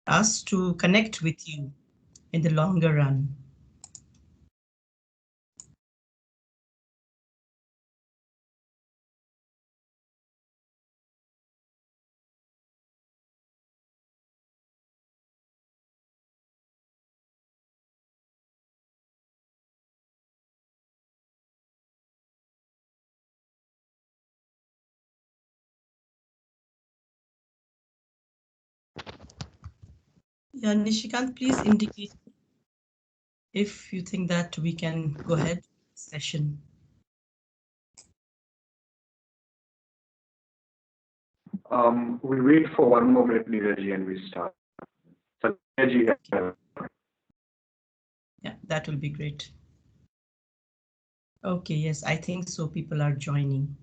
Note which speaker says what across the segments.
Speaker 1: us to connect with you in the longer run. Yeah, Nishikant, please indicate if you think that we can go ahead with the session.
Speaker 2: We wait for 1 more minute, Neeraji, and we start. So, Neeraji,
Speaker 1: Yeah, that will be great. Okay, yes, I think so. People are joining.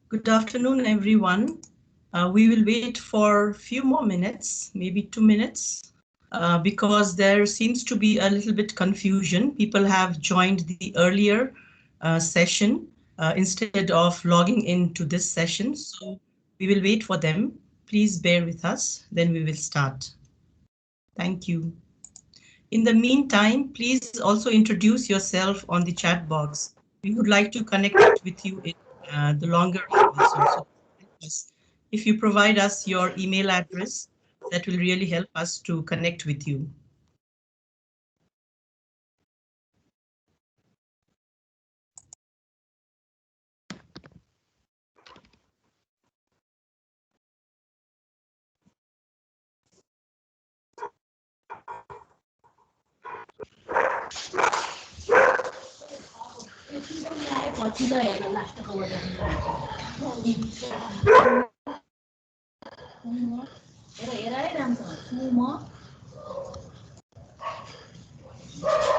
Speaker 1: Good afternoon, everyone. We will wait for a few more minutes, maybe 2 minutes, because there seems to be a little bit confusion. People have joined the earlier session instead of logging into this session. So we will wait for them. Please bear with us, then we will start. Thank you. In the meantime, please also introduce yourself on the chat box. We would like to connect with you in the longer run also. So if you provide us your email address, that will really help us to connect with you.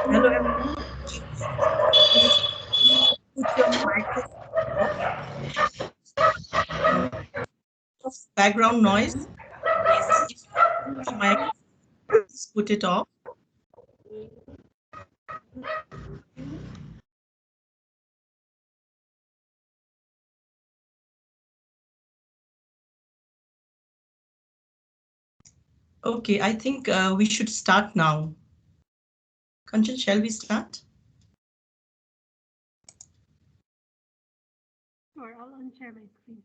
Speaker 1: Hello, everyone. Please put your microphone off. Of background noise. Please, if you have your microphone, please put it off. Okay, I think we should start now. Kanchan, shall we start?
Speaker 3: Sure, I'll unshare my screen.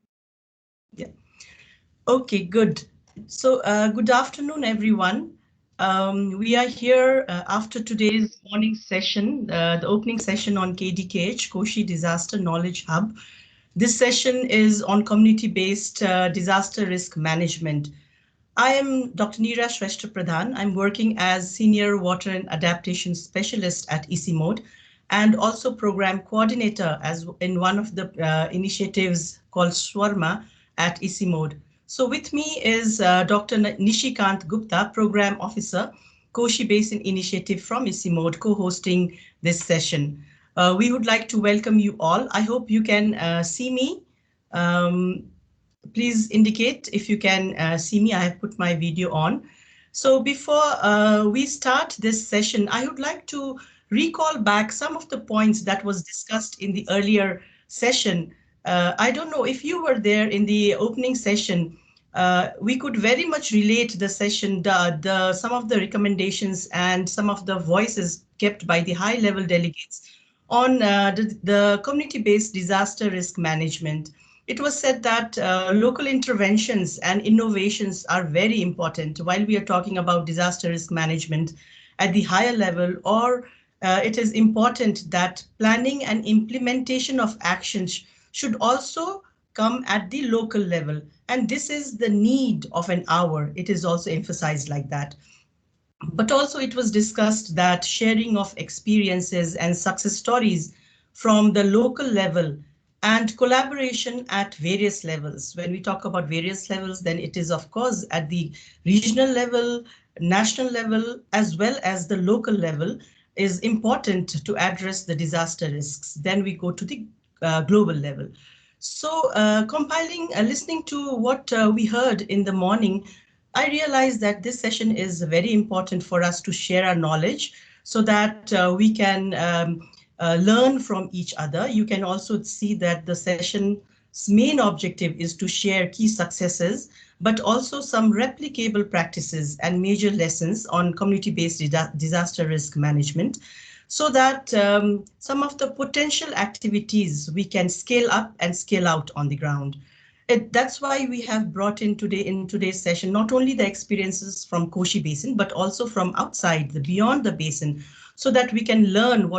Speaker 1: Yeah. Okay, good. So good afternoon, everyone. We are here after today's morning session, the opening session on KDKH, Koshi Disaster Knowledge Hub. This session is on community-based disaster risk management. I am Dr. Neera Shrestha Pradhan. I'm working as Senior Water and Adaptation Specialist at ICIMOD and also Program Coordinator as in one of the initiatives called Swarma at ICIMOD. So with me is Dr. Nishikant Gupta, Program Officer, Koshi Basin Initiative from ICIMOD, co-hosting this session. We would like to welcome you all. I hope you can see me. Please indicate if you can see me. I have put my video on. So before we start this session, I would like to recall back some of the points that was discussed in the earlier session. I don't know if you were there in the opening session. We could very much relate the session, some of the recommendations and some of the voices kept by the high-level delegates on the community-based disaster risk management. It was said that local interventions and innovations are very important while we are talking about disaster risk management at the higher level, or it is important that planning and implementation of actions should also come at the local level. And this is the need of an hour. It is also emphasized like that. But also it was discussed that sharing of experiences and success stories from the local level and collaboration at various levels. When we talk about various levels, then it is, of course, at the regional level, national level, as well as the local level is important to address the disaster risks. Then we go to the global level. So listening to what we heard in the morning, I realized that this session is very important for us to share our knowledge so that we can learn from each other. You can also see that the session's main objective is to share key successes, but also some replicable practices and major lessons on community-based disaster risk management, so that some of the potential activities we can scale up and scale out on the ground. That's why we have brought in today's session not only the experiences from Koshi Basin, but also from outside, beyond the basin, so that we can learn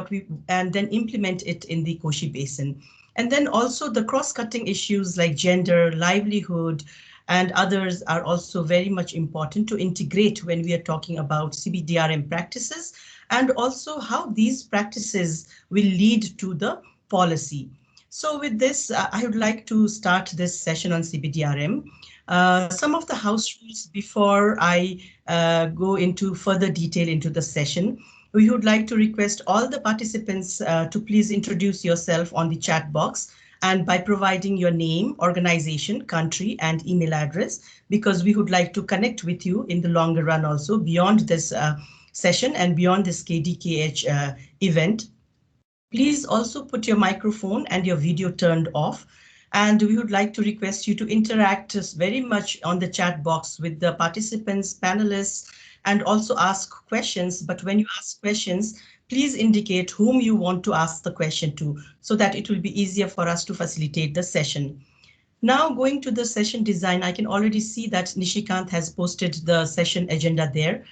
Speaker 1: and then implement it in the Koshi Basin. And then also the cross-cutting issues like gender, livelihood, and others are also very much important to integrate when we are talking about CBDRM practices, and also how these practices will lead to the policy. So with this, I would like to start this session on CBDRM. Some of the house rules before I go into further detail into the session. We would like to request all the participants to please introduce yourself on the chat box, and by providing your name, organization, country, and email address, because we would like to connect with you in the longer run also beyond this session and beyond this KDKH event. Please also put your microphone and your video turned off. And we would like to request you to interact very much on the chat box with the participants, panelists, and also ask questions. But when you ask questions, please indicate whom you want to ask the question to, so that it will be easier for us to facilitate the session. Now going to the session design, I can already see that Nishikant has posted the session agenda there.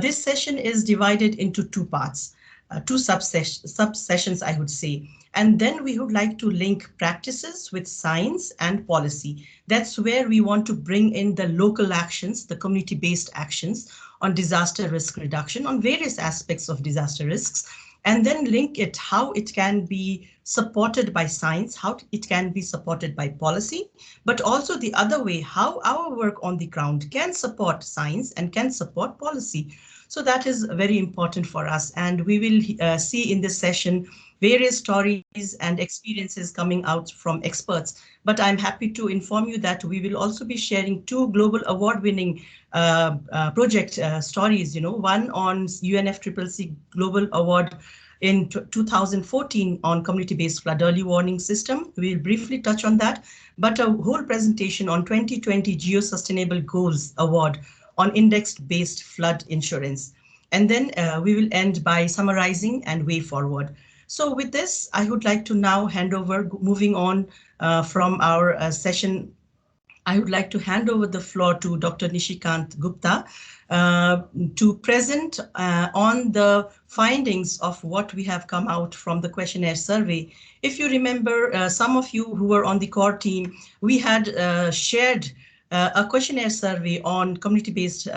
Speaker 1: This session is divided into two parts. Two sub-sessions, I would say. And then we would like to link practices with science and policy. That's where we want to bring in the local actions, the community-based actions on disaster risk reduction, on various aspects of disaster risks, and then link it how it can be supported by science, how it can be supported by policy, but also the other way, how our work on the ground can support science and can support policy. So that is very important for us, and we will see in this session various stories and experiences coming out from experts. But I'm happy to inform you that we will also be sharing two global award-winning project stories. One on UNFCCC Global Award in 2014 on community-based flood early warning system. We'll briefly touch on that, but a whole presentation on 2020 Geo-Sustainable Goals Award on index-based flood insurance. And then we will end by summarizing and way forward. So with this, I would like to now hand over, moving on from our session, I would like to hand over the floor to Dr. Nishikant Gupta to present on the findings of what we have come out from the questionnaire survey. If you remember, some of you who were on the core team, we had shared a questionnaire survey on community-based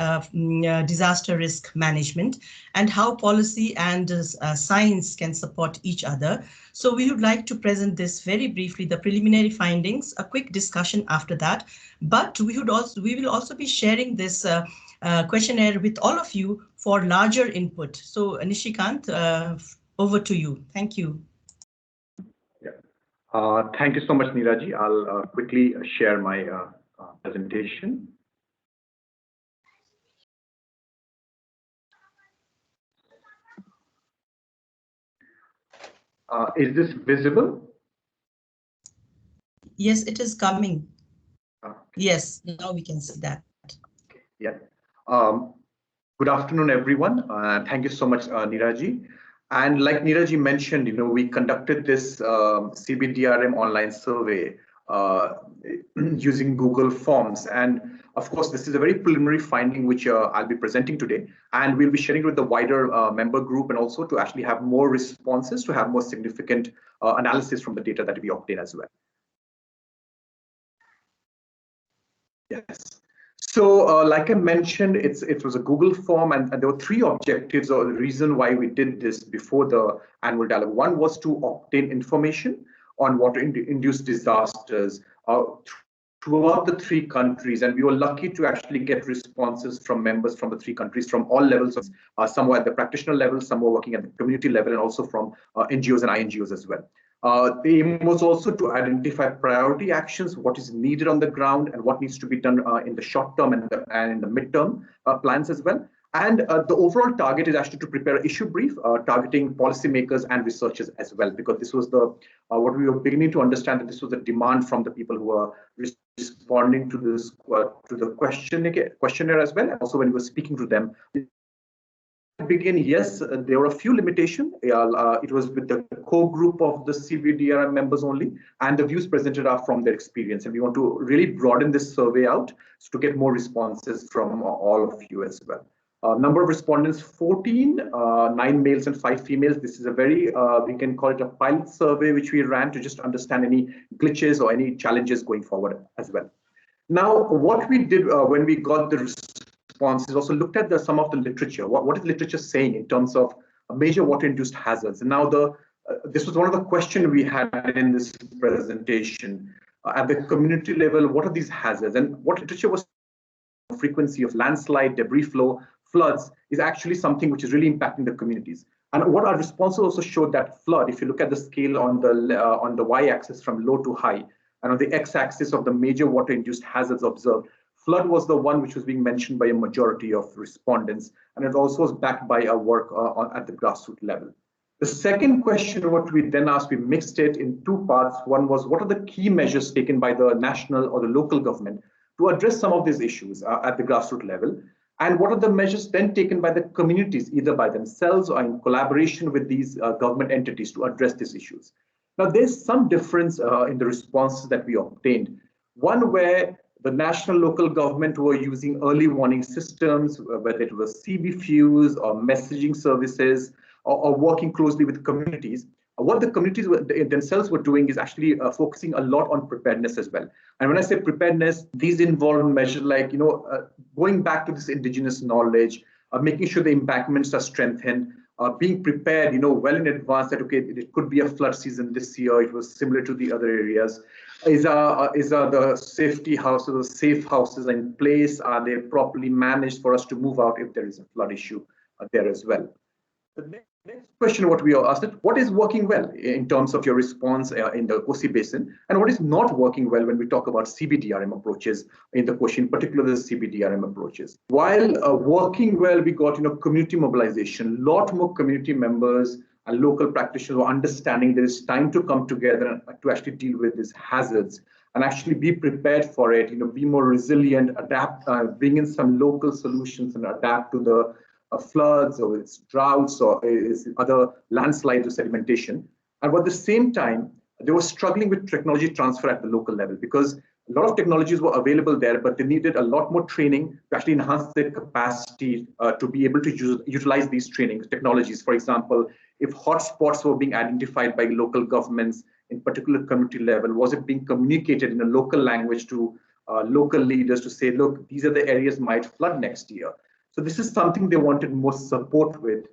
Speaker 1: disaster risk management and how policy and science can support each other. So we would like to present this very briefly, the preliminary findings, a quick discussion after that. But we will also be sharing this questionnaire with all of you for larger input. So Nishikant, over to you. Thank you.
Speaker 2: Yeah. Thank you so much, Neeraji. I'll quickly share my presentation. Is this visible?
Speaker 1: Yes, it is coming.
Speaker 2: Okay.
Speaker 1: Yes, now we can see that.
Speaker 2: Yeah. Good afternoon, everyone. Thank you so much, Neeraji. And like Neeraji mentioned, we conducted this CBDRM online survey using Google Forms. And of course, this is a very preliminary finding which I'll be presenting today. And we'll be sharing with the wider member group, and also to actually have more responses, to have more significant analysis from the data that we obtain as well. Yes. So like I mentioned, it was a Google form, and there were three objectives or the reason why we did this before the annual dialogue. One was to obtain information on water-induced disasters throughout the three countries, and we were lucky to actually get responses from members from the three countries from all levels of some were at the practitioner level, some were working at the community level, and also from NGOs and INGOs as well. The aim was also to identify priority actions, what is needed on the ground, and what needs to be done in the short term and in the midterm plans as well. And the overall target is actually to prepare an issue brief targeting policymakers and researchers as well, because this was the what we were beginning to understand, that this was a demand from the people who were responding to this to the questionnaire as well. And also when we were speaking to them, begin, yes, there were a few limitations. It was with the core group of the CBDRM members only, and the views presented are from their experience. And we want to really broaden this survey out to get more responses from all of you as well. Number of respondents, 14, 9 males and 5 females. This is a very, we can call it a pilot survey, which we ran to just understand any glitches or any challenges going forward as well. Now, what we did when we got the responses, also looked at some of the literature. What is literature saying in terms of major water-induced hazards? And now this was one of the questions we had in this presentation. At the community level, what are these hazards? And what literature was frequency of landslide, debris flow, floods is actually something which is really impacting the communities. And what our responses also showed that flood, if you look at the scale on the y-axis from low to high, and on the x-axis of the major water-induced hazards observed, flood was the one which was being mentioned by a majority of respondents, and it also was backed by our work at the grassroots level. The second question, what we then asked, we mixed it in two parts. One was, what are the key measures taken by the national or the local government to address some of these issues at the grassroots level? And what are the measures then taken by the communities, either by themselves or in collaboration with these government entities to address these issues? Now, there's some difference in the responses that we obtained. One where the national local government were using early warning systems, whether it was CB fuse or messaging services, or working closely with communities. What the communities themselves were doing is actually focusing a lot on preparedness as well. And when I say preparedness, these involve measures like, going back to this indigenous knowledge, making sure the embankments are strengthened, being prepared, well in advance that, okay, it could be a flood season this year. It was similar to the other areas. Is the safety houses, the safe houses in place? Are they properly managed for us to move out if there is a flood issue there as well? The next question, what we are asked, what is working well in terms of your response in the Kosi Basin, and what is not working well when we talk about CBDRM approaches in the Koshi, in particular the CBDRM approaches? While working well, we got community mobilization, a lot more community members and local practitioners were understanding there is time to come together to actually deal with these hazards and actually be prepared for it, be more resilient, adapt, bring in some local solutions and adapt to the floods or its droughts or its other landslides or sedimentation. And at the same time, they were struggling with technology transfer at the local level because a lot of technologies were available there, but they needed a lot more training to actually enhance their capacity to be able to utilize these training technologies. For example, if hotspots were being identified by local governments in particular community level, was it being communicated in a local language to local leaders to say, look, these are the areas might flood next year. So this is something they wanted more support with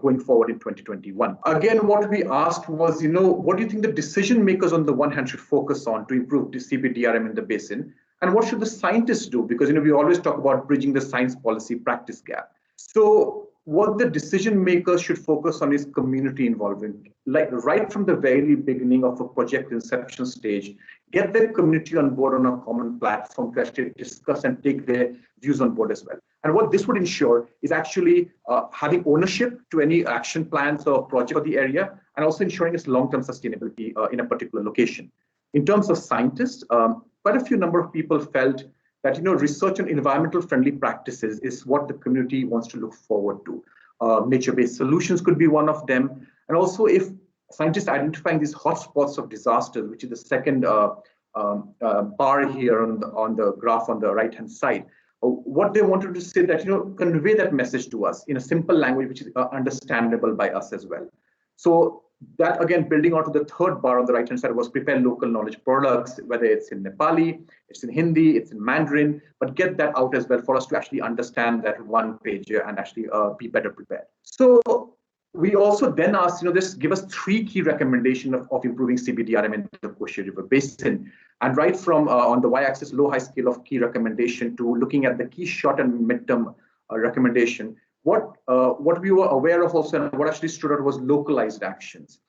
Speaker 2: going forward in 2021. Again, what we asked was, what do you think the decision makers on the one hand should focus on to improve the CBDRM in the basin? And what should the scientists do? Because, we always talk about bridging the science policy practice gap. So what the decision makers should focus on is community involvement, like right from the very beginning of a project inception stage, get the community on board on a common platform to actually discuss and take their views on board as well. And what this would ensure is actually having ownership to any action plans or project of the area, and also ensuring its long-term sustainability in a particular location. In terms of scientists, quite a few number of people felt that research on environmental friendly practices is what the community wants to look forward to. Nature-based solutions could be one of them. And also if scientists identifying these hotspots of disasters, which is the second bar here on the graph on the right-hand side, what they wanted to say that, convey that message to us in a simple language, which is understandable by us as well. So that, again, building onto the third bar on the right-hand side was prepare local knowledge products, whether it's in Nepali, it's in Hindi, it's in Mandarin, but get that out as well for us to actually understand that one page and actually be better prepared. So We also then asked, just give us 3 key recommendations of improving CBDRM in the Koshi River Basin. And right from on the y-axis low-high scale of key recommendation to looking at the key short and midterm recommendation, what we were aware of also and what actually stood out was localized actions.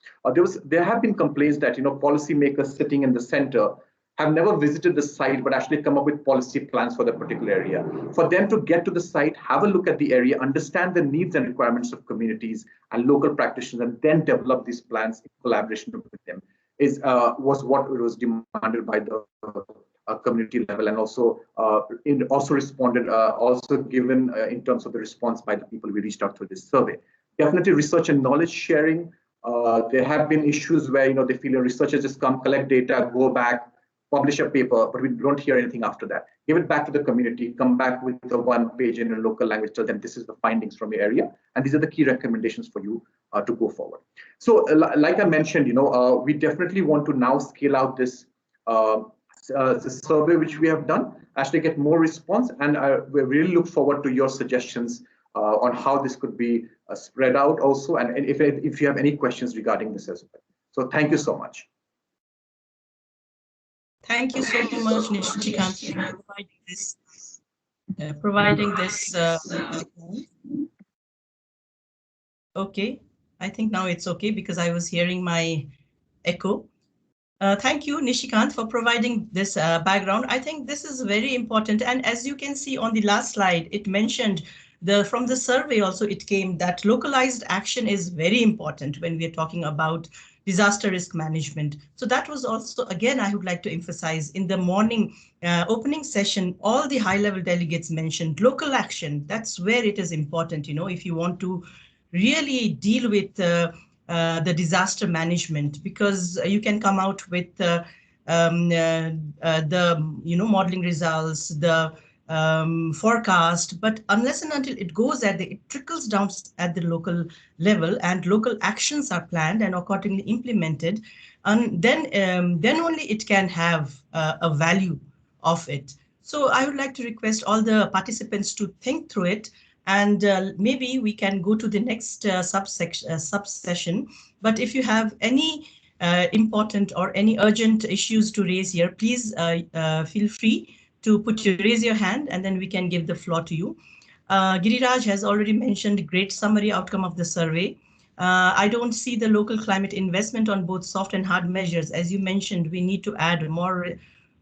Speaker 2: There have been complaints that policymakers sitting in the center have never visited the site, but actually come up with policy plans for the particular area. For them to get to the site, have a look at the area, understand the needs and requirements of communities and local practitioners, and then develop these plans in collaboration with them was what was demanded by the community level, and also responded, also given in terms of the response by the people we reached out to this survey. Definitely research and knowledge sharing. There have been issues where they feel researchers just come, collect data, go back, publish a paper, but we don't hear anything after that. Give it back to the community, come back with the 1 page in a local language, tell them this is the findings from your area, and these are the key recommendations for you to go forward. So like I mentioned, we definitely want to now scale out this survey which we have done, actually get more response, and we really look forward to your suggestions on how this could be spread out also, and if you have any questions regarding this as well. So thank you so much.
Speaker 1: Thank you so much, Nishikant, for providing this. Okay, I think now it's okay because I was hearing my echo. Thank you, Nishikant, for providing this background. I think this is very important. And as you can see on the last slide, it mentioned from the survey also it came that localized action is very important when we are talking about disaster risk management. So that was also, again, I would like to emphasize in the morning opening session, all the high-level delegates mentioned local action. That's where it is important, if you want to really deal with the disaster management, because you can come out with the modeling results, the forecast, but unless and until it goes it trickles down at the local level and local actions are planned and accordingly implemented, and then only it can have a value of it. So I would like to request all the participants to think through it, and maybe we can go to the next subsession. But if you have any important or any urgent issues to raise here, please feel free to raise your hand, and then we can give the floor to you. Giriraj has already mentioned great summary outcome of the survey. I don't see the local climate investment on both soft and hard measures. As you mentioned, we need to add more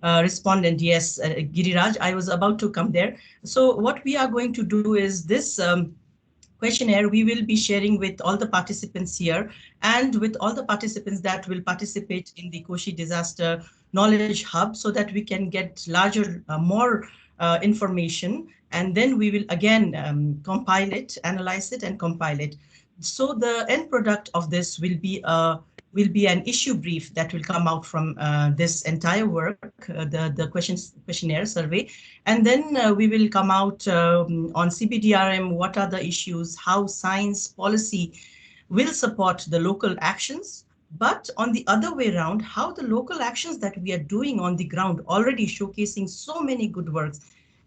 Speaker 1: respondent. Yes, Giriraj, I was about to come there. So what we are going to do is this questionnaire we will be sharing with all the participants here and with all the participants that will participate in the Koshi Disaster Knowledge Hub, so that we can get larger, more information, and then we will again compile it, analyze it, and compile it. So the end product of this will be an issue brief that will come out from this entire work, the questionnaire survey. And then we will come out on CBDRM, what are the issues, how science policy will support the local actions, but on the other way around, how the local actions that we are doing on the ground, already showcasing so many good works,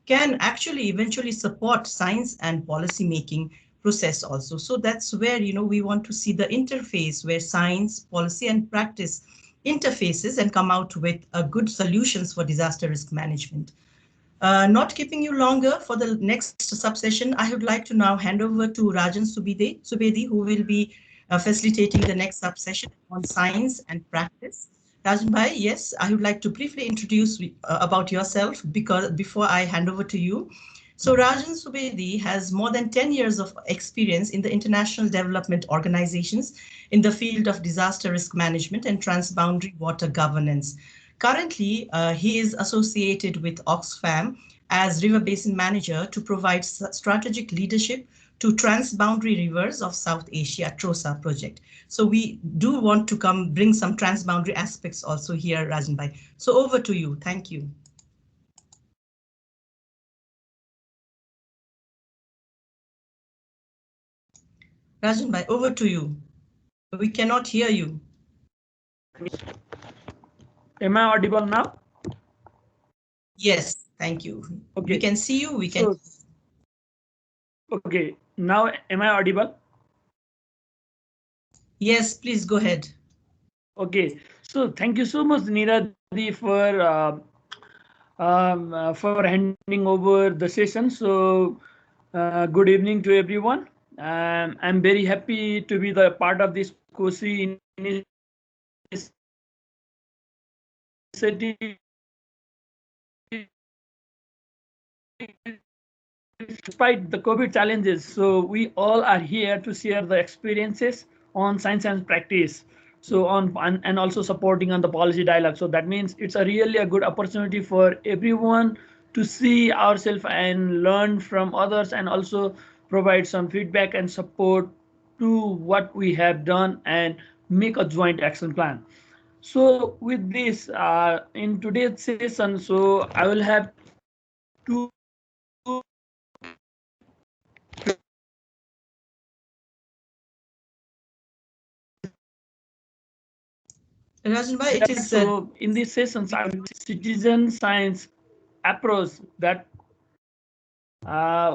Speaker 1: can actually eventually support science and policy making process also. So that's where, we want to see the interface where science, policy, and practice interfaces and come out with good solutions for disaster risk management. Not keeping you longer for the next subsession, I would like to now hand over to Rajan Subedi, who will be facilitating the next subsession on science and practice. Rajan Bhai, yes, I would like to briefly introduce about yourself before I hand over to you. So Rajan Subedi has more than 10 years of experience in the international development organizations in the field of disaster risk management and transboundary water governance. Currently, he is associated with Oxfam as River Basin Manager to provide strategic leadership to transboundary rivers of South Asia, TROSA project. So we do want to bring some transboundary aspects also here, Rajan Bhai. So over to you. Thank you. Rajan Bhai, over to you. We cannot hear you.
Speaker 4: Am I audible now?
Speaker 1: Yes, thank you. Okay. We can see you. We can.
Speaker 4: Okay, now am I audible?
Speaker 1: Yes, please go ahead.
Speaker 4: Okay, so thank you so much, Niradi, for handing over the session. So, good evening to everyone. I'm very happy to be the part of this Koshi initiative despite the COVID challenges. So we all are here to share the experiences on science and practice. So and also supporting on the policy dialogue. So that means it's a really a good opportunity for everyone to see ourselves and learn from others, and also provide some feedback and support to what we have done and make a joint action plan. So with this, in today's session, so I will have two
Speaker 1: Rajan bhai, it is
Speaker 4: so in these sessions, I will citizen science approach that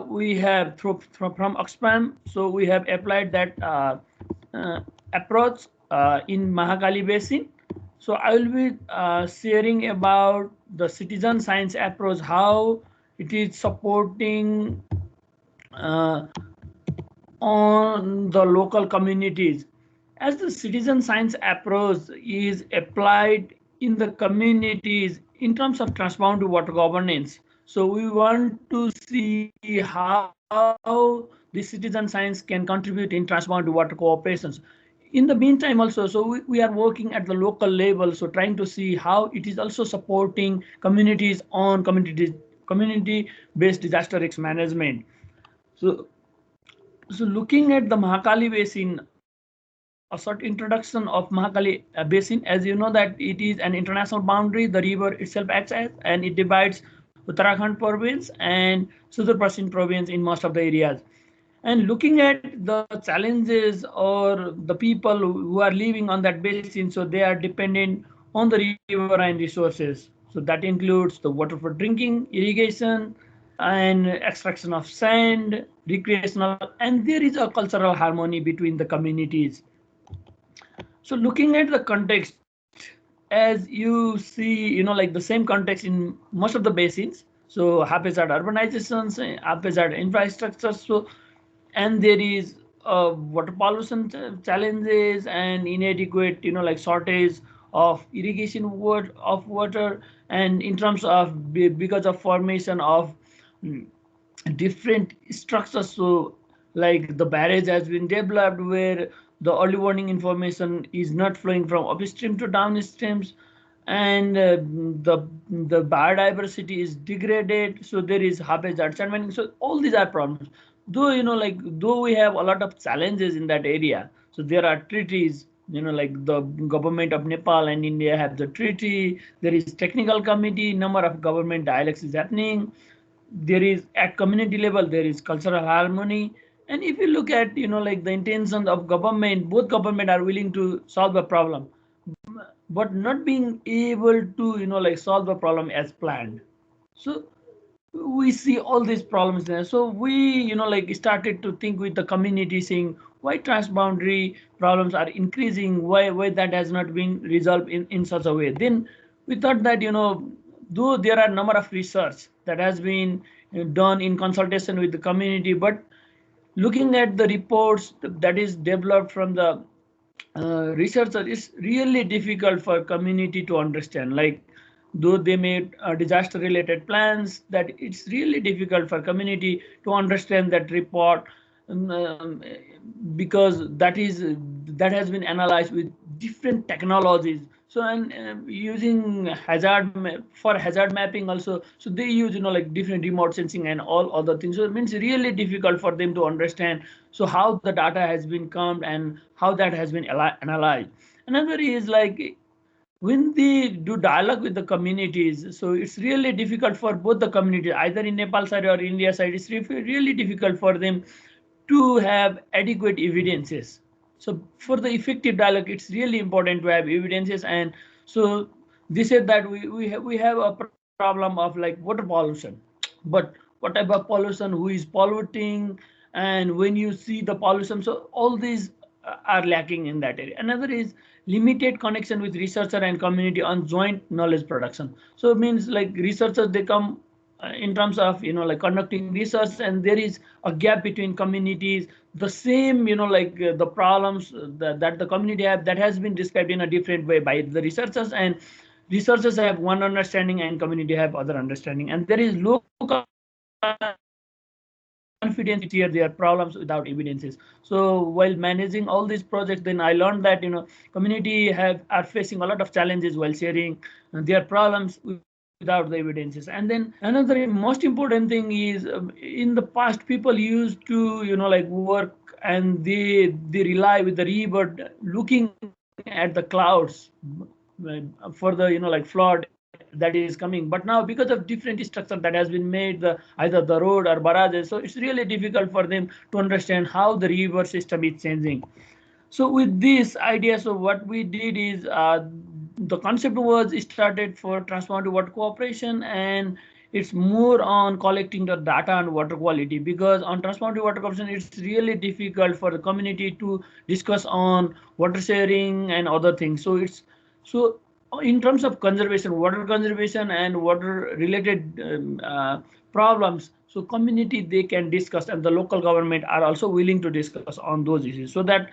Speaker 4: we have from Oxfam. So we have applied that approach in Mahakali Basin. So I will be sharing about the citizen science approach, how it is supporting uh, on the local communities, as the citizen science approach is applied in the communities in terms of transboundary water governance. So we want to see how the citizen science can contribute in transboundary water cooperations. In the meantime also, so we are working at the local level, so trying to see how it is also supporting communities on community based disaster risk management. So looking at the Mahakali Basin, a short introduction of Mahakali Basin. As you know that it is an international boundary. The river itself acts as, and it divides Uttarakhand province and Sudar Prasin province in most of the areas. And looking at the challenges or the people who are living on that basin, so they are dependent on the river and resources. So that includes the water for drinking, irrigation, and extraction of sand, recreational, and there is a cultural harmony between the communities. So looking at the context, as you see, like the same context in most of the basins. So haphazard urbanizations, haphazard infrastructure. So and there is water pollution challenges and inadequate, like shortage of irrigation water, and in terms of because of formation of mm, different structures. So like the barrage has been developed where the early warning information is not flowing from upstream to downstreams, and the biodiversity is degraded. So there is haphazard sand mining. So all these are problems. Though though we have a lot of challenges in that area, so there are treaties. Like the government of Nepal and India have the treaty. There is technical committee. Number of government dialogues is happening. There is at community level, there is cultural harmony. And if you look at like the intentions of government, both government are willing to solve a problem, but not being able to like solve the problem as planned. So we see all these problems there. So we like started to think with the community, saying why transboundary problems are increasing, why that has not been resolved in such a way. Then we thought that though there are number of research that has been done in consultation with the community, but looking at the reports that is developed from the researcher, is really difficult for community to understand. Like though they made disaster related plans, that it's really difficult for community to understand that report, um, because that has been analyzed with different technologies. So and using for hazard mapping also, so they use like different remote sensing and all other things. So it means really difficult for them to understand so how the data has been come and how that has been analyzed. Another is like when they do dialogue with the communities, so it's really difficult for both the communities, either in Nepal side or India side. It's really difficult for them to have adequate evidences. So for the effective dialogue, it's really important to have evidences. And so they said that we have a problem of like water pollution, but what type of pollution, who is polluting, and when you see the pollution. So all these are lacking in that area. Another is limited connection with researcher and community on joint knowledge production. So it means like researchers, they come in terms of like conducting research, and there is a gap between communities. The same like the problems that the community have, that has been described in a different way by the researchers, and researchers have one understanding and community have other understanding, and there is low confidence to share their problems without evidences. So while managing all these projects, then I learned that community are facing a lot of challenges while sharing their problems without the evidences. And then another most important thing is, in the past, people used to like work, and they rely with the river, looking at the clouds for the like flood that is coming. But now, because of different structure that has been made, either the road or barrages, so it's really difficult for them to understand how the river system is changing. So with this idea, so what we did is, the concept was started for transboundary water cooperation, and it's more on collecting the data on water quality, because on transboundary water cooperation, it's really difficult for the community to discuss on water sharing and other things. So it's so in terms of conservation, water conservation and water related problems, so community, they can discuss, and the local government are also willing to discuss on those issues, so that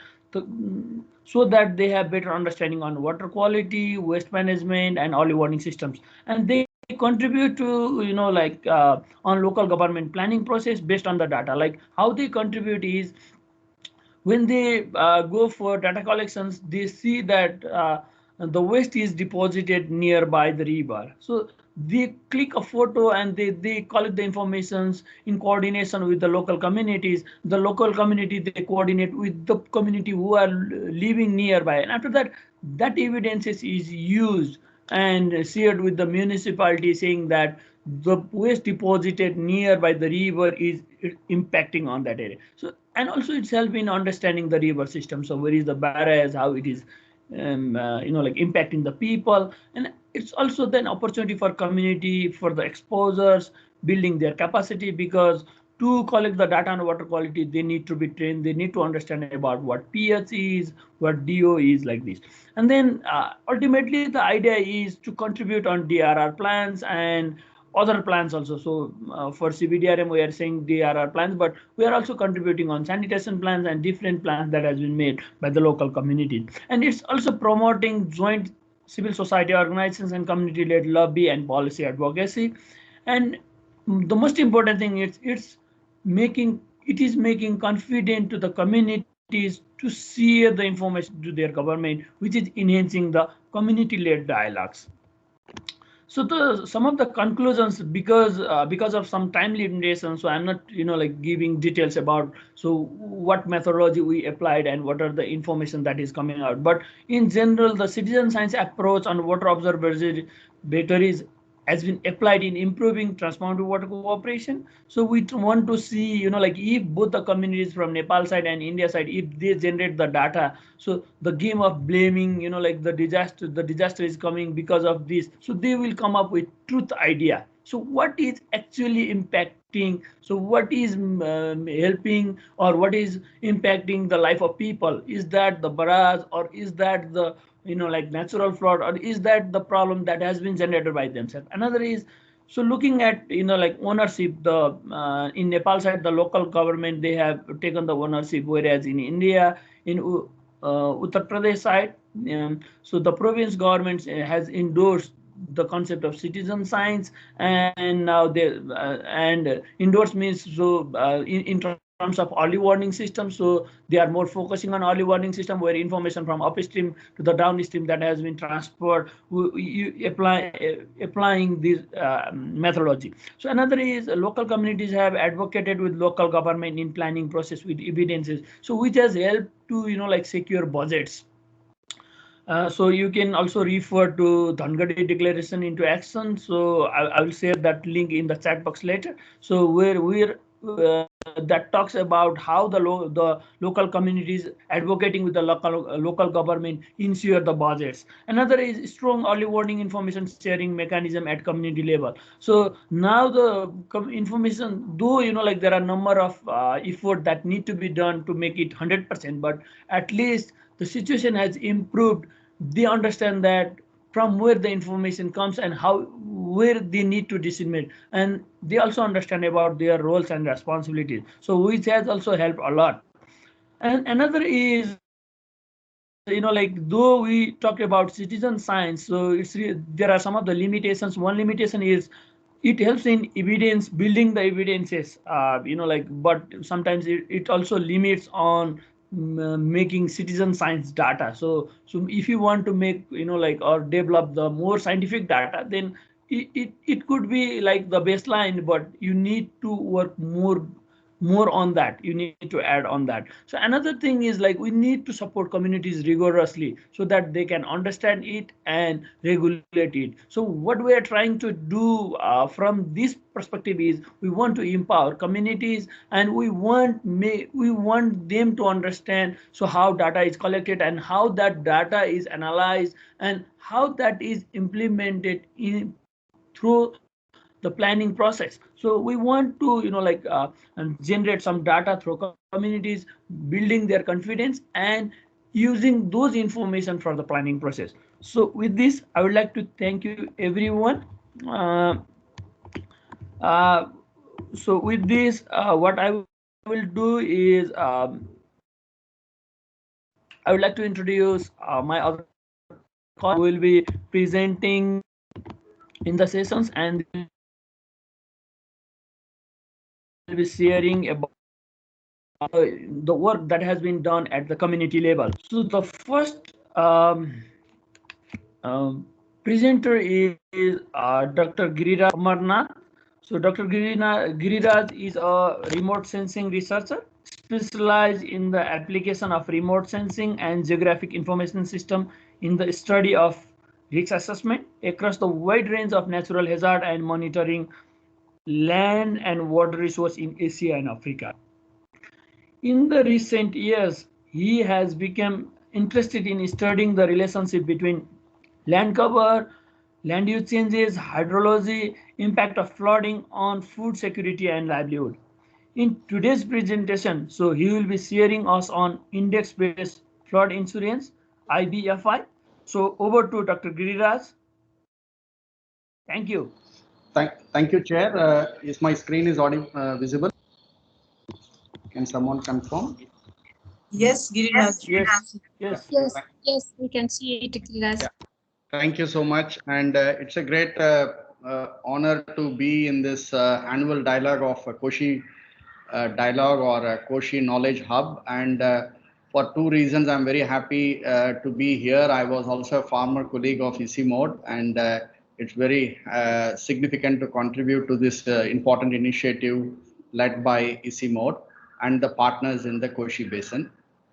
Speaker 4: they have better understanding on water quality, waste management, and early warning systems. And they contribute to like on local government planning process based on the data. Like how they contribute is, when they go for data collections, they see that the waste is deposited nearby the river. So they click a photo, and they collect the informations in coordination with the local communities. The local community, they coordinate with the community who are living nearby. And after that, that evidence is used and shared with the municipality, saying that the waste deposited nearby the river is impacting on that area. So, and also it's help in understanding the river system. So where is the barrage, how it is like impacting the people. And it's also then opportunity for community, for the exposures, building their capacity, because to collect the data on water quality, they need to be trained, they need to understand about what pH is, what DO is, like this. And then ultimately the idea is to contribute on DRR plans and other plans also. So for CBDRM, we are saying DRR plans, but we are also contributing on sanitation plans and different plans that has been made by the local community. And it's also promoting joint civil society organizations and community-led lobby and policy advocacy. And the most important thing is, it is making confident to the communities to share the information to their government, which is enhancing the community-led dialogues. So some of the conclusions, because of some time limitations, so I'm not like giving details about so what methodology we applied and what are the information that is coming out. But in general, the citizen science approach on water observatories has been applied in improving transboundary water cooperation. So we want to see, like if both the communities from Nepal side and India side, if they generate the data, so the game of blaming, like the disaster is coming because of this. So they will come up with truth idea. So what is actually impacting? So what is helping, or what is impacting the life of people? Is that the barrage, or is that the like natural flood, or is that the problem that has been generated by themselves? Another is, so looking at like ownership, the in Nepal side, the local government, they have taken the ownership, whereas in India, in Uttar Pradesh side, so the province government has endorsed the concept of citizen science, and now they and endorse means, so in terms of early warning system, so they are more focusing on early warning system, where information from upstream to the downstream that has been transferred, applying this methodology. So another is, local communities have advocated with local government in planning process with evidences, so which has helped to like secure budgets. So you can also refer to Dhangadi Declaration into Action. So I will share that link in the chat box later. So where that talks about how the local communities advocating with the local government ensure the budgets. Another is strong early warning information sharing mechanism at community level. So now the information, though like there are number of effort that need to be done to make it 100%, but at least the situation has improved. They understand that from where the information comes and how where they need to disseminate, and they also understand about their roles and responsibilities, so which has also helped a lot. And another is like though we talk about citizen science, so there are some of the limitations. One limitation is it helps in evidence building the evidences, but sometimes it also limits on making citizen science data. So if you want to make or develop the more scientific data, then it could be like the baseline, but you need to work more on that. You need to add on that. So another thing is like we need to support communities rigorously so that they can understand it and regulate it. So what we are trying to do from this perspective is we want to empower communities, and we want them to understand so how data is collected and how that data is analyzed and how that is implemented through the planning process. So we want to and generate some data through communities, building their confidence and using those information for the planning process. So with this, I would like to thank you everyone. Uh, so with this, what I will do is I would like to introduce my other colleagues who will be presenting in the sessions, and they'll be sharing about the work that has been done at the community level. So the first presenter is Dr. Giriraj Amarnath. So Dr. Giriraj is a remote sensing researcher specialized in the application of remote sensing and geographic information system in the study of risk assessment across the wide range of natural hazard and monitoring land and water resource in Asia and Africa. In the recent years, he has become interested in studying the relationship between land cover, land use changes, hydrology, impact of flooding on food security and livelihood. In today's presentation, so he will be sharing us on index-based flood insurance, IBFI. So over to Dr. Giriraj. Thank you.
Speaker 5: Thank you, Chair. Is my screen is visible? Can someone confirm?
Speaker 1: Yes, Giriraj.
Speaker 3: Yes, we can see it, Giriraj.
Speaker 5: Yeah. Thank you so much. And it's a great honor to be in this annual dialogue of Koshi Dialogue or Koshi Knowledge Hub. And for two reasons, I'm very happy to be here. I was also a former colleague of ICIMOD, and it's very significant to contribute to this important initiative led by ICIMOD and the partners in the Koshi Basin.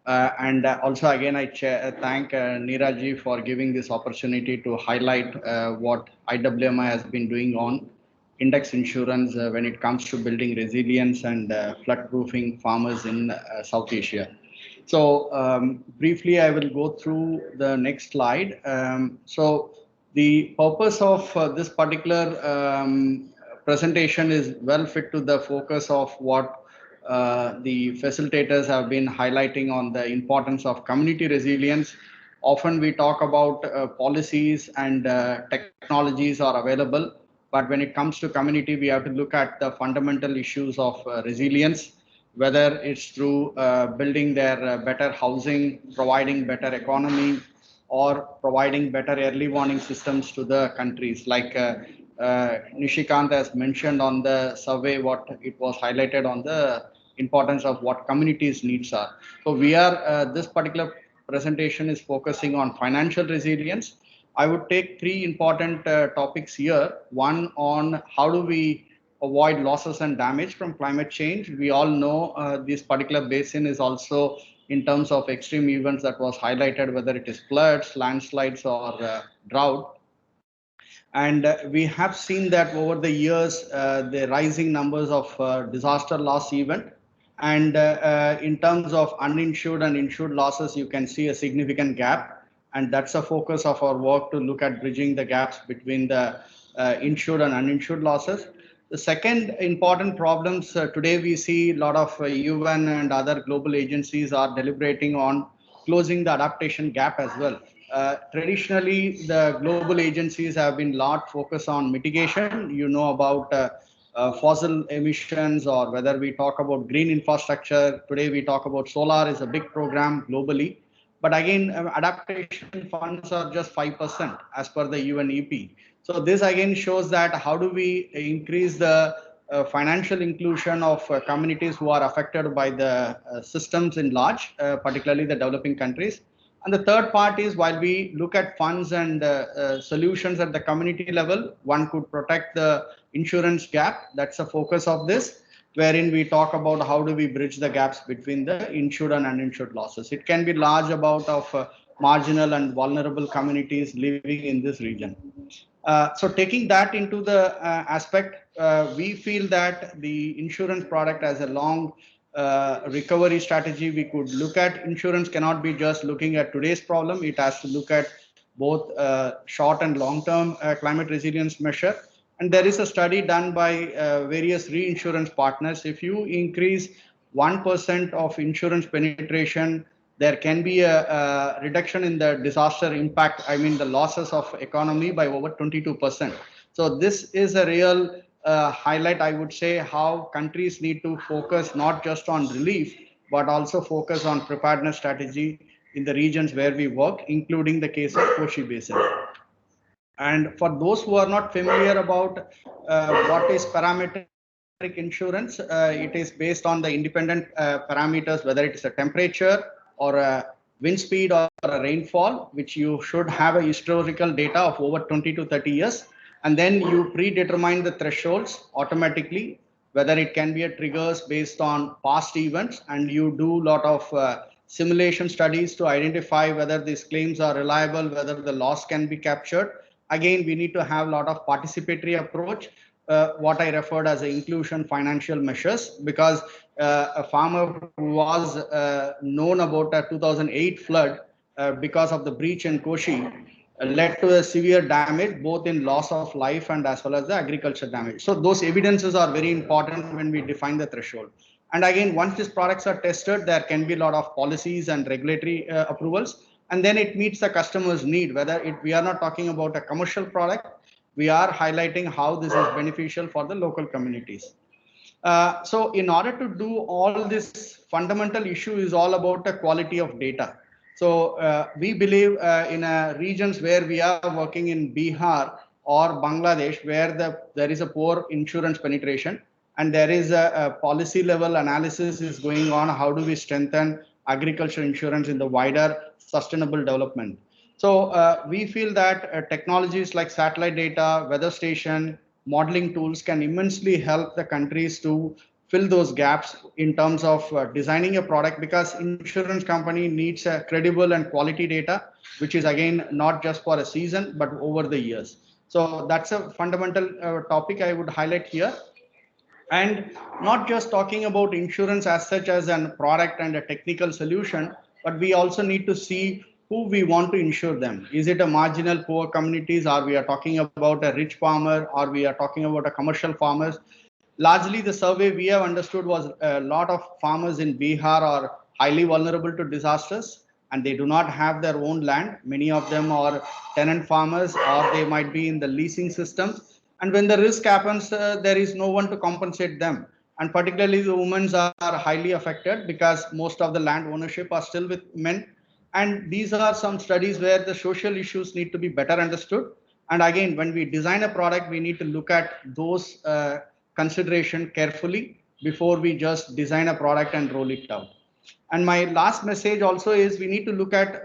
Speaker 5: And also, again, I thank Neeraj for giving this opportunity to highlight what IWMI has been doing on index insurance when it comes to building resilience and flood-proofing farmers in South Asia. So briefly, I will go through the next slide. So the purpose of this particular presentation is well fit to the focus of what the facilitators have been highlighting on the importance of community resilience. Often we talk about policies and technologies are available, but when it comes to community, we have to look at the fundamental issues of resilience, whether it's through building their better housing, providing better economy, or providing better early warning systems to the countries. Like Nishikant has mentioned on the survey, what it was highlighted on the importance of what communities' needs are. So we are, this particular presentation is focusing on financial resilience. I would take three important topics here. One on how do we avoid losses and damage from climate change. We all know this particular basin is also in terms of extreme events that was highlighted, whether it is floods, landslides, or drought. And we have seen that over the years, the rising numbers of disaster loss event. And in terms of uninsured and insured losses, you can see a significant gap. And that's a focus of our work to look at bridging the gaps between the insured and uninsured losses. The second important problems today we see a lot of UN and other global agencies are deliberating on closing the adaptation gap as well. Traditionally, the global agencies have been lot focused on mitigation. You know about fossil emissions, or whether we talk about green infrastructure. Today we talk about solar is a big program globally. But again, adaptation funds are just 5% as per the UNEP. So this again shows that how do we increase the financial inclusion of communities who are affected by the systems in large, particularly the developing countries. And the third part is, while we look at funds and solutions at the community level, one could protect the insurance gap. That's the focus of this, wherein we talk about how do we bridge the gaps between the insured and uninsured losses. It can be large amount of marginal and vulnerable communities living in this region. So taking that into the aspect, we feel that the insurance product as a long recovery strategy, we could look at. Insurance cannot be just looking at today's problem. It has to look at both short and long-term climate resilience measure. And there is a study done by various reinsurance partners. If you increase 1% of insurance penetration, there can be a reduction in the disaster impact, I mean the losses of economy, by over 22%. So this is a real highlight, I would say, how countries need to focus not just on relief, but also focus on preparedness strategy in the regions where we work, including the case of Koshi Basin. And for those who are not familiar about what is parametric insurance, it is based on the independent parameters, whether it is a temperature or a wind speed or a rainfall, which you should have a historical data of over 20 to 30 years. And then you predetermine the thresholds automatically, whether it can be a triggers based on past events, and you do a lot of simulation studies to identify whether these claims are reliable, whether the loss can be captured. Again, we need to have a lot of participatory approach, what I referred as inclusion financial measures, because a farmer who was known about a 2008 flood because of the breach in Koshi led to a severe damage, both in loss of life and as well as the agriculture damage. So those evidences are very important when we define the threshold. And again, once these products are tested, there can be a lot of policies and regulatory approvals. And then it meets the customer's need, whether we are not talking about a commercial product, we are highlighting how this is beneficial for the local communities. So in order to do all this, fundamental issue is all about the quality of data. So we believe in regions where we are working in Bihar or Bangladesh, where there is a poor insurance penetration, and there is a policy level analysis is going on. How do we strengthen agriculture insurance in the wider sustainable development? So we feel that technologies like satellite data, weather station, modeling tools can immensely help the countries to fill those gaps in terms of designing a product, because insurance company needs a credible and quality data, which is again not just for a season but over the years. So that's a fundamental topic I would highlight here. And not just talking about insurance as such as a product and a technical solution, but we also need to see who we want to insure them. Is it a marginal poor communities, or we are talking about a rich farmer, or we are talking about a commercial farmers? Largely the survey we have understood was a lot of farmers in Bihar are highly vulnerable to disasters, and they do not have their own land. Many of them are tenant farmers, or they might be in the leasing systems. And when the risk happens, there is no one to compensate them. And particularly the women are highly affected, because most of the land ownership are still with men. And these are some studies where the social issues need to be better understood. And again, when we design a product, we need to look at those consideration carefully before we just design a product and roll it out. And my last message also is, we need to look at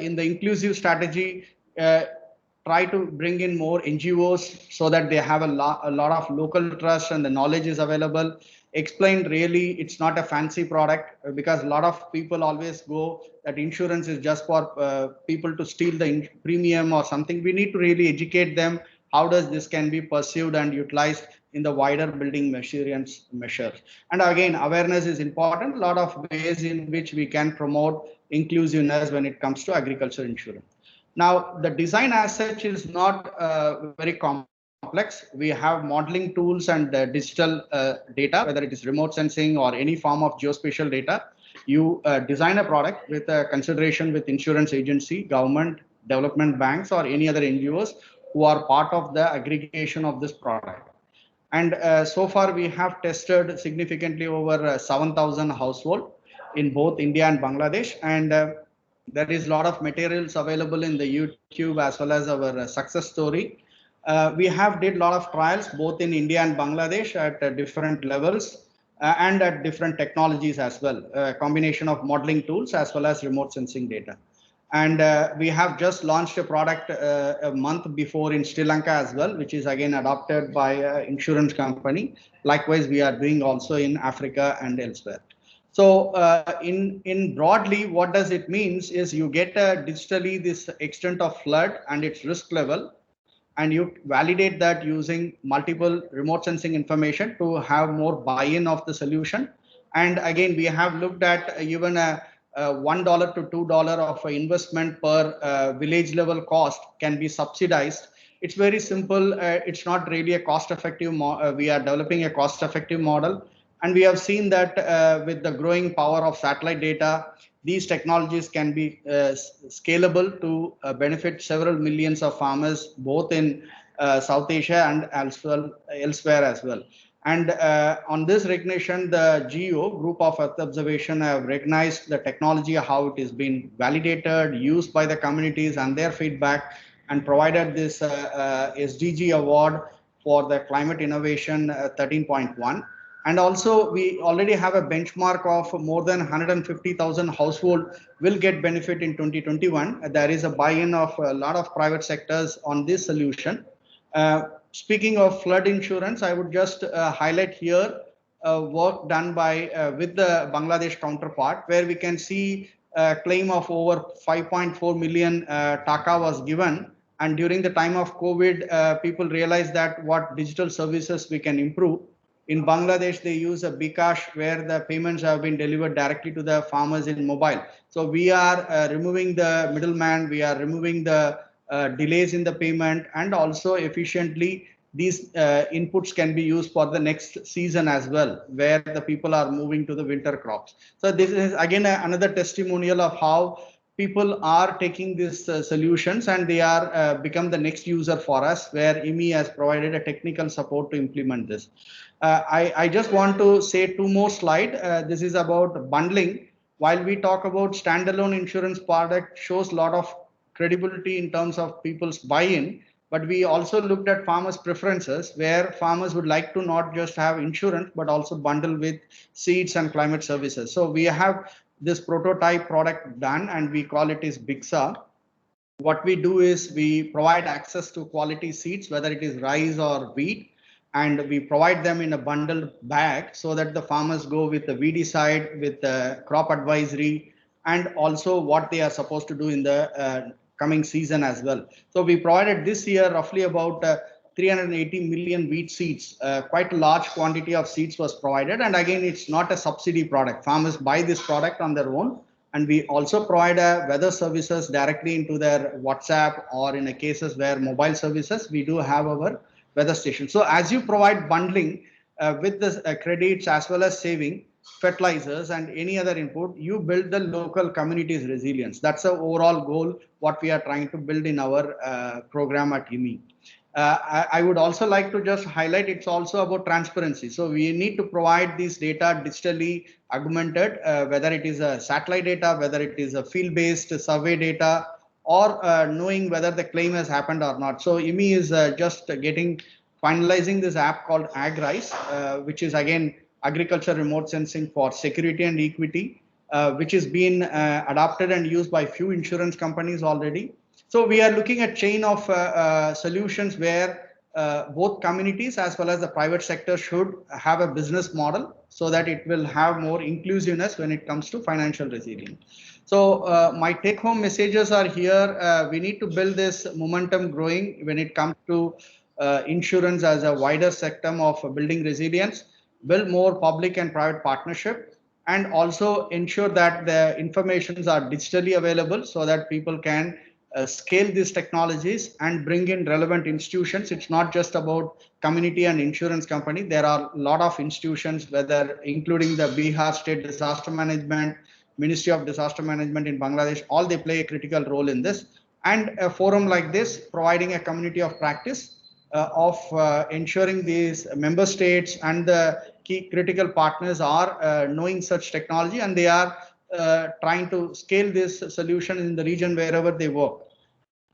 Speaker 5: in the inclusive strategy, try to bring in more NGOs so that they have a lot of local trust and the knowledge is available. Explain really it's not a fancy product, because a lot of people always go that insurance is just for people to steal the premium or something. We need to really educate them how does this can be pursued and utilized in the wider building measures. And again, awareness is important. A lot of ways in which we can promote inclusiveness when it comes to agriculture insurance. Now, the design as such is not very complex. We have modeling tools and digital data, whether it is remote sensing or any form of geospatial data. You design a product with a consideration with insurance agency, government, development banks, or any other NGOs who are part of the aggregation of this product. And so far, we have tested significantly over 7,000 households in both India and Bangladesh. And there is a lot of materials available in the YouTube as well as our success story. We have did a lot of trials both in India and Bangladesh at different levels and at different technologies as well, a combination of modeling tools as well as remote sensing data. And we have just launched a product a month before in Sri Lanka as well, which is again adopted by an insurance company. Likewise, we are doing also in Africa and elsewhere. So in broadly, what does it means is you get digitally this extent of flood and its risk level, and you validate that using multiple remote sensing information to have more buy-in of the solution. And again, we have looked at even a $1 to $2 of investment per village level cost can be subsidized. It's very simple. It's not really a cost-effective. We are developing a cost-effective model, and we have seen that with the growing power of satellite data, these technologies can be scalable to benefit several millions of farmers, both in South Asia and elsewhere as well. And on this recognition, the GEO, Group of Earth Observation, have recognized the technology, how it is being validated, used by the communities and their feedback, and provided this SDG award for the climate innovation 13.1. And also, we already have a benchmark of more than 150,000 households will get benefit in 2021. There is a buy-in of a lot of private sectors on this solution. Speaking of flood insurance, I would just highlight here work done by with the Bangladesh counterpart, where we can see a claim of over 5.4 million taka was given. And during the time of COVID, people realized that what digital services we can improve. In Bangladesh, they use a bKash where the payments have been delivered directly to the farmers in mobile. So we are removing the middleman, we are removing the delays in the payment, and also efficiently these inputs can be used for the next season as well, where the people are moving to the winter crops. So this is again another testimonial of how people are taking these solutions, and they are become the next user for us, where IMI has provided a technical support to implement this. I just want to say two more slides. This is about bundling. While we talk about standalone insurance product shows a lot of credibility in terms of people's buy-in, but we also looked at farmers' preferences, where farmers would like to not just have insurance, but also bundle with seeds and climate services. So we have this prototype product done, and we call it is BIXA. What we do is we provide access to quality seeds, whether it is rice or wheat, and we provide them in a bundled bag so that the farmers go with the weedicide, with the crop advisory, and also what they are supposed to do in the coming season as well. So we provided this year roughly about 380 million wheat seeds. Quite a large quantity of seeds was provided. And again, it's not a subsidy product. Farmers buy this product on their own. And we also provide weather services directly into their WhatsApp, or in a cases where mobile services, we do have our weather station. So as you provide bundling with the credits as well as saving, fertilizers and any other input, you build the local community's resilience. That's the overall goal, what we are trying to build in our program at IMI. I would also like to just highlight it's also about transparency. So we need to provide this data digitally augmented, whether it is a satellite data, whether it is a field-based survey data, or knowing whether the claim has happened or not. So IMI is just finalizing this app called AgRise, which is again agriculture remote sensing for security and equity, which is being adopted and used by few insurance companies already. So we are looking at chain of solutions where both communities as well as the private sector should have a business model so that it will have more inclusiveness when it comes to financial resilience. So my take-home messages are here. We need to build this momentum growing when it comes to insurance as a wider spectrum of building resilience, build more public and private partnership, and also ensure that the informations are digitally available so that people can scale these technologies and bring in relevant institutions. It's not just about community and insurance company. There are a lot of institutions, whether including the Bihar State Disaster Management, Ministry of Disaster Management in Bangladesh, all they play a critical role in this. And a forum like this, providing a community of practice of ensuring these member states and the key critical partners are knowing such technology, and they are trying to scale this solution in the region wherever they work.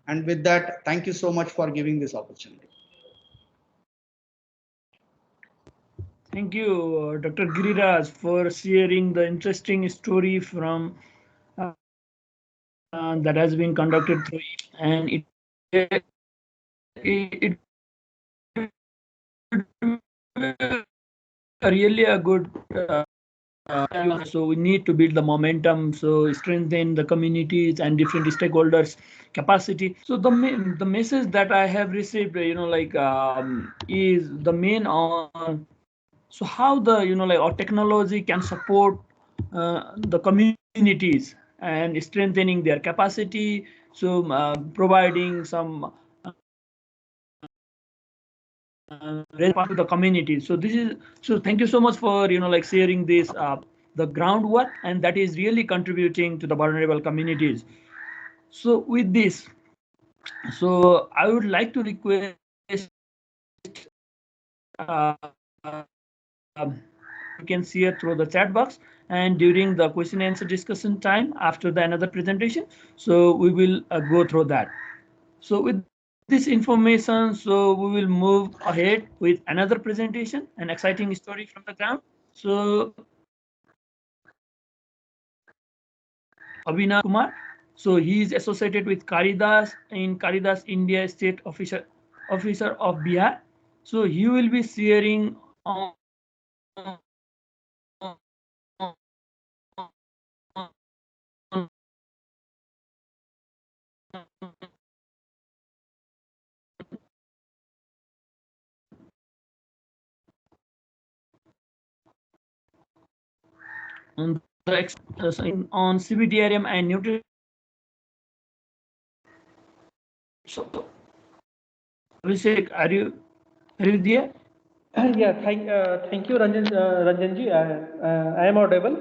Speaker 5: And with that, thank you so much for giving this opportunity.
Speaker 4: Thank you, Dr. Giriraj, for sharing the interesting story from that has been conducted through, and it really a good. So we need to build the momentum, so strengthen the communities and different stakeholders capacity. So the message that I have received, is the main on, so how the our technology can support the communities and strengthening their capacity. So providing some to the community. So this is, so thank you so much for sharing this the groundwork, and that is really contributing to the vulnerable communities. So with this, so I would like to request you can see it through the chat box, and during the question and answer discussion time after the another presentation, so we will go through that. So with this information, so we will move ahead with another presentation, an exciting story from the ground. So Abhinav Kumar, so he is associated with Caritas in Caritas India State Officer of Bihar. So he will be sharing on on CBDRM and nutrition. So, Abhishek, are you there?
Speaker 6: Yeah, thank you, Ranjanji. I am audible.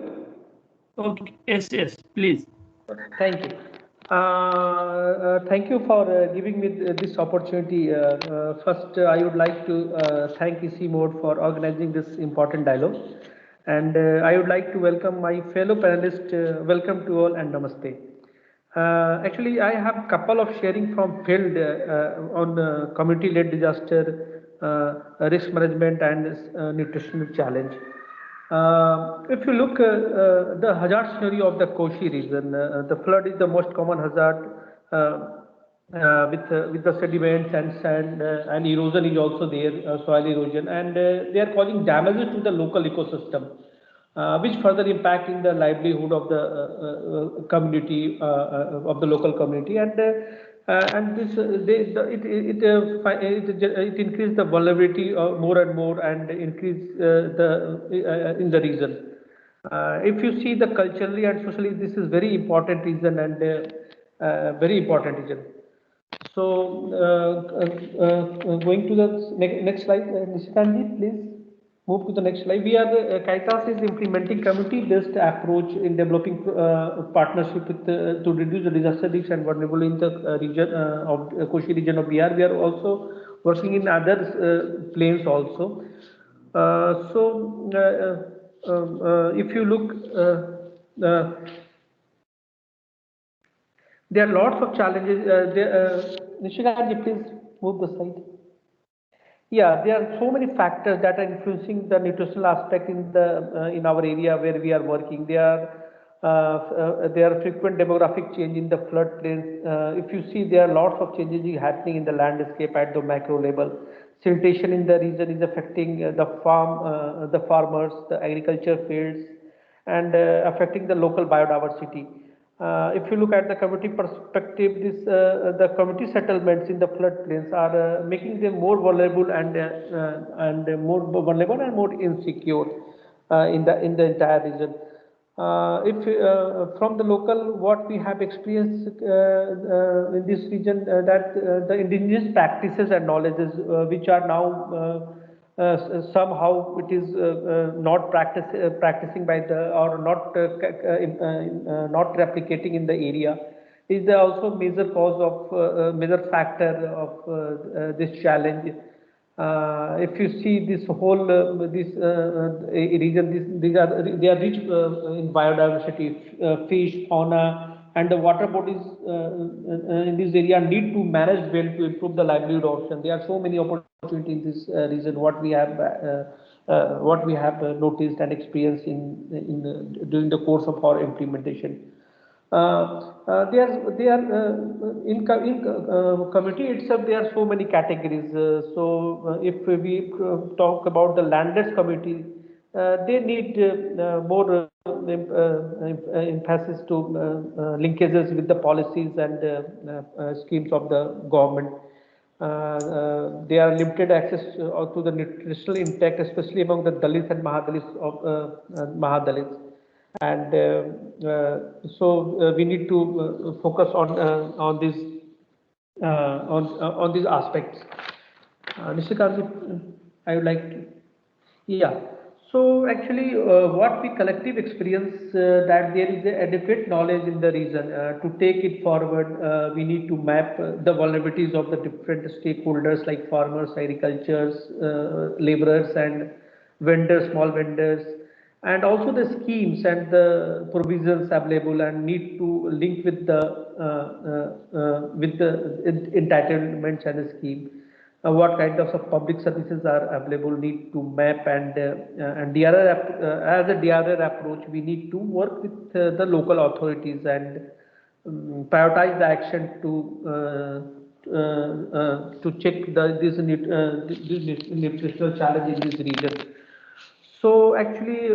Speaker 4: Okay, yes, please.
Speaker 6: Thank you. Thank you for giving me this opportunity. First, I would like to thank ICIMOD for organizing this important dialogue. And I would like to welcome my fellow panelists. Welcome to all and namaste. Actually, I have a couple of sharing from field on community-led disaster, risk management and nutritional challenge. If you look the hazard scenario of the Koshi region, the flood is the most common hazard with the sediments and sand and erosion is also there, soil erosion, and they are causing damages to the local ecosystem, which further impacting the livelihood of the community of the local community, and this it increase the vulnerability more and more and increase the in the region. If you see the culturally and socially, this is very important reason and very important region. So going to the next slide, Nishkanji, please move to the next slide. We are Caritas is implementing community-based approach in developing partnership with to reduce the disaster risk and vulnerability in the region of Koshi region of Bihar. We are also working in other planes also. If you look. There are lots of challenges. Nishikaji, please move the slide. Yeah, there are so many factors that are influencing the nutritional aspect in the in our area where we are working. There are there are frequent demographic change in the floodplains. If you see, there are lots of changes happening in the landscape at the macro level. Siltation in the region is affecting the farmers, the agriculture fields, and affecting the local biodiversity. If you look at the community perspective, the community settlements in the floodplains are making them more vulnerable and more insecure in the entire region. If from the local, what we have experienced in this region, that the indigenous practices and knowledges which are now somehow it is not practicing by the or not replicating in the area is also major cause of major factor of this challenge. If you see this whole this region, they are rich in biodiversity, fish, fauna, and the water bodies in this area need to manage well to improve the livelihood option. There are so many opportunities in this region. What we have noticed and experienced during the course of our implementation. They are in community itself. There are so many categories. If we talk about the landless community, they need more emphasis to linkages with the policies and schemes of the government. They are limited access to the nutritional intake, especially among the Dalits and Mahadalits. And we need to focus on these aspects. Mr. Karthik, I would like to, yeah. So actually, what we collective experience that there is adequate knowledge in the region to take it forward. We need to map the vulnerabilities of the different stakeholders like farmers, agricultures, laborers, and vendors, small vendors, and also the schemes and the provisions available, and need to link with the entitlements and the scheme. What kind of public services are available, need to map, and as a DRR approach, we need to work with the local authorities and prioritize the action to check this nutritional challenge in this region. So actually,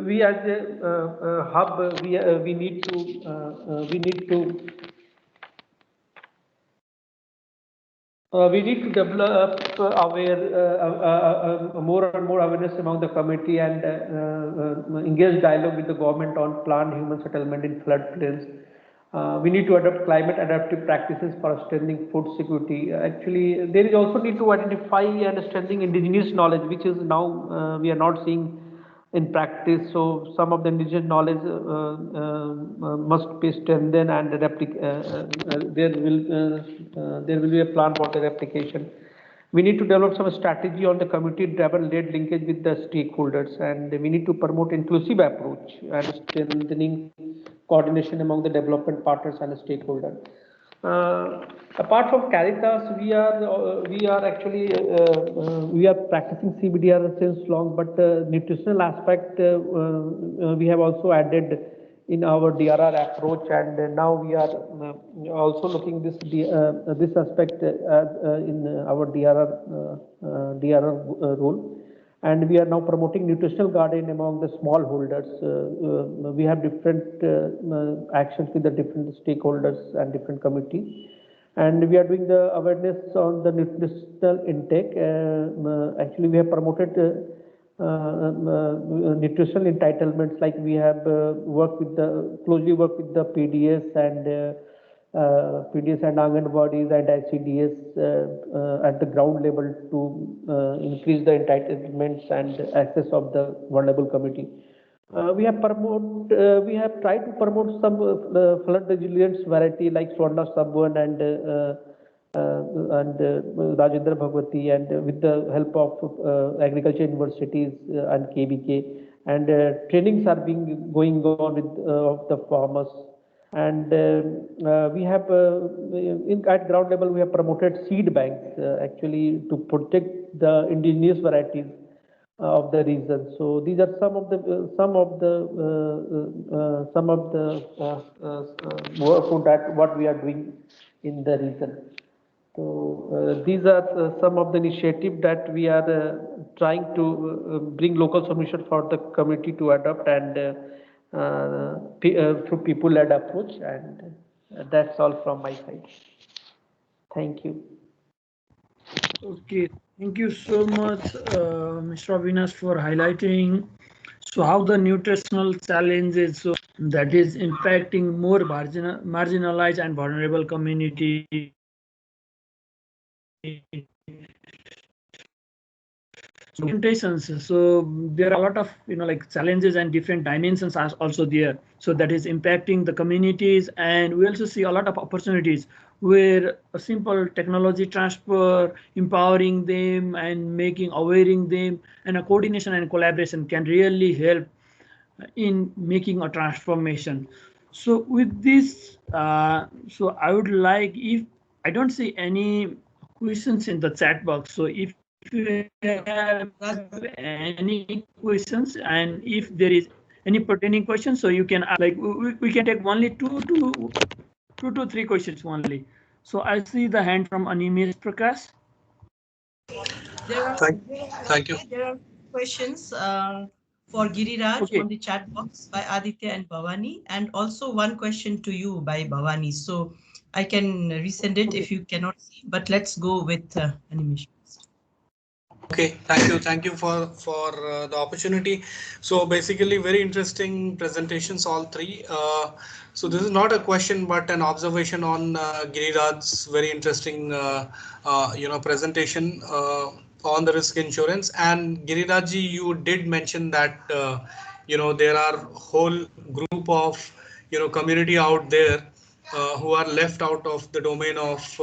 Speaker 6: we as a hub, we need to develop more and more awareness among the community, and engage dialogue with the government on planned human settlement in floodplains. We need to adopt climate adaptive practices for strengthening food security. Actually, there is also need to identify and strengthening indigenous knowledge, which is now we are not seeing in practice. So some of the indigenous knowledge must be strengthened, and there will be a plan for the replication. We need to develop some strategy on the community-driven led linkage with the stakeholders, and we need to promote inclusive approach and strengthening coordination among the development partners and the stakeholders. Apart from Caritas, we are actually we are practicing CBDR since long, but nutritional aspect we have also added in our DRR approach, and now we are also looking this aspect in our DRR role. And we are now promoting nutritional garden among the smallholders. We have different actions with the different stakeholders and different committees. And we are doing the awareness on the nutritional intake. Actually, we have promoted nutritional entitlements, like we have closely worked with the PDS and Anganwadis and ICDS at the ground level to increase the entitlements and access of the vulnerable community. We have tried to promote some flood resilience variety like Swarna Sabwan and Rajendra Bhagwati, and with the help of agriculture universities and KBK, and trainings are going on with the farmers. And we have at ground level we have promoted seed banks actually to protect the indigenous varieties of the region. So these are some of the work that what we are doing in the region. So these are some of the initiatives that we are trying to bring local solution for the community to adopt and through people-led approach. And that's all from my side. Thank you.
Speaker 4: Okay, thank you so much, Mr. Avinash, for highlighting so how the nutritional challenges so that is impacting more marginalized and vulnerable communities. So there are a lot of like challenges and different dimensions are also there. So that is impacting the communities, and we also see a lot of opportunities where a simple technology transfer, empowering them and making awareing them, and a coordination and collaboration can really help in making a transformation. So with this, so I would like, if I don't see any questions in the chat box, so if you have any questions and if there is any pertaining questions, so you can like we can take only two to three questions only. So I see the hand from Animesh Prakash.
Speaker 7: Thank you.
Speaker 1: There are questions for Giriraj
Speaker 4: Okay.
Speaker 1: on the chat box by Aditya and Bhavani, and also one question to you by Bhavani. So I can resend it if you cannot see, but let's go with Animesh.
Speaker 7: Okay, thank you for the opportunity. So basically, very interesting presentations, all three. So this is not a question, but an observation on Giriraj's very interesting, presentation on the risk insurance. And Girirajji, you did mention that there are whole group of community out there who are left out of the domain of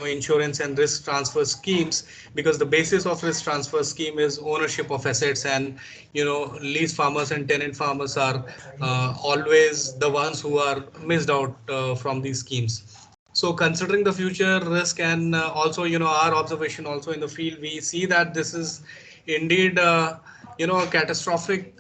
Speaker 7: insurance and risk transfer schemes, because the basis of risk transfer scheme is ownership of assets, and lease farmers and tenant farmers are always the ones who are missed out from these schemes. So considering the future risk and also our observation also in the field, we see that this is indeed a catastrophic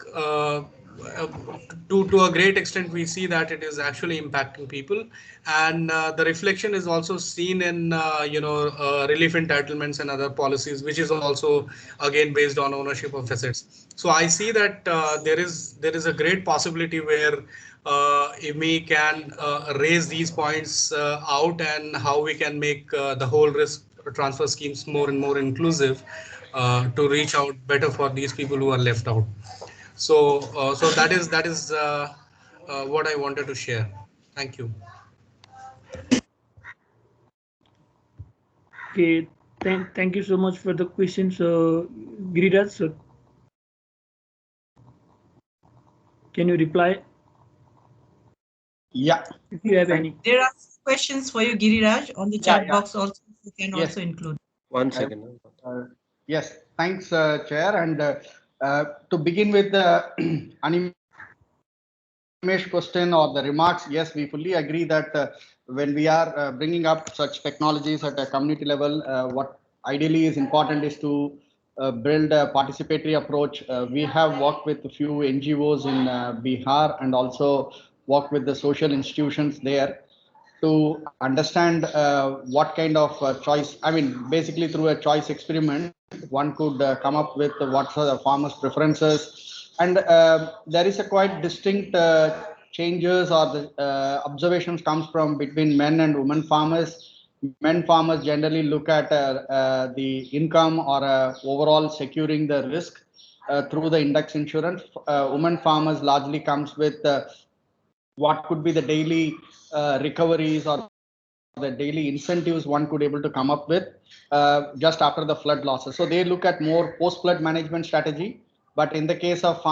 Speaker 7: to a great extent. We see that it is actually impacting people, and the reflection is also seen in relief entitlements and other policies, which is also again based on ownership of assets. So I see that there is a great possibility where if we can raise these points out, and how we can make the whole risk transfer schemes more and more inclusive to reach out better for these people who are left out. So that is what I wanted to share. Thank you.
Speaker 4: Okay, thank you so much for the question. So Giriraj, so can you reply?
Speaker 5: Yeah.
Speaker 4: If you have any.
Speaker 1: There are questions for you, Giriraj, on the chat box also. You can also include.
Speaker 8: One second.
Speaker 5: Yes, thanks, Chair. And to begin with the Animesh question or the remarks, yes, we fully agree that when we are bringing up such technologies at a community level, what ideally is important is to build a participatory approach. We have worked with a few NGOs in Bihar and also worked with the social institutions there to understand what kind of choice, I mean, basically through a choice experiment, one could come up with what are the farmers' preferences. And there is a quite distinct changes or the observations comes from between men and women farmers. Men farmers generally look at the income or overall securing the risk through the index insurance. Women farmers largely comes with what could be the daily recoveries or the daily incentives one could able to come up with just after the flood losses. So they look at more post-flood management strategy. But in the case of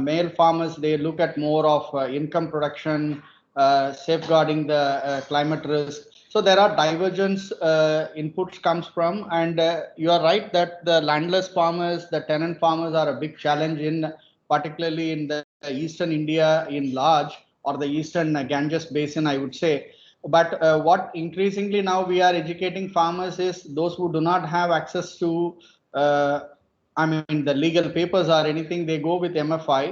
Speaker 5: male farmers, they look at more of income production, safeguarding the climate risk. So there are divergence inputs comes from, and you are right that the landless farmers, the tenant farmers are a big challenge in, particularly in the eastern India in large, or the eastern Ganges basin, I would say. But what increasingly now we are educating farmers is those who do not have access to I mean, the legal papers or anything, they go with MFI,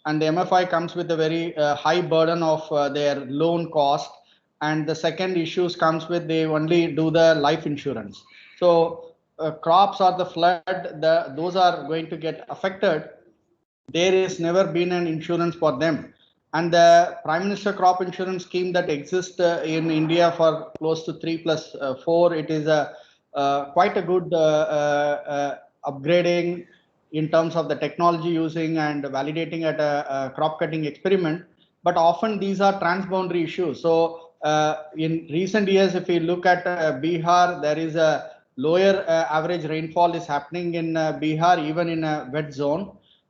Speaker 5: and the MFI comes with a very high burden of their loan cost. And the second issues comes with they only do the life insurance. So crops or the flood, those are going to get affected. There is never been an insurance for them. And the Prime Minister Crop Insurance Scheme that exists in India for close to 3+4, it is a quite a good upgrading in terms of the technology using and validating at a crop cutting experiment. But often these are transboundary issues. So in recent years, if we look at Bihar, there is a lower average rainfall is happening in Bihar, even in a wet zone.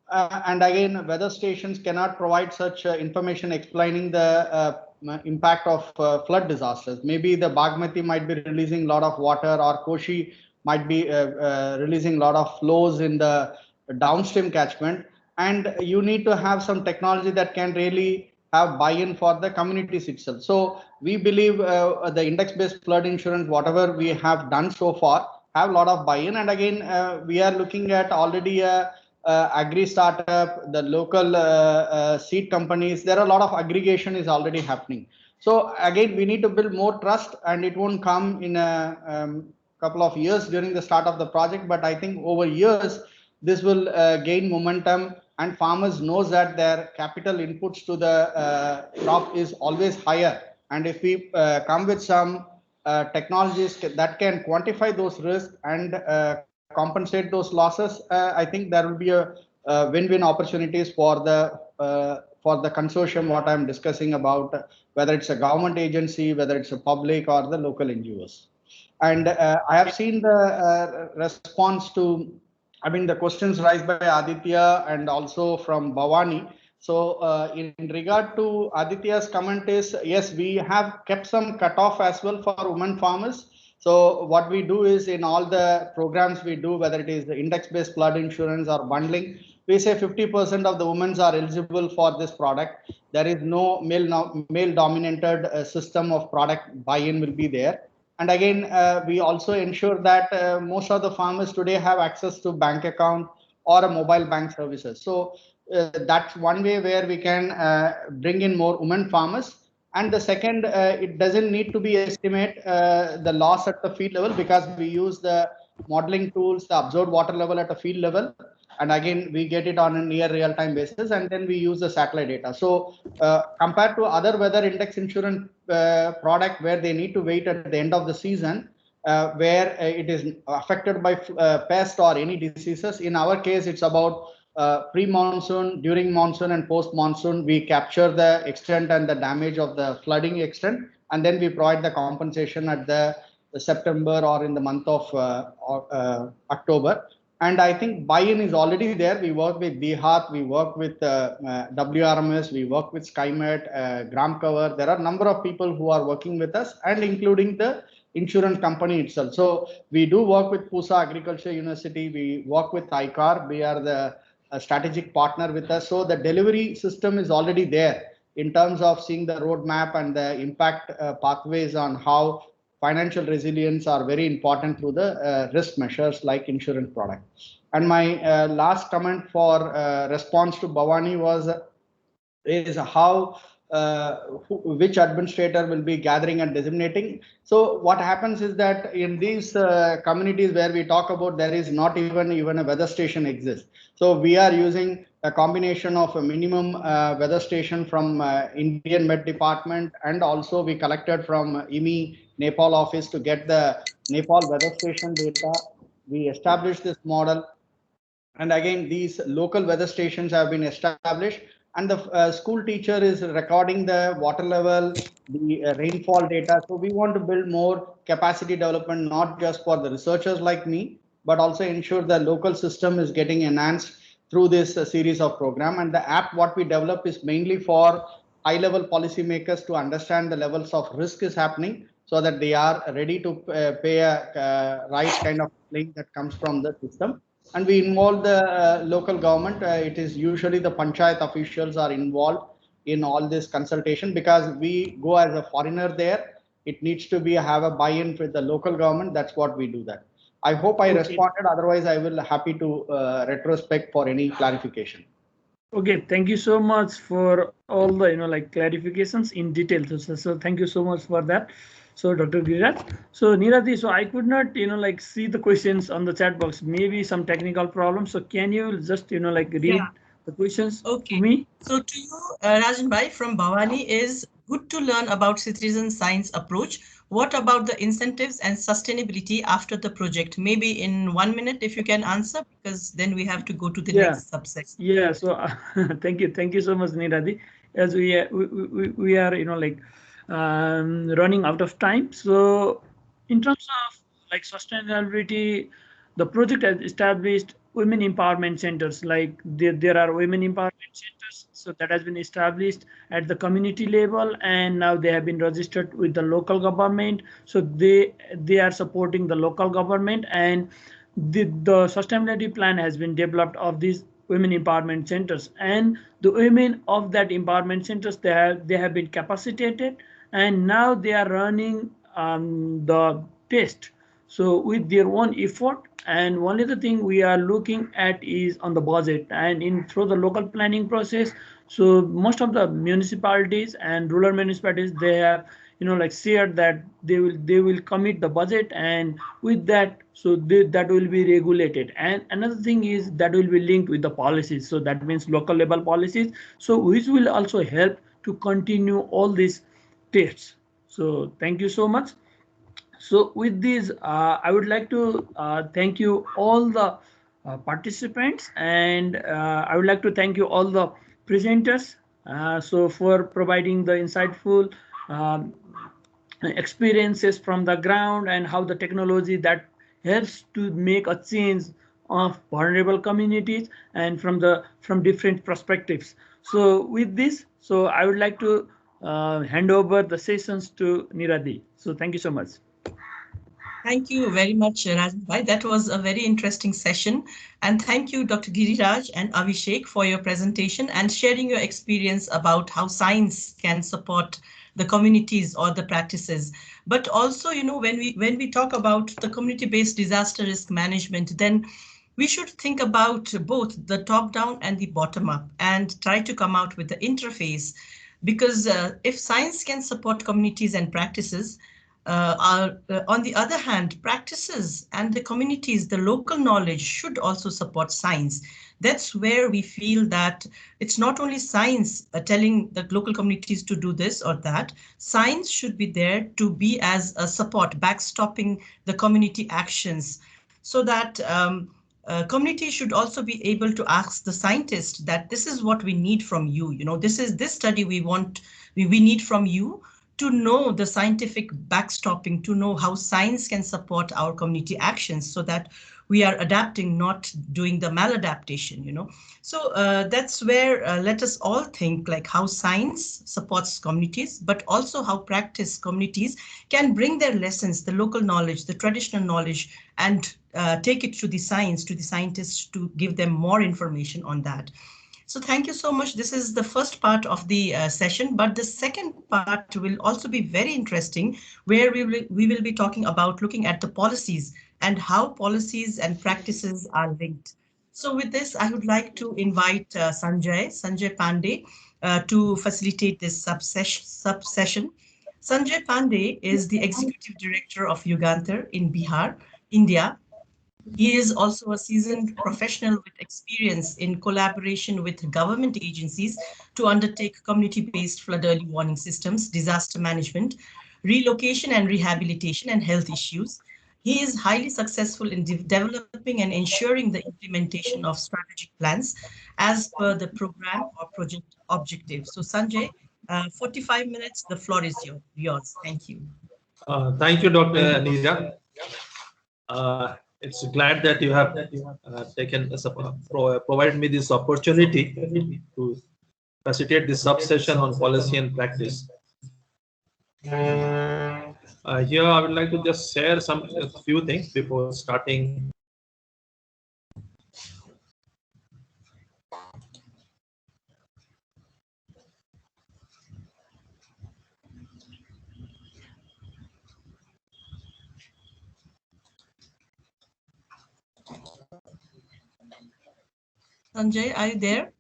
Speaker 5: And again, weather stations cannot provide such information explaining the impact of flood disasters. Maybe the Bagmati might be releasing a lot of water, or Koshi might be releasing a lot of flows in the downstream catchment. And you need to have some technology that can really have buy-in for the communities itself. So we believe the index-based flood insurance, whatever we have done so far, have a lot of buy-in. And again, we are looking at already a agri startup, the local seed companies. There are a lot of aggregation is already happening. So again, we need to build more trust, and it won't come in a couple of years during the start of the project. But I think over years, this will gain momentum, and farmers knows that their capital inputs to the crop is always higher. And if we come with some technologies that can quantify those risks and compensate those losses, I think there will be a win-win opportunities for the consortium, what I'm discussing about, whether it's a government agency, whether it's a public or the local NGOs. And I have seen the response to, I mean, the questions raised by Aditya and also from Bhavani. So in regard to Aditya's comment is, yes, we have kept some cutoff as well for women farmers. So what we do is, in all the programs we do, whether it is the index-based flood insurance or bundling, we say 50% of the women are eligible for this product. There is no male-dominated system of product buy-in will be there. And again, we also ensure that most of the farmers today have access to bank account or a mobile bank services. So that's one way where we can bring in more women farmers. And the second, it doesn't need to be estimate the loss at the field level, because we use the modeling tools, the observed water level at a field level. And again, we get it on a near real-time basis, and then we use the satellite data. So compared to other weather index insurance product where they need to wait at the end of the season, where it is affected by pest or any diseases, in our case, it's about pre-monsoon, during monsoon, and post-monsoon. We capture the extent and the damage of the flooding extent, and then we provide the compensation at the September or in the month of October. And I think buy-in is already there. We work with Bihar, we work with WRMS, we work with SkyMed, Gram Cover. There are a number of people who are working with us, and including the insurance company itself. So we do work with Pusa Agriculture University. We work with ICAR. We are the strategic partner with us. So the delivery system is already there in terms of seeing the roadmap and the impact pathways on how financial resilience are very important through the risk measures like insurance products. And my last comment for response to Bhavani was is how which administrator will be gathering and disseminating. So what happens is that in these communities where we talk about, there is not even a weather station exists. So we are using a combination of a minimum weather station from Indian Met Department, and also we collected from IMI Nepal office to get the Nepal weather station data. We established this model, and again these local weather stations have been established, and the school teacher is recording the water level, the rainfall data. So we want to build more capacity development, not just for the researchers like me, but also ensure the local system is getting enhanced through this series of program. And the app what we develop is mainly for high-level policymakers to understand the levels of risk is happening, so that they are ready to pay a right kind of link that comes from the system. And we involve the local government. It is usually the panchayat officials are involved in all this consultation, because we go as a foreigner there. It needs to be have a buy-in with the local government. That's what we do that. I hope I responded. Otherwise, I will happy to retrospect for any clarification.
Speaker 4: Okay, thank you so much for all the like clarifications in detail. So thank you so much for that. So Dr. Giriraj, so Nirati, so I could not like see the questions on the chat box. Maybe some technical problem. So can you just like read the questions to me?
Speaker 1: So to you, Rajan Bhai from Bhavani, is good to learn about citizen science approach. What about the incentives and sustainability after the project? Maybe in 1 minute, if you can answer, because then we have to go to the next subsection.
Speaker 4: Yeah. So thank you so much, Nirati. As we are like running out of time. So in terms of like sustainability, the project has established women empowerment centers. Like there are women empowerment centers, so that has been established at the community level, and now they have been registered with the local government. So they are supporting the local government, and the sustainability plan has been developed of these women empowerment centers, and the women of that empowerment centers, they have been capacitated, and now they are running the test, so with their own effort. And only the thing we are looking at is on the budget, and in through the local planning process. So most of the municipalities and rural municipalities, they have like shared that they will commit the budget, and with that, so that will be regulated. And another thing is that will be linked with the policies, so that means local level policies, so which will also help to continue all these tests. So thank you so much. So with this, I would like to thank you all the participants, and I would like to thank you all the presenters, so for providing the insightful um, experiences from the ground, and how the technology that helps to make a change of vulnerable communities, and from different perspectives. So with this, so I would like to hand over the sessions to Niradi. So thank you so much.
Speaker 1: Thank you very much, Rajan Bhai. That was a very interesting session. And thank you, Dr. Giriraj and Abhishek, for your presentation and sharing your experience about how science can support the communities or the practices. But also, when we talk about the community-based disaster risk management, then we should think about both the top-down and the bottom-up and try to come out with the interface. Because if science can support communities and practices, on the other hand, practices and the communities, the local knowledge should also support science. That's where we feel that it's not only science telling the local communities to do this or that. Science should be there to be as a support, backstopping the community actions, so that community should also be able to ask the scientist that this is what we need from you. This study we need from you, to know the scientific backstopping, to know how science can support our community actions, so that we are adapting, not doing the maladaptation. So that's where let us all think like how science supports communities, but also how practice communities can bring their lessons, the local knowledge, the traditional knowledge, and take it to the science, to the scientists, to give them more information on that. So thank you so much. This is the first part of the session, but the second part will also be very interesting, where we will be talking about looking at the policies and how policies and practices are linked. So with this, I would like to invite Sanjay Pandey to facilitate this sub-session. Sanjay Pandey is the Executive Director of Yugantar in Bihar, India. He is also a seasoned professional with experience in collaboration with government agencies to undertake community-based flood early warning systems, disaster management, relocation and rehabilitation, and health issues. He is highly successful in developing and ensuring the implementation of strategic plans as per the program or project objectives. So Sanjay, 45 minutes, the floor is yours. Thank you.
Speaker 8: Thank you, Dr. Neera. It's glad that you have provided me this opportunity to facilitate this sub-session on policy and practice. Here, I would like to just share a few things before starting.
Speaker 1: Sanjay, are you there?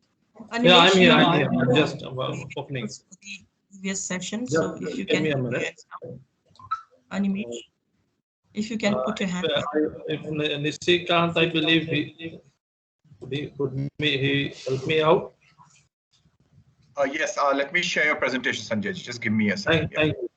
Speaker 8: Yeah, I'm
Speaker 1: Animesh,
Speaker 8: here.
Speaker 1: you
Speaker 8: I'm
Speaker 1: are
Speaker 8: here. I'm just opening.
Speaker 1: the previous session.
Speaker 8: Just
Speaker 1: So if you
Speaker 8: give
Speaker 1: can
Speaker 8: me a
Speaker 1: put your
Speaker 8: minute.
Speaker 1: hands up. Animesh, if you can put your hands up.
Speaker 8: If Nisikant, I believe he help me out.
Speaker 2: Yes, let me share your presentation, Sanjay. Just give me a second.
Speaker 8: Thank you.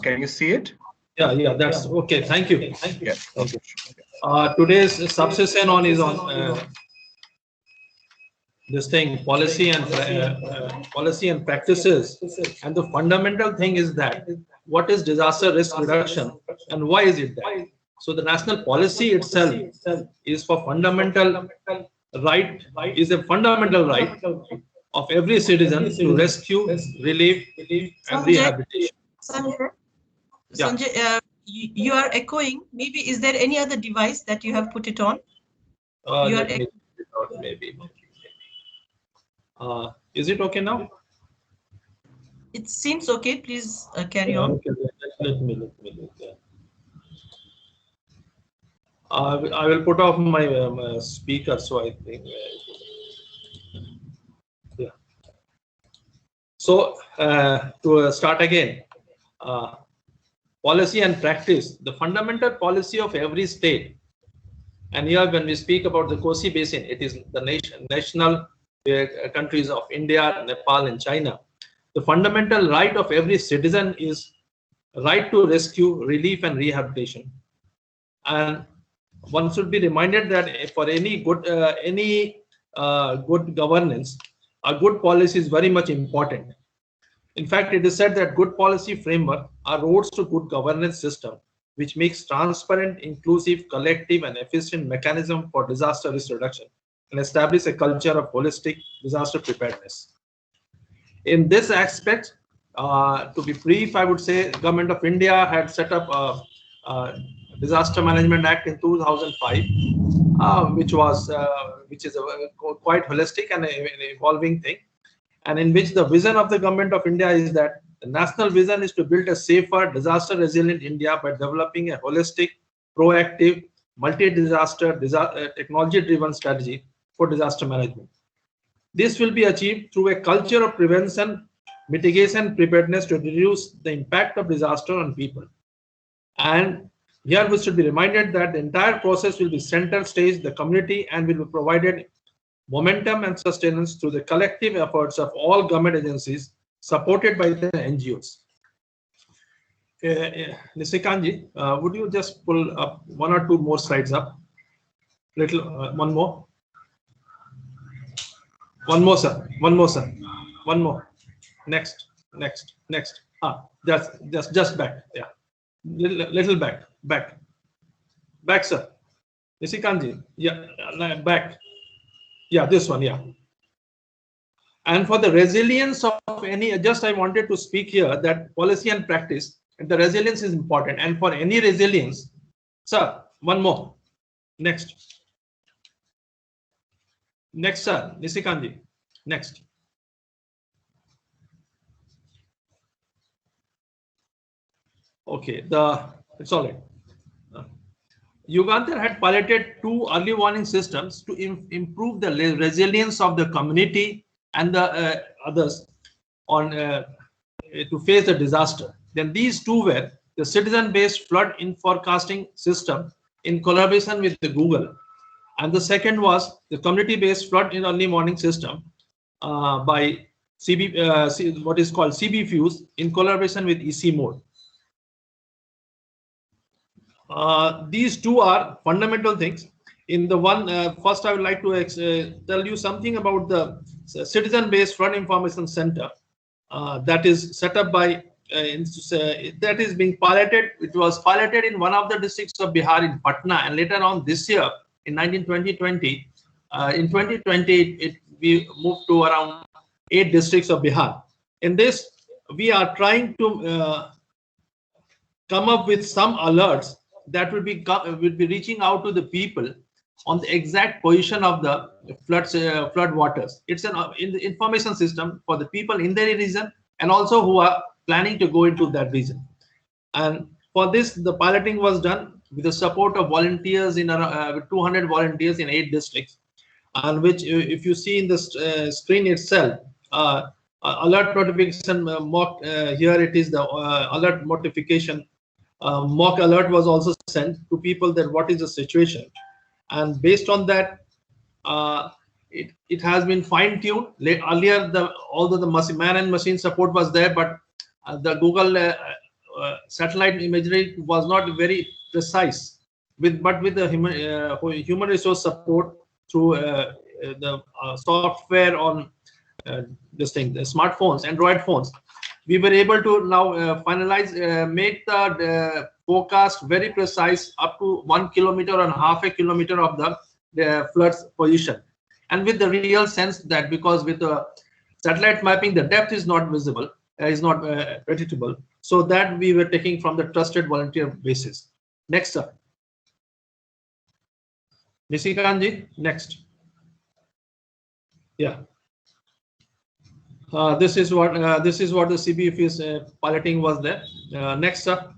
Speaker 2: Can you see it?
Speaker 8: Yeah, that's okay. Thank you. Thank you.
Speaker 2: Yes.
Speaker 8: Thank you. Today's subsession is on this thing, policy and practices. And the fundamental thing is that what is disaster risk reduction and why is it that? So the national policy itself is for fundamental right, is a fundamental right of every citizen to rescue, relief, and rehabilitation.
Speaker 1: Sanjay, you are echoing. Maybe is there any other device that you have put it on?
Speaker 8: Let me put it out, maybe. Is it okay now?
Speaker 1: It seems okay. Please carry on.
Speaker 8: Okay, let me look. Yeah. I will put off my speaker, so I think. Yeah. So to start again, policy and practice, the fundamental policy of every state. And here, when we speak about the Koshi Basin, it is the national countries of India, Nepal, and China. The fundamental right of every citizen is right to rescue, relief, and rehabilitation. And one should be reminded that for any good governance, a good policy is very much important. In fact, it is said that good policy framework are roads to good governance system, which makes transparent, inclusive, collective, and efficient mechanism for disaster risk reduction and establish a culture of holistic disaster preparedness. In this aspect, to be brief, I would say Government of India had set up a Disaster Management Act in 2005, which is quite holistic and an evolving thing, and in which the vision of the Government of India is that the national vision is to build a safer, disaster resilient India by developing a holistic, proactive, multi-disaster, technology-driven strategy for disaster management. This will be achieved through a culture of prevention, mitigation, preparedness to reduce the impact of disaster on people. And here we should be reminded that the entire process will be center stage, the community, and will be provided momentum and sustenance through the collective efforts of all government agencies supported by the NGOs. Nisikantji, would you just pull up one or two more slides up? One more. One more, sir. One more, sir. One more. Next. Just back. Yeah. Little back. Back, sir. Nisikantji. Yeah. Back. Yeah. This one. Yeah. And for the resilience of any, just I wanted to speak here that policy and practice, and the resilience is important. And for any resilience, sir. One more. Next, sir, Nisikantji. Next. Okay, it's all right. Uganda had piloted 2 early warning systems to improve the resilience of the community and the others on to face the disaster. Then these 2 were the citizen-based flood forecasting system in collaboration with the Google, and the second was the community-based flood in early warning system by what is called CBFuse in collaboration with ICIMOD. These 2 are fundamental things. In the one, first I would like to tell you something about the citizen-based flood information center that is set up by that is being piloted. It was piloted in one of the districts of Bihar in Patna, and later on this year in 2020, we moved to around 8 districts of Bihar. In this, we are trying to come up with some alerts that will be reaching out to the people on the exact position of the flood waters. It's in the information system for the people in their region and also who are planning to go into that region. And for this, the piloting was done with the support of volunteers in with 200 volunteers in 8 districts, and which, if you see in the screen itself, alert notification mock, here it is the alert notification mock alert was also sent to people that what is the situation, and based on that, it has been fine-tuned. Earlier, although the man and machine support was there, but the Google satellite imagery was not very precise. But with the human resource support through the software on this thing, the smartphones, Android phones, we were able to now finalize, make the forecast very precise up to 1 kilometer and half a kilometer of the floods position. And with the real sense that, because with the satellite mapping, the depth is not visible, is not predictable. So that we were taking from the trusted volunteer basis. Next up. Nisikanji, next. Yeah. This is what the CBFS piloting was there. Next up.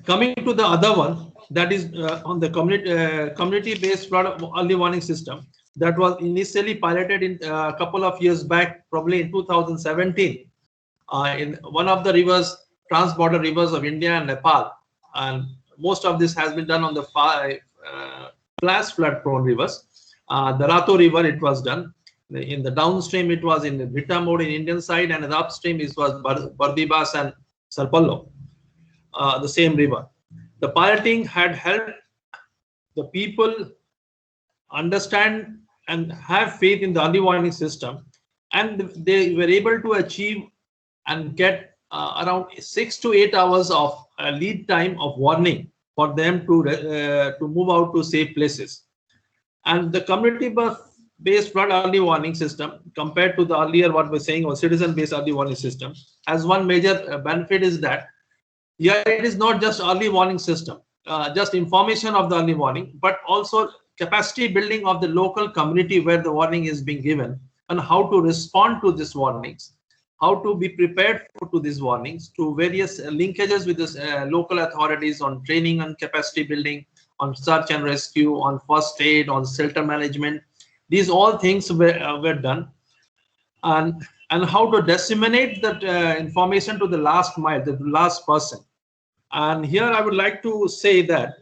Speaker 8: Coming to the other one, that is on the community-based flood early warning system that was initially piloted in a couple of years back, probably in 2017, in one of the rivers, trans-border rivers of India and Nepal. And most of this has been done on the flash flood-prone rivers. The Rato River, it was done. In the downstream, it was in the Vita mode in Indian side, and in the upstream, it was Bardibas and Sarpallo, the same river. The piloting had helped the people understand and have faith in the early warning system, and they were able to achieve and get around 6 to 8 hours of lead time of warning for them to move out to safe places. And the community-based flood early warning system, compared to the earlier what we're saying, or citizen-based early warning system, has one major benefit is that here it is not just early warning system, just information of the early warning, but also capacity building of the local community where the warning is being given, and how to respond to these warnings, how to be prepared to these warnings, to various linkages with the local authorities on training and capacity building, on search and rescue, on first aid, on shelter management. These all things were done, and how to disseminate that information to the last mile, the last person. And here I would like to say that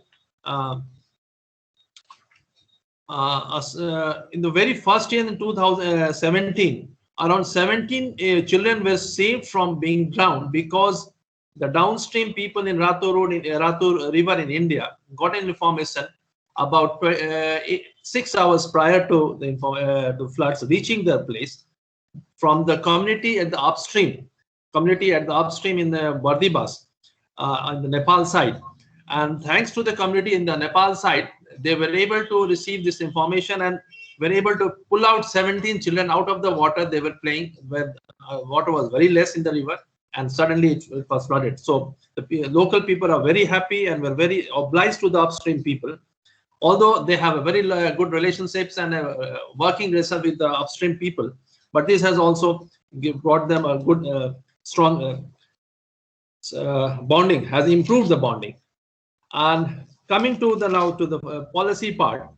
Speaker 8: in the very first year in 2017, around 17 children were saved from being drowned because the downstream people in Rato River in India got an information about 6 hours prior to the floods reaching their place from the community at the upstream, in the Bardibas on the Nepal side. And thanks to the community in the Nepal side, they were able to receive this information and were able to pull out 17 children out of the water they were playing, where water was very less in the river, and suddenly it was flooded. So the local people are very happy and were very obliged to the upstream people, although they have a very good relationships and a working relation with the upstream people. But this has also brought them a good, strong bonding, has improved the bonding. And coming to the policy part,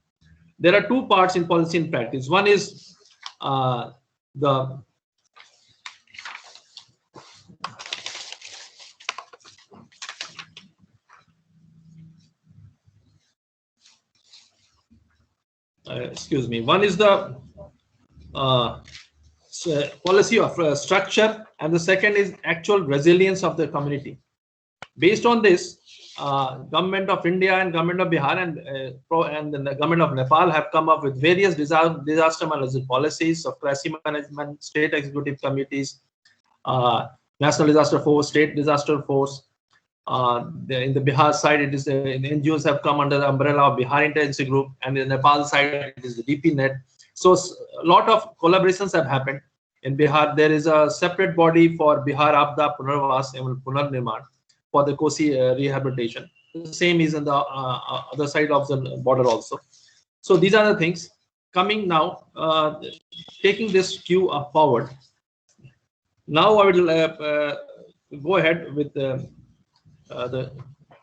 Speaker 8: there are two parts in policy and practice. One is one is the policy of structure, and the second is actual resilience of the community. Based on this, Government of India and Government of Bihar and the Government of Nepal have come up with various disaster management policies of crisis management, state executive committees, national disaster force, state disaster force. In the Bihar side, it is the NGOs have come under the umbrella of Bihar Interagency Group, and in the Nepal side, it is the DPNet. So a lot of collaborations have happened. In Bihar, there is a separate body for Bihar Apda Punarvas and Punarnirman for the Koshi rehabilitation. The same is on the other side of the border also. So these are the things coming now, taking this queue forward. Now I will go ahead with the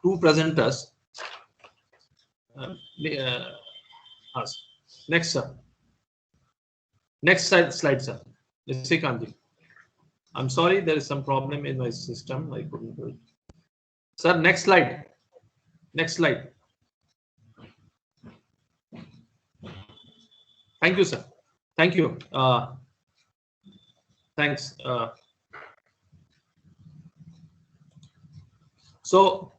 Speaker 8: two presenters. Next, sir. Next slide, sir. Nisikantji. I'm sorry, there is some problem in my system. I couldn't do it. Sir, next slide. Next slide. Thank you, sir. Thank you. Thanks. So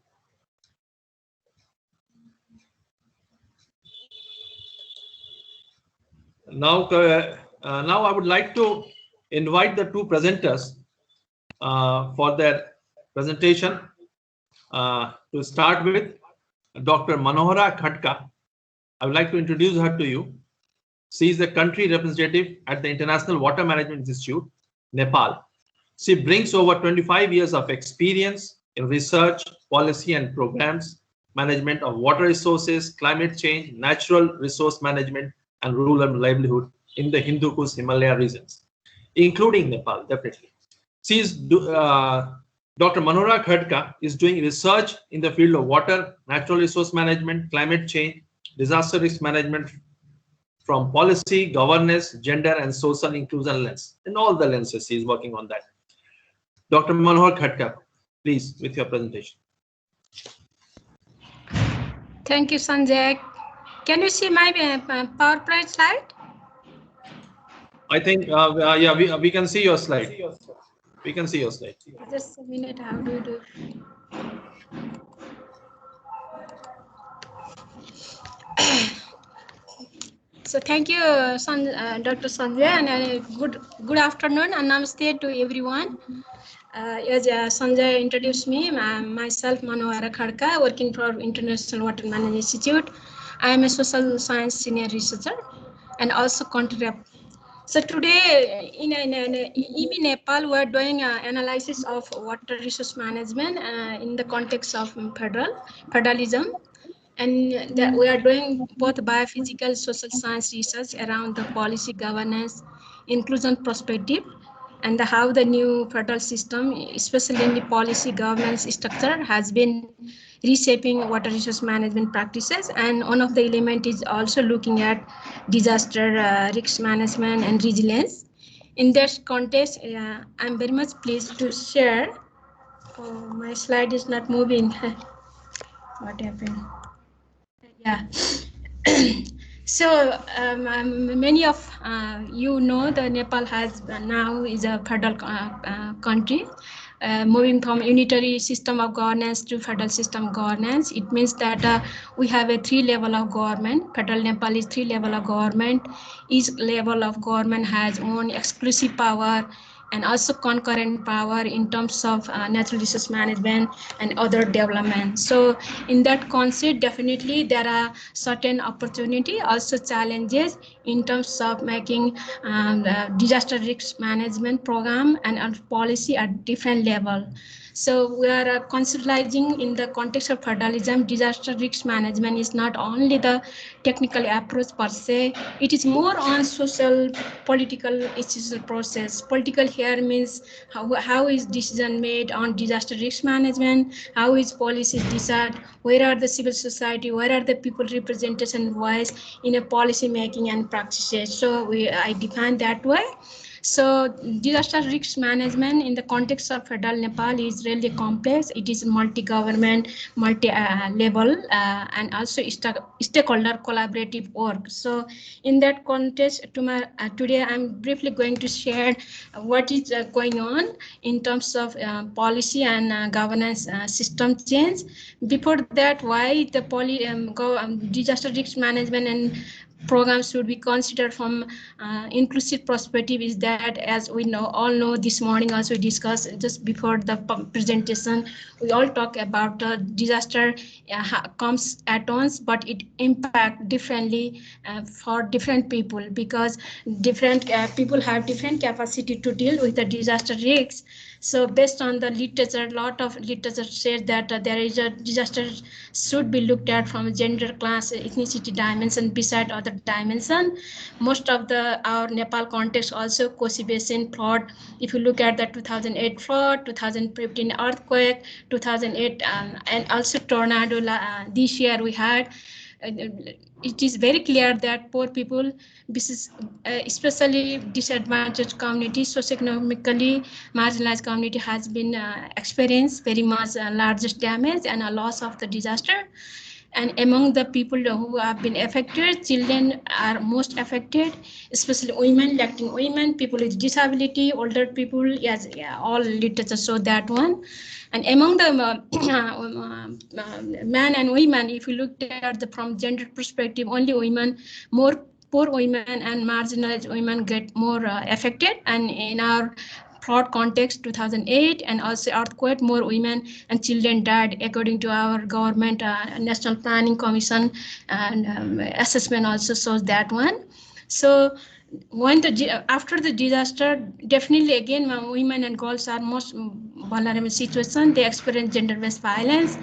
Speaker 8: now I would like to invite the two presenters for their presentation. To start with, Dr. Manohara Khadka. I would like to introduce her to you. She is the country representative at the International Water Management Institute, Nepal. She brings over 25 years of experience in research, policy and programs, management of water resources, climate change, natural resource management and rural livelihood in the Hindu Kush Himalaya regions, including Nepal, definitely. She is Dr. Manohara Khadka is doing research in the field of water, natural resource management, climate change, disaster risk management from policy, governance, gender and social inclusion lens. In all the lenses, she is working on that. Dr. Manohara Khadka, please, with your presentation.
Speaker 3: Thank you, Sanjay. Can you see my PowerPoint slide?
Speaker 8: I think, yeah, we can see your slide. We can see your slide.
Speaker 3: Just a minute, how do you do? So thank you, Dr. Sanjay, and good afternoon and namaste to everyone. As Sanjay introduced me, myself Manohara Khadka, working for International Water Management Institute. I am a social science senior researcher and also country rep. So today in Nepal, we are doing analysis of water resource management in the context of federalism. And that we are doing both biophysical, social science research around the policy governance, inclusion perspective, and how the new federal system, especially in the policy governance structure, has been reshaping water resource management practices. And one of the elements is also looking at disaster risk management and resilience. In that context, I'm very much pleased to share. Oh, my slide is not moving. What happened? Yeah. So many of you know that Nepal has now is a federal country, moving from unitary system of governance to federal system governance. It means that we have a 3 level of government. Federal Nepal is 3 level of government. Each level of government has own exclusive power and also concurrent power in terms of natural resource management and other development. So in that concept, definitely there are certain opportunity, also challenges in terms of making disaster risk management program and policy at different level. So we are conceptualizing in the context of federalism, disaster risk management is not only the technical approach per se, it is more on social, political institutional process. Political here means how is decision made on disaster risk management, how is policies decided, where are the civil society, where are the people representation voice in a policy making and practices. So I define that way. So disaster risk management in the context of federal Nepal is really complex. It is multi-government, multi-level, and also stakeholder collaborative work. So in that context, today I'm briefly going to share what is going on in terms of policy and governance system change. Before that, why the disaster risk management and programs should be considered from inclusive perspective is that that, as we all know, this morning also we discussed just before the presentation, we all talk about disaster comes at once, but it impact differently for different people, because different people have different capacity to deal with the disaster risks. So based on the literature, a lot of literature says that there is a disaster should be looked at from gender, class, ethnicity dimension beside other dimension. Most of our Nepal context also Koshi Basin flood. If you look at the 2008 flood, 2015 earthquake, 2008 and also tornado this year we had. It is very clear that poor people, especially disadvantaged communities, socioeconomically marginalized community, has been experienced very much largest damage and a loss of the disaster. And among the people who have been affected, children are most affected, especially women, lacting women, people with disability, older people, yes, yeah, all literature show that one. And among the men and women, if you look at from gender perspective, only women, more poor women and marginalized women get more affected. And in our flood context 2008 and also earthquake, more women and children died according to our government National Planning Commission, and assessment also shows that one. So when after the disaster, definitely again women and girls are most vulnerable situation. They experience gender-based violence.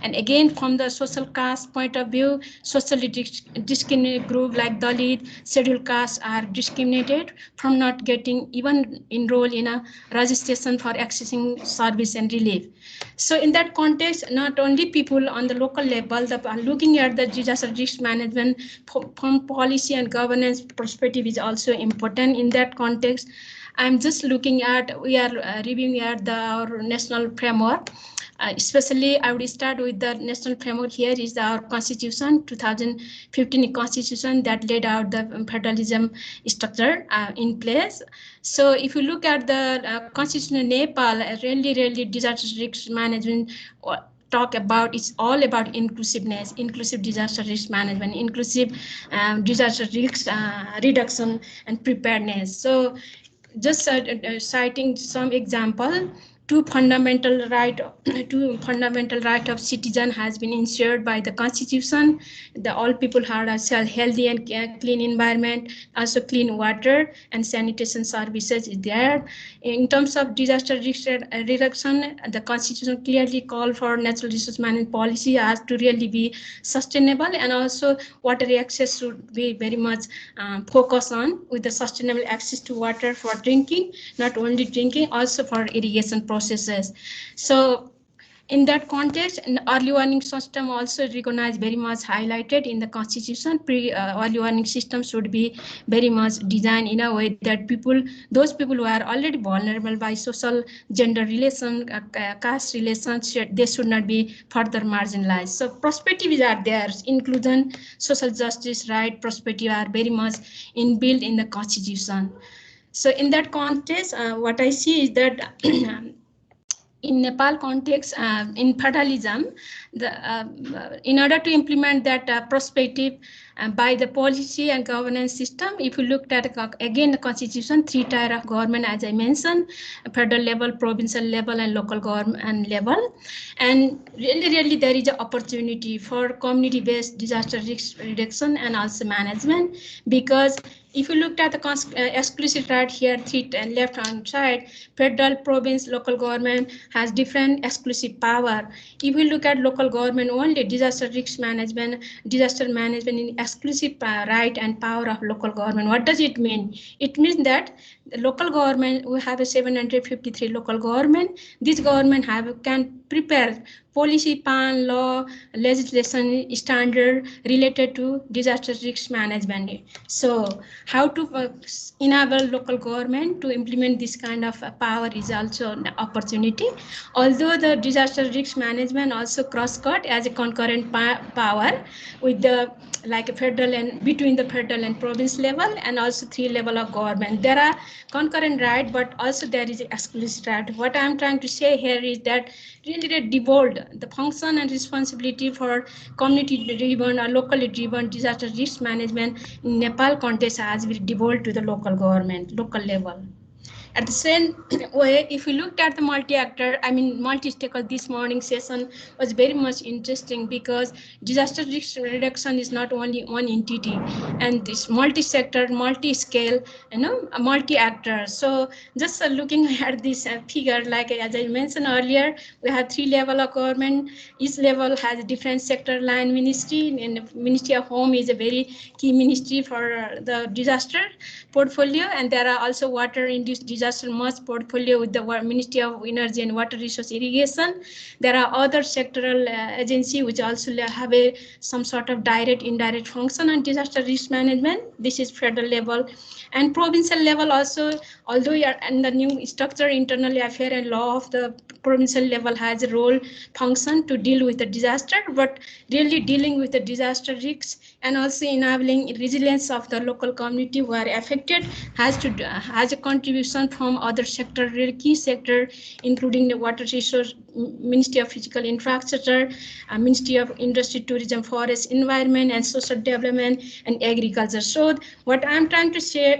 Speaker 3: And again, from the social caste point of view, socially discriminated group like Dalit, scheduled castes are discriminated from not getting even enrolled in a registration for accessing service and relief. So in that context, not only people on the local level that are looking at the disaster risk management from policy and governance perspective is also important in that context. I'm just looking at, we are reviewing at our national framework. Especially, I would start with the national framework. Here is our constitution, 2015 constitution that laid out the federalism structure in place. So if you look at the constitution in Nepal, really disaster risk management talk about, it's all about inclusiveness, inclusive disaster risk management, inclusive disaster risk reduction and preparedness. So just citing some example, two fundamental right of citizen has been ensured by the constitution. All people have a healthy and clean environment, also clean water and sanitation services is there. In terms of disaster risk reduction, the constitution clearly call for natural resource management policy as to really be sustainable, and also water access should be very much focused on with the sustainable access to water for drinking, not only drinking, also for irrigation processes. So in that context, an early warning system also recognized, very much highlighted in the constitution. Early warning system should be very much designed in a way that those people who are already vulnerable by social, gender relation, caste relations, they should not be further marginalized. So perspectives are there, inclusion, social justice, right, perspective are very much inbuilt in the constitution. So in that context, what I see is that in Nepal context, in federalism, in order to implement that perspective by the policy and governance system, if you looked at again the constitution, 3 tier of government, as I mentioned, federal level, provincial level, and local government level. And really there is an opportunity for community-based disaster risk reduction and also management, because if you looked at the exclusive right here, left-hand side, federal, province, local government has different exclusive power. If you look at local government only, disaster risk management, disaster management in exclusive right and power of local government. What does it mean? It means that the local government, we have a 753 local government. This government can prepare policy, plan, law, legislation, standard related to disaster risk management. So how to enable local government to implement this kind of power is also an opportunity. Although the disaster risk management also cross-cut as a concurrent power with the federal and between the federal and province level, and also 3 level of government. There are concurrent right, but also there is exclusive right. What I am trying to say here is that really they devolved the function and responsibility for community-driven or locally driven disaster risk management in Nepal context has been devolved to the local government, local level. At the same way, if we looked at the multi-actor, I mean multi-stakeholder, this morning session was very much interesting because disaster risk reduction is not only one entity, and this multi-sector, multi-scale, multi-actor. So just looking at this figure, like as I mentioned earlier, we have 3 levels of government. Each level has a different sector line ministry, and the Ministry of Home is a very key ministry for the disaster portfolio, and there are also water-induced disaster merged portfolio with the Ministry of Energy and Water Resource Irrigation. There are other sectoral agencies which also have some sort of direct, indirect function on disaster risk management. This is federal level. And provincial level also, although you are in the new structure, internal affair and law of the provincial level has a role function to deal with the disaster, but really dealing with the disaster risks and also enabling resilience of the local community who are affected has a contribution from other sector, really key sector, including the water resource, Ministry of Physical Infrastructure, Ministry of Industry, Tourism, Forest, Environment and Social Development and Agriculture. So what I'm trying to share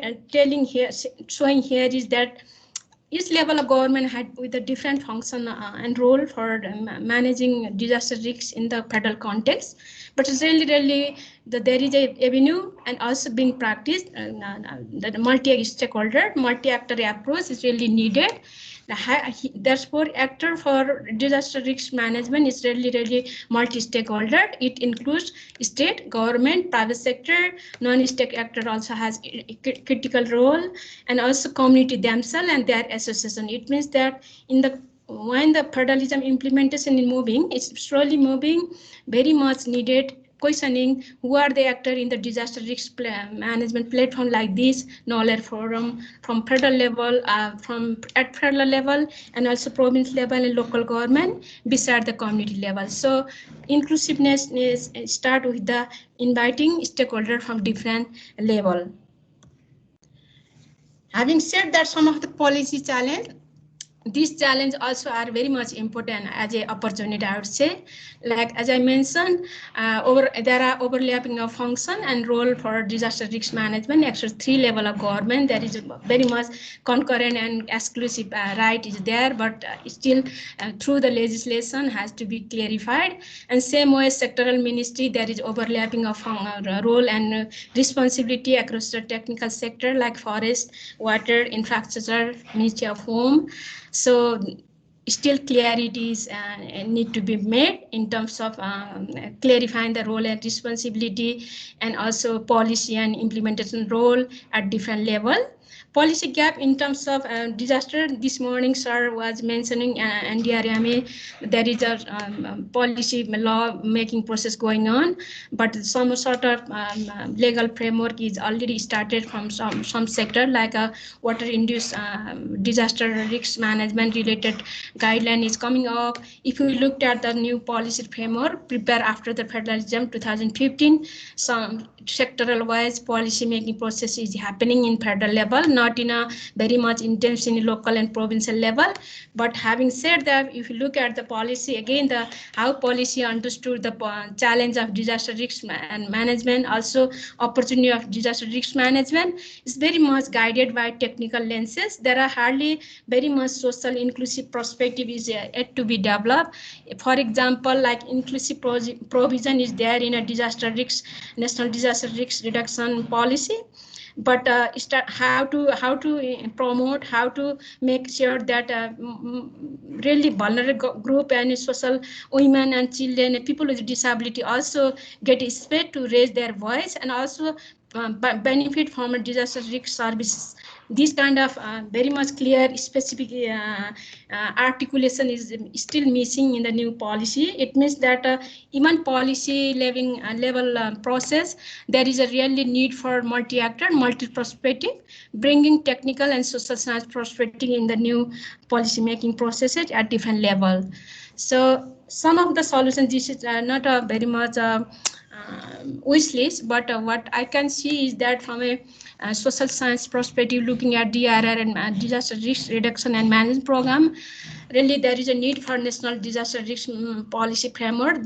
Speaker 3: showing here is that each level of government had with a different function and role for managing disaster risks in the federal context. But it's really there is a avenue and also being practiced. The multi-stakeholder, multi-actor approach is really needed. Therefore, actor for disaster risk management is really multi-stakeholder. It includes state, government, private sector, non-state actor also has a critical role, and also community themselves and their association. It means that when the federalism implementation is moving, it's slowly moving, very much needed questioning who are the actor in the disaster risk management platform like this, knowledge forum from federal level, at federal level, and also province level and local government beside the community level. So inclusiveness is start with the inviting stakeholder from different level. Having said that, some of the policy challenge, these challenges also are very much important as an opportunity, I would say. Like as I mentioned, there are overlapping of function and role for disaster risk management. Actually, 3 levels of government. There is very much concurrent and exclusive right is there, but still through the legislation has to be clarified. And same way, sectoral ministry, there is overlapping of role and responsibility across the technical sector like forest, water, infrastructure, Ministry of Home. So still clarities need to be made in terms of clarifying the role and responsibility, and also policy and implementation role at different level. Policy gap in terms of disaster. This morning, sir was mentioning NDRMA. There is a policy law making process going on, but some sort of legal framework is already started from some sector, like a water-induced disaster risk management related guideline is coming up. If we looked at the new policy framework prepared after the federalism 2015, some sectoral wise policy making process is happening in federal level, not in a very much intense in local and provincial level. But having said that, if you look at the policy again, how policy understood the challenge of disaster risk management, also opportunity of disaster risk management, is very much guided by technical lenses. There are hardly very much social inclusive perspective is yet to be developed. For example, like inclusive provision is there in a disaster risk, national disaster risk reduction policy, but how to promote, how to make sure that really vulnerable group and social women and children and people with disability also get space to raise their voice and also benefit from a disaster risk services. This kind of very much clear specific articulation is still missing in the new policy. It means that even policy level process, there is a really need for multi-actor, multi-perspective, bringing technical and social science perspective in the new policy making processes at different level. So some of the solutions, this is not a very much wish list, but what I can see is that from a social science perspective, looking at DRR and disaster risk reduction and management program, really there is a need for national disaster risk policy framework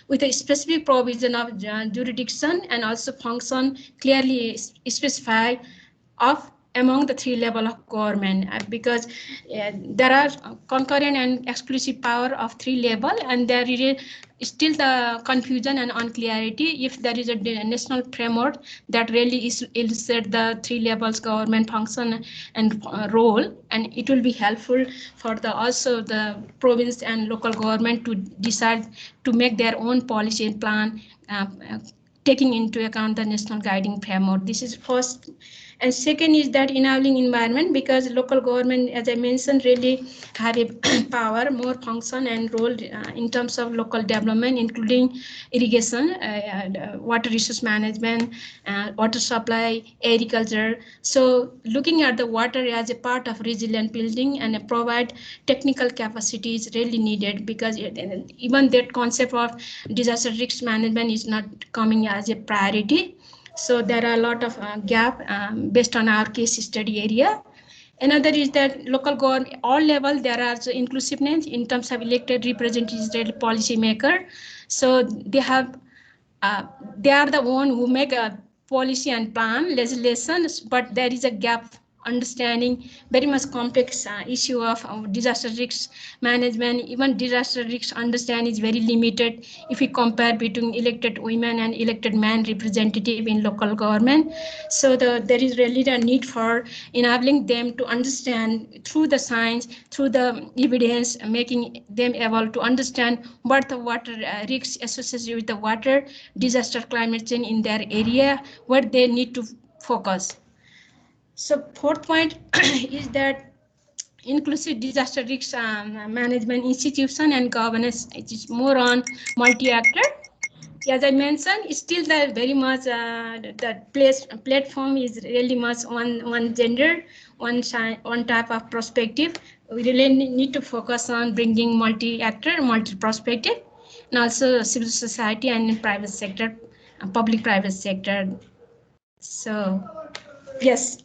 Speaker 3: with a specific provision of jurisdiction and also function clearly specified of among the 3 levels of government, because there are concurrent and exclusive power of 3 levels, and there is still the confusion and unclarity. If there is a national framework that really illustrates the 3 levels government function and role, and it will be helpful for the also the province and local government to decide to make their own policy and plan, taking into account the national guiding framework. This is first. And second is that enabling environment, because local government, as I mentioned, really have a power, more function and role in terms of local development, including irrigation, water resource management, water supply, agriculture. So looking at the water as a part of resilient building and provide technical capacity is really needed, because even that concept of disaster risk management is not coming as a priority. So there are a lot of gap based on our case study area. Another is that local government, all level, there are inclusiveness in terms of elected representatives, policy maker. So they have, they are the one who make a policy and plan legislation, but there is a gap understanding very much complex issue of disaster risk management. Even disaster risk understanding is very limited if we compare between elected women and elected men representative in local government. So there is really the need for enabling them to understand through the science, through the evidence, making them able to understand what the water risks associated with the water, disaster, climate change in their area, what they need to focus. So fourth point is that inclusive disaster risk management institution and governance, it is more on multi-actor. As I mentioned, still there very much the platform is really much one gender, one type of perspective. We really need to focus on bringing multi-actor, multi-perspective, and also civil society and private sector, public-private sector. So yes,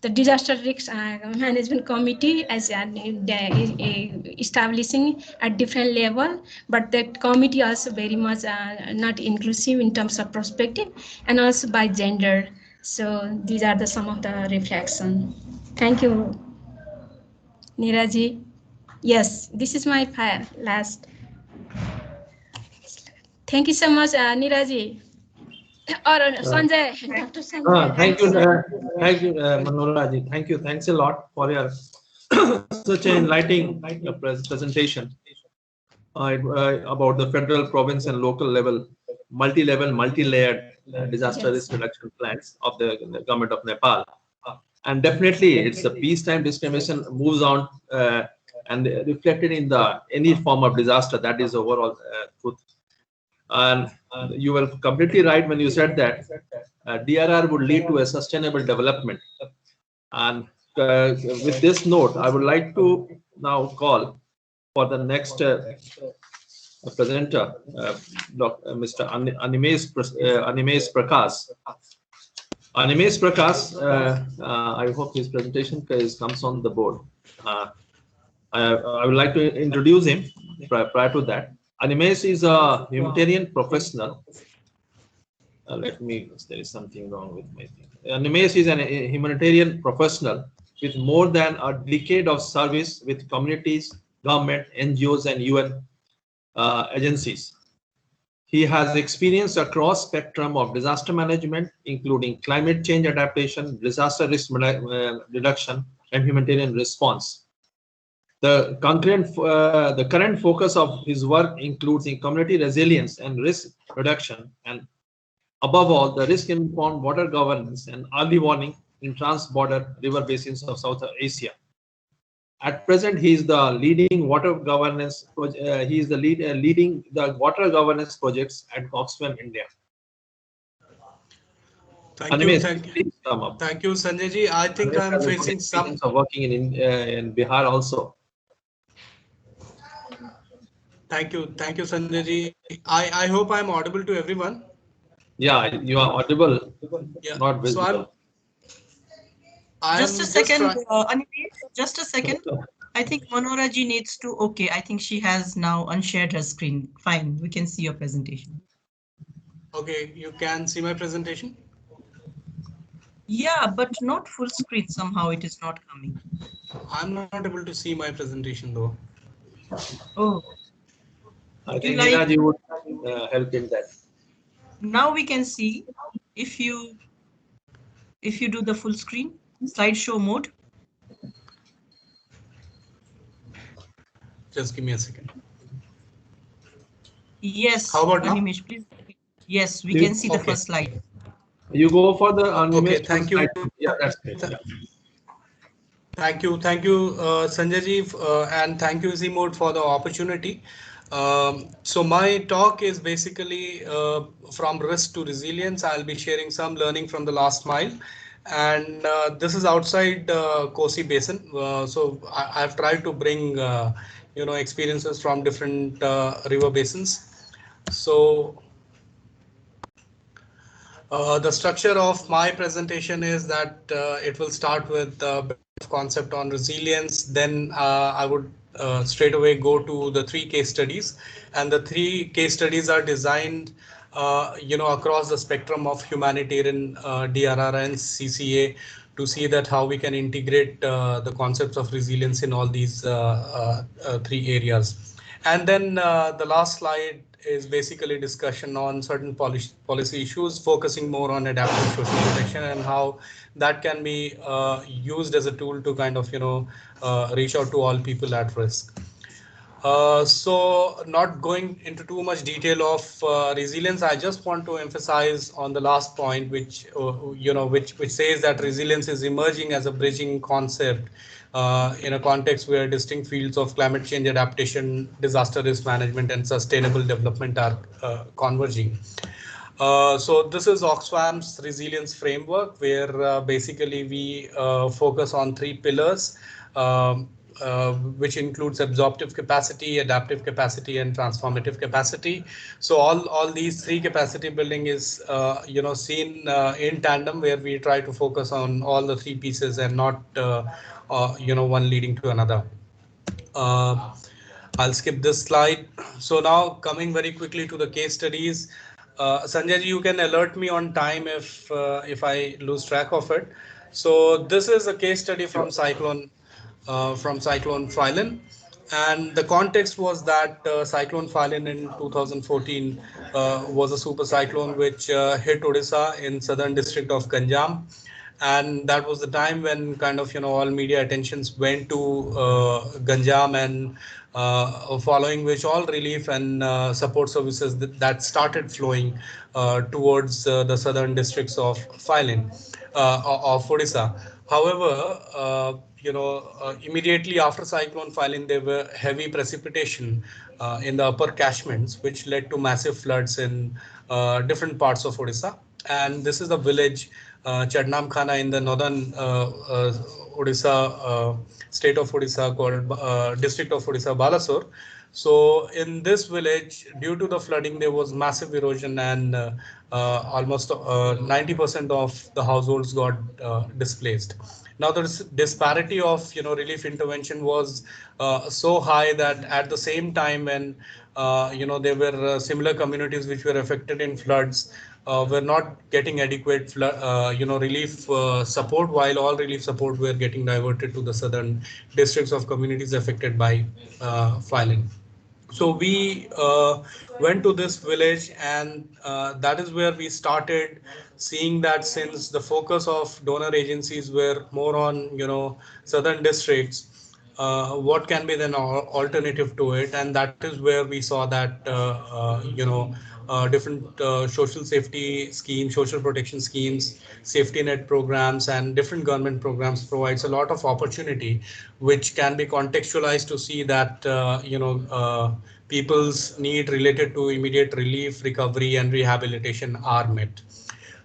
Speaker 3: the disaster risk management committee as establishing at different level, but that committee also very much not inclusive in terms of perspective and also by gender. So these are the some of the reflection. Thank you, Neeraji. Yes, this is my last. Thank you so much, Neeraji. Or Sanjay, Dr. Sanjay.
Speaker 8: Thank you, Manoharaji. Thank you. Thanks a lot for your such an enlightening presentation about the federal, province, and local level, multi-level, multi-layered disaster risk reduction plans of the government of Nepal. And definitely, it's the peacetime discrimination moves on and reflected in the any form of disaster. That is overall truth. And you were completely right when you said that DRR would lead to a sustainable development. And with this note, I would like to now call for the next presenter, Mr. Animesh Prakash. Animesh Prakash, I hope his presentation comes on the board. I would like to introduce him prior to that. Animesh is a humanitarian professional. There is something wrong with my thing. Animesh is a humanitarian professional with more than a decade of service with communities, government, NGOs, and UN agencies. He has experience across spectrum of disaster management, including climate change adaptation, disaster risk reduction, and humanitarian response. The current focus of his work includes in community resilience and risk reduction, and above all, the risk-informed water governance and early warning in trans-border river basins of South Asia. At present, he is the leading water governance. He is the leading the water governance projects at Oxfam, India.
Speaker 7: Thank you, Sanjay ji. I think I'm facing some
Speaker 8: working in Bihar also.
Speaker 7: Thank you, Sanjay ji. I hope I'm audible to everyone.
Speaker 8: Yeah, you are audible.
Speaker 7: Yeah.
Speaker 8: Not visible.
Speaker 1: Just a second, just a second. I think Manoharaji needs to. Okay, I think she has now unshared her screen. Fine, we can see your presentation.
Speaker 7: Okay, you can see my presentation.
Speaker 1: Yeah, but not full screen. Somehow it is not coming.
Speaker 7: I'm not able to see my presentation though.
Speaker 1: Oh,
Speaker 8: I
Speaker 1: would you
Speaker 8: think
Speaker 1: like?
Speaker 8: Niraji would help in that.
Speaker 1: Now we can see if you do the full screen slideshow mode.
Speaker 7: Just give me a second. How
Speaker 1: Yes,
Speaker 7: about now?
Speaker 1: Animesh, please. Yes, we can
Speaker 8: You,
Speaker 1: see the
Speaker 7: Okay.
Speaker 1: first slide.
Speaker 8: you go for the
Speaker 7: Okay.
Speaker 8: animation
Speaker 7: Thank
Speaker 8: slide.
Speaker 7: you.
Speaker 8: Yeah, that's great. Yeah.
Speaker 7: Thank you, Sanjay ji, and thank you, ICIMOD, for the opportunity. So my talk is basically from risk to resilience. I'll be sharing some learning from the last mile, and this is outside Kosi Basin. I've tried to bring experiences from different river basins. So the structure of my presentation is that it will start with a bit of concept on resilience. Then I would straight away go to the three case studies, and the three case studies are designed, across the spectrum of humanitarian, DRR, and CCA, to see that how we can integrate the concepts of resilience in all these three areas. And then the last slide is basically discussion on certain policy issues, focusing more on adaptive social protection and how that can be used as a tool to kind of, reach out to all people at risk. So not going into too much detail of resilience, I just want to emphasize on the last point, which says that resilience is emerging as a bridging concept in a context where distinct fields of climate change adaptation, disaster risk management, and sustainable development are converging. So this is Oxfam's resilience framework, where basically we focus on three pillars, which includes absorptive capacity, adaptive capacity, and transformative capacity. So all these three capacity building is seen in tandem, where we try to focus on all the three pieces and not one leading to another. Uh, I'll skip this slide. So now coming very quickly to the case studies. Sanjay, you can alert me on time if I lose track of it. So this is a case study
Speaker 2: Sure.
Speaker 7: from Cyclone Philin, and the context was that Cyclone Philin in 2014 was a super cyclone which hit Odisha in southern district of Ganjam, and that was the time when kind of all media attentions went to Ganjam, and following which all relief and support services that started flowing towards the southern districts of Philin, of Odisha. However, immediately after Cyclone Philin, there were heavy precipitation in the upper catchments, which led to massive floods in different parts of Odisha. And this is the village Chadnam Khana in the northern Odisha, state of Odisha, called district of Odisha, Balasore. So in this village, due to the flooding, there was massive erosion, and almost 90% of the households got displaced. Now the disparity of relief intervention was so high that at the same time when there were similar communities which were affected in floods, were not getting adequate relief support, while all relief support were getting diverted to the southern districts of communities affected by filing. So we went to this village, and that is where we started seeing that since the focus of donor agencies were more on southern districts, what can be then alternative to it, and that is where we saw that different social safety schemes, social protection schemes, safety net programs, and different government programs provides a lot of opportunity, which can be contextualized to see that people's need related to immediate relief, recovery, and rehabilitation are met.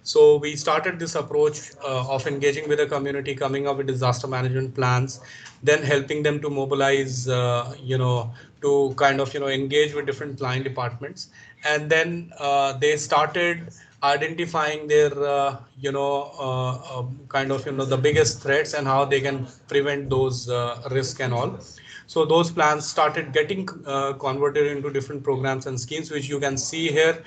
Speaker 7: So we started this approach of engaging with the community, coming up with disaster management plans, then helping them to mobilize, to kind of, engage with different line departments. And then they started identifying their, kind of, the biggest threats and how they can prevent those risks and all. So those plans started getting converted into different programs and schemes, which you can see here,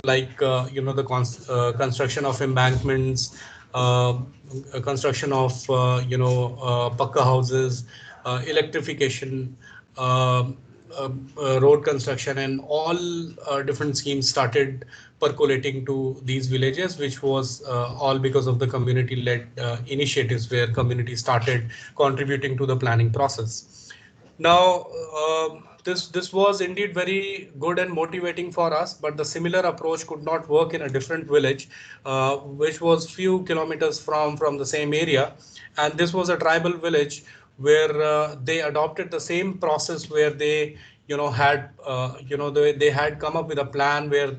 Speaker 7: like the construction of embankments, construction of pakka houses, electrification, road construction, and all different schemes started percolating to these villages, which was all because of the community-led initiatives where community started contributing to the planning process. Now, this was indeed very good and motivating for us, but the similar approach could not work in a different village, which was few kilometers from the same area, and this was a tribal village where they adopted the same process where they had they had come up with a plan where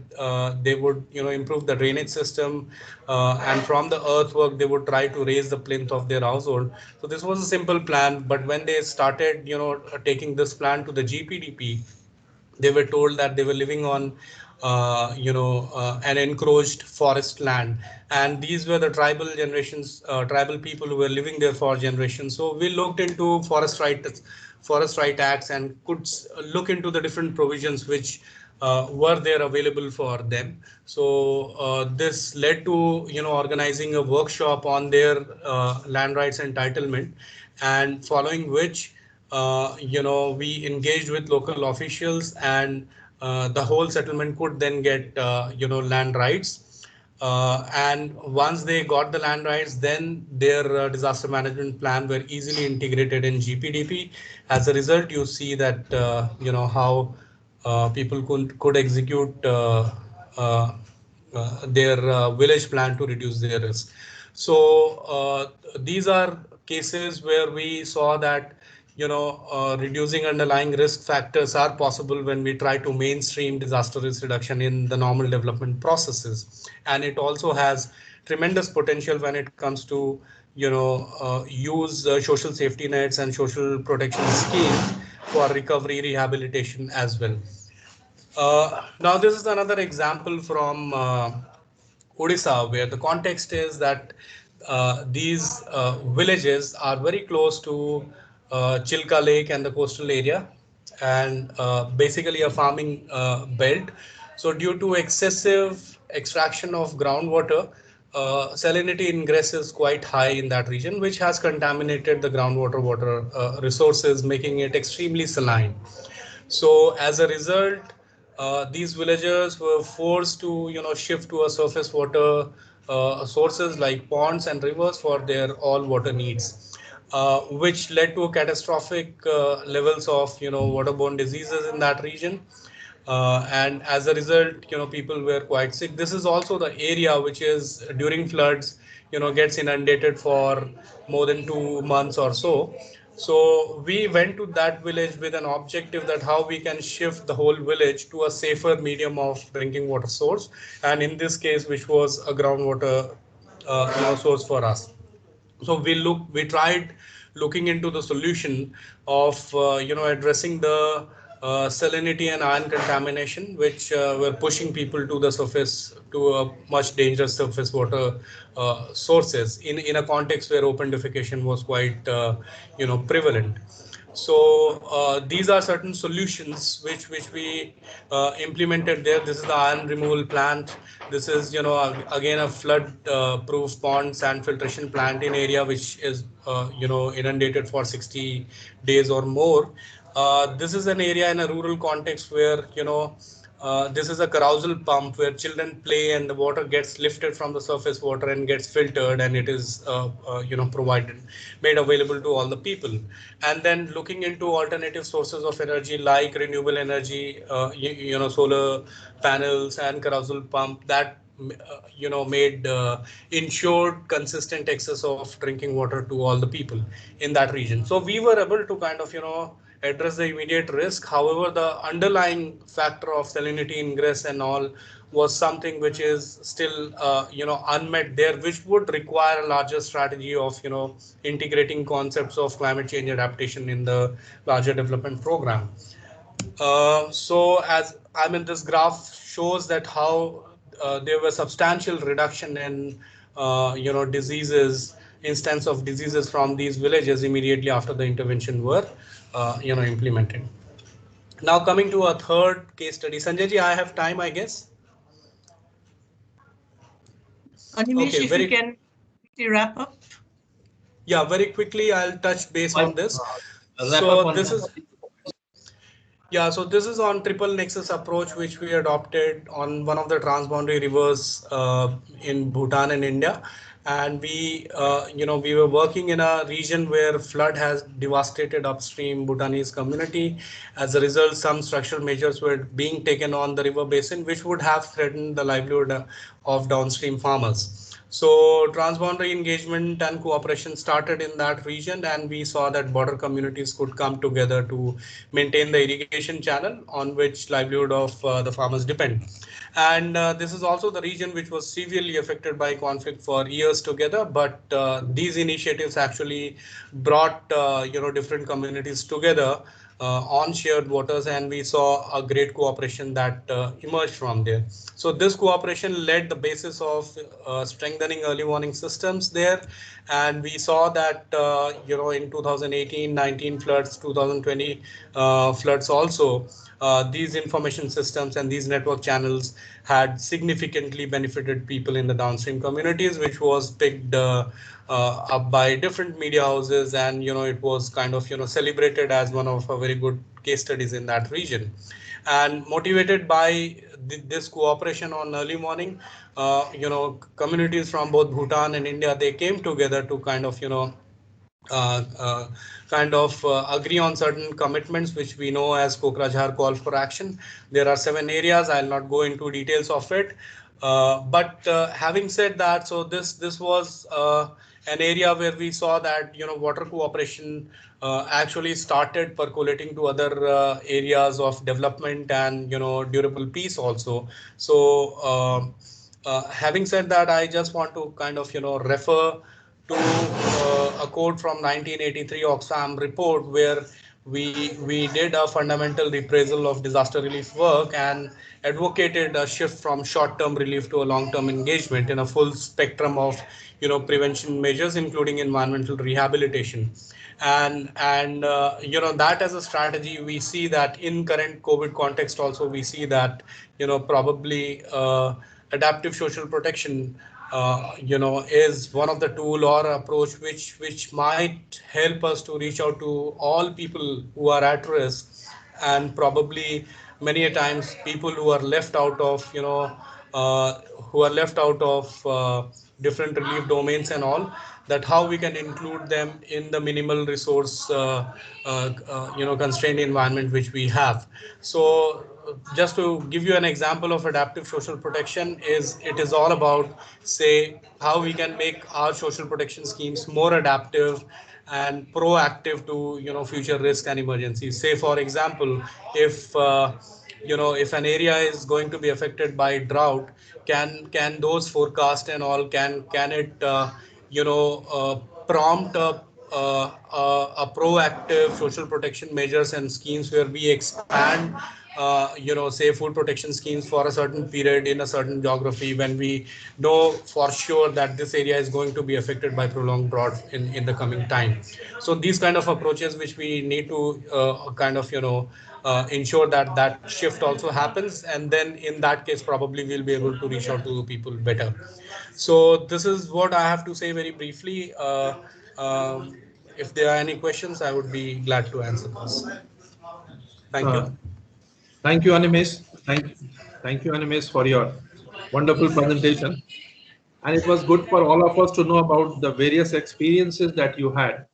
Speaker 7: they would improve the drainage system, and from the earthwork they would try to raise the plinth of their household. So this was a simple plan, but when they started taking this plan to the GPDP, they were told that they were living on an encroached forest land, and these were the tribal people who were living there for generations. So we looked into forest right acts and could look into the different provisions which were there available for them. So this led to organizing a workshop on their land rights entitlement, and following which we engaged with local officials, and the whole settlement could then get land rights. And once they got the land rights, then their disaster management plan were easily integrated in GPDP. As a result, you see that how people could execute their village plan to reduce their risk. So these are cases where we saw that reducing underlying risk factors are possible when we try to mainstream disaster risk reduction in the normal development processes. And it also has tremendous potential when it comes to use social safety nets and social protection schemes for recovery rehabilitation as well. Now this is another example from Odisha, where the context is that these villages are very close to Chilka Lake and the coastal area, and basically a farming belt. So due to excessive extraction of groundwater, salinity ingress is quite high in that region, which has contaminated the groundwater water resources, making it extremely saline. So as a result, these villagers were forced to shift to a surface water sources like ponds and rivers for their all water needs, which led to catastrophic levels of waterborne diseases in that region. And as a result, people were quite sick. This is also the area which is during floods, gets inundated for more than 2 months or so. So we went to that village with an objective that how we can shift the whole village to a safer medium of drinking water source. And in this case, which was a groundwater source for us. So we tried looking into the solution of addressing the salinity and ion contamination, which were pushing people to the surface, to a much dangerous surface water sources in a context where open defecation was quite prevalent. So these are certain solutions which we implemented there. This is the iron removal plant. This is again a flood proof pond sand filtration plant in area which is inundated for 60 days or more. This is an area in a rural context where this is a carousel pump where children play and the water gets lifted from the surface water and gets filtered, and it is made available to all the people. And then looking into alternative sources of energy like renewable energy, solar panels and carousel pump that made ensured consistent access of drinking water to all the people in that region. So we were able to kind of address the immediate risk. However, the underlying factor of salinity ingress and all was something which is still unmet there, which would require a larger strategy of integrating concepts of climate change adaptation in the larger development program. So as this graph shows that how there was substantial reduction in diseases instance of diseases from these villages immediately after the intervention were implemented. Now coming to a third case study. Sanjay ji, I have time, I guess.
Speaker 1: Animesh, if you can quickly wrap up.
Speaker 7: Yeah, very quickly, I'll touch base on this.
Speaker 8: So
Speaker 7: this is on triple nexus approach, which we adopted on one of the transboundary rivers in Bhutan and India. And we were working in a region where flood has devastated upstream Bhutanese community. As a result, some structural measures were being taken on the river basin, which would have threatened the livelihood of downstream farmers. So transboundary engagement and cooperation started in that region, and we saw that border communities could come together to maintain the irrigation channel on which livelihood of the farmers depend. And this is also the region which was severely affected by conflict for years together. But these initiatives actually brought different communities together on shared waters, and we saw a great cooperation that emerged from there. So this cooperation led the basis of strengthening early warning systems there, and we saw that in 2018-19 floods, 2020 floods also, these information systems and these network channels had significantly benefited people in the downstream communities, which was picked up by different media houses, and it was kind of celebrated as one of a very good case studies in that region. And motivated by this cooperation on early warning, communities from both Bhutan and India, they came together to kind of agree on certain commitments, which we know as Kokrajhar Call for Action. There are 7 areas. I'll not go into details of it. But having said that, so this was an area where we saw that water cooperation actually started percolating to other areas of development and durable peace also. So having said that, I just want to kind of refer to a quote from 1983 Oxfam report, where we did a fundamental appraisal of disaster relief work and advocated a shift from short-term relief to a long-term engagement in a full spectrum of prevention measures, including environmental rehabilitation. And that as a strategy, we see that in current COVID context also, we see that probably adaptive social protection is one of the tool or approach which might help us to reach out to all people who are at risk, and probably many a times people who are left out of different relief domains and all, that how we can include them in the minimal resource constrained environment which we have. So just to give you an example of adaptive social protection, it is all about, say, how we can make our social protection schemes more adaptive and proactive to future risk and emergencies. Say for example, if an area is going to be affected by drought, can those forecast and all, can it prompt a proactive social protection measures and schemes where we expand say food protection schemes for a certain period in a certain geography, when we know for sure that this area is going to be affected by prolonged drought in the coming time. So these kind of approaches which we need to ensure that that shift also happens, and then in that case probably we'll be able to reach out to people better. So this is what I have to say very briefly. If there are any questions, I would be glad to answer this. Thank you.
Speaker 8: Thank you, Animesh. Thank you, Animesh, for your wonderful presentation. And it was good for all of us to know about the various experiences that you had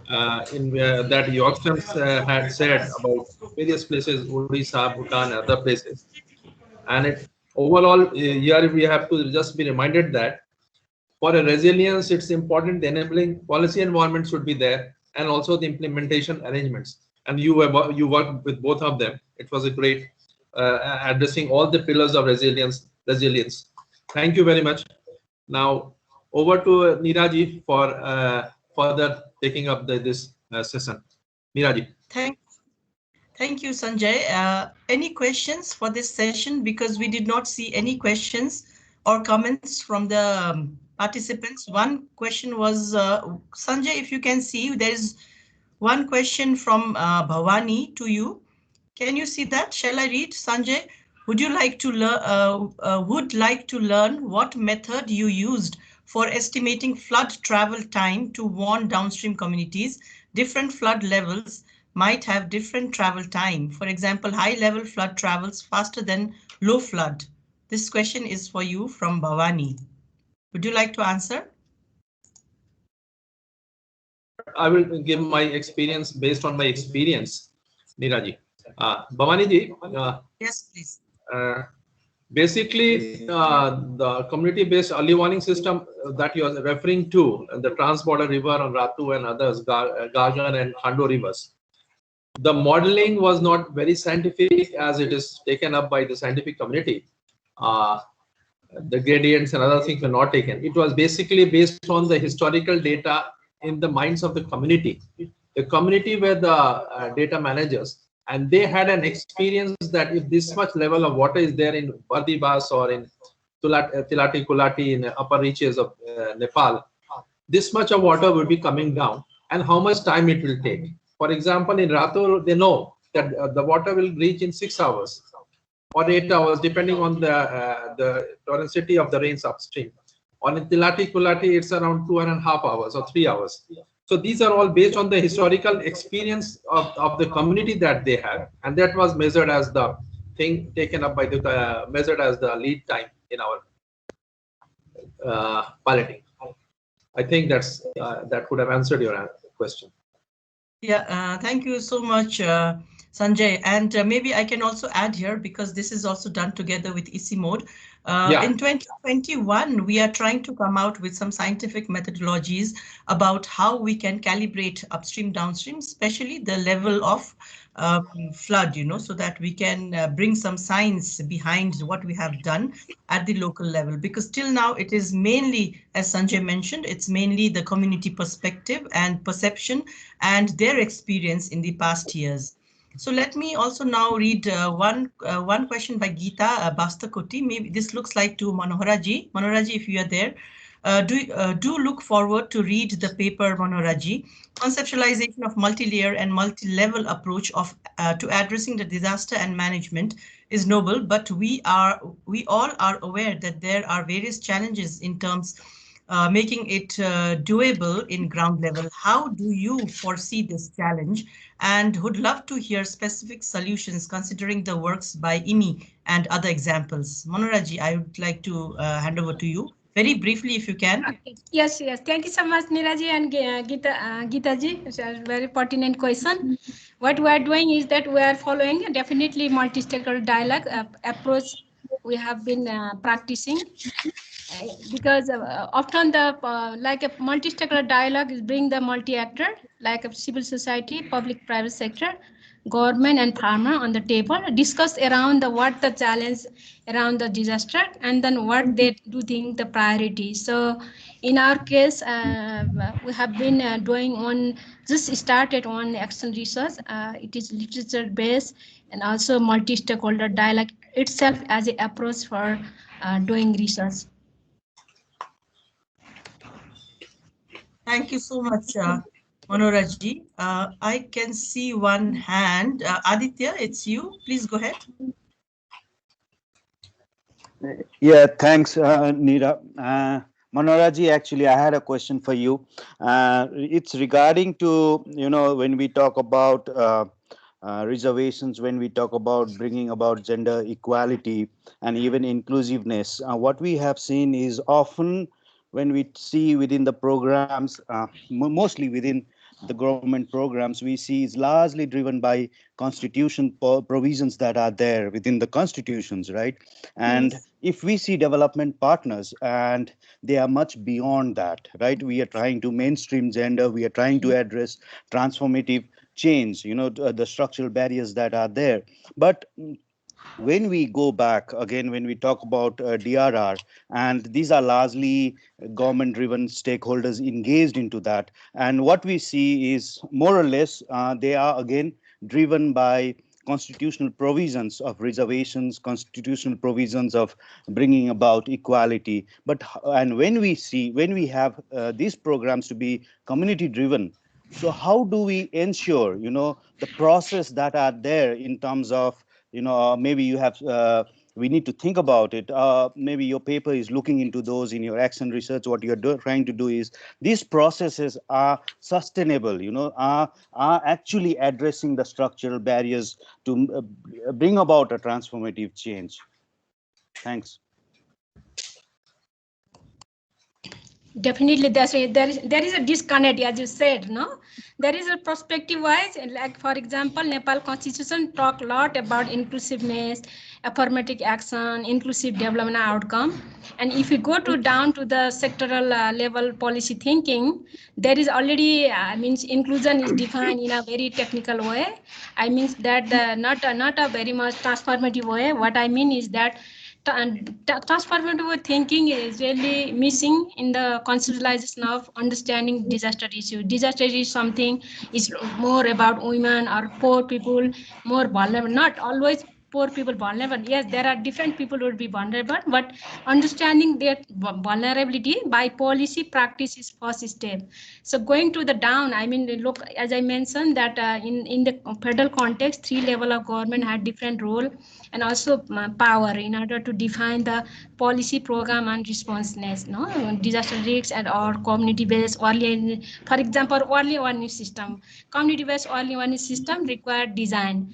Speaker 8: that Yorkshire's had said about various places, Odisha, Bhutan, and other places. And overall, here we have to just be reminded that for a resilience, it's important the enabling policy environment should be there, and also the implementation arrangements. And you worked with both of them. It was a great addressing all the pillars of resilience. Thank you very much. Now over to Neeraji for further taking up this session. Neeraji.
Speaker 1: Thank you, Sanjay. Any questions for this session? Because we did not see any questions or comments from the participants. One question was, Sanjay, if you can see, there is one question from Bhavani to you. Can you see that? Shall I read, Sanjay? Would you like to learn what method you used for estimating flood travel time to warn downstream communities? Different flood levels might have different travel time. For example, high level flood travels faster than low flood. This question is for you from Bhavani. Would you like to answer?
Speaker 8: I will give my experience based on my experience, Neeraji. Bhavani ji,
Speaker 1: yes, please.
Speaker 8: Basically, the community-based early warning system that you are referring to, the Transborder River on Ratu and others, Gajan and Khando rivers, the modeling was not very scientific as it is taken up by the scientific community. The gradients and other things were not taken. It was basically based on the historical data in the minds of the community. The community were the data managers, and they had an experience that if this much level of water is there in Bardibas or in Tilati Kulati in the upper reaches of Nepal, this much of water will be coming down, and how much time it will take. For example, in Ratu, they know that the water will reach in 6 hours or 8 hours, depending on the torrencity of the rains upstream. On Tilati Kulati, it's around 2.5 hours or 3 hours. So these are all based on the historical experience of the community that they have, and that was measured as the thing taken up by the measured as the lead time in our piloting. I think that's that could have answered your question.
Speaker 1: Yeah, thank you so much, Sanjay. And maybe I can also add here, because this is also done together with ICIMOD. In 2021, we are trying to come out with some scientific methodologies about how we can calibrate upstream, downstream, especially the level of flood, so that we can bring some science behind what we have done at the local level. Because till now, it is mainly, as Sanjay mentioned, it's mainly the community perspective and perception and their experience in the past years. So let me also now read one question by Geeta Bastakoti. Maybe this looks like to Manoharaji. Manoharaji, if you are there, do look forward to read the paper, Manoharaji. Conceptualization of multi-layer and multi-level approach of to addressing the disaster and management is noble, but we all are aware that there are various challenges in terms making it doable in ground level. How do you foresee this challenge? And would love to hear specific solutions considering the works by IMI and other examples. Manoharaji, I would like to hand over to you very briefly if you can.
Speaker 3: Okay. Yes. Thank you so much, Neeraji and Geeta-ji. It's a very pertinent question. What we are doing is that we are following definitely multi-stakeholder dialogue approach we have been practicing. Because often the like a multi-stakeholder dialogue is bring the multi-actor like a civil society, public-private sector, government and farmer on the table, discuss around the what the challenge around the disaster and then what they do think the priority. So in our case, we have been doing on just started on action research. It is literature based and also multi-stakeholder dialogue itself as an approach for doing research.
Speaker 1: Thank you so much, Manoharaji. I can see one hand. Aditya, it's you. Please go ahead.
Speaker 9: Yeah, thanks, Neera. Manoharaji, actually, I had a question for you. It's regarding to, when we talk about reservations, when we talk about bringing about gender equality and even inclusiveness, what we have seen is often when we see within the programs, mostly within the government programs, we see is largely driven by constitution provisions that are there within the constitutions, right? And
Speaker 3: Yes.
Speaker 9: if we see development partners and they are much beyond that, right? We are trying to mainstream gender, we are trying to address transformative change, the structural barriers that are there. But when we go back again, when we talk about DRR, and these are largely government driven stakeholders engaged into that, and what we see is more or less they are again driven by constitutional provisions of reservations, constitutional provisions of bringing about equality. But and when we have these programs to be community driven, so how do we ensure, the process that are there in terms of, maybe you have we need to think about it. Maybe your paper is looking into those in your action research. What you're trying to do is these processes are sustainable, are actually addressing the structural barriers to bring about a transformative change. Thanks.
Speaker 3: Definitely, there is a disconnect, as you said, no? There is a perspective-wise, like for example, Nepal Constitution talk a lot about inclusiveness, affirmative action, inclusive development outcome. And if you go down to the sectoral level policy thinking, there is already, means inclusion is defined in a very technical way. I mean that not a very much transformative way. What I mean is that transformative thinking is really missing in the conceptualization of understanding disaster issue. Disaster is something is more about women or poor people, more vulnerable, not always poor people vulnerable. Yes, there are different people who will be vulnerable, but understanding their vulnerability by policy practice is first step. So going to the down, I mean, look, as I mentioned that in the federal context, 3 levels of government had different role and also power in order to define the policy program and responsiveness, no? Disaster risks and or community-based early, for example, early warning system. Community-based early warning system require design.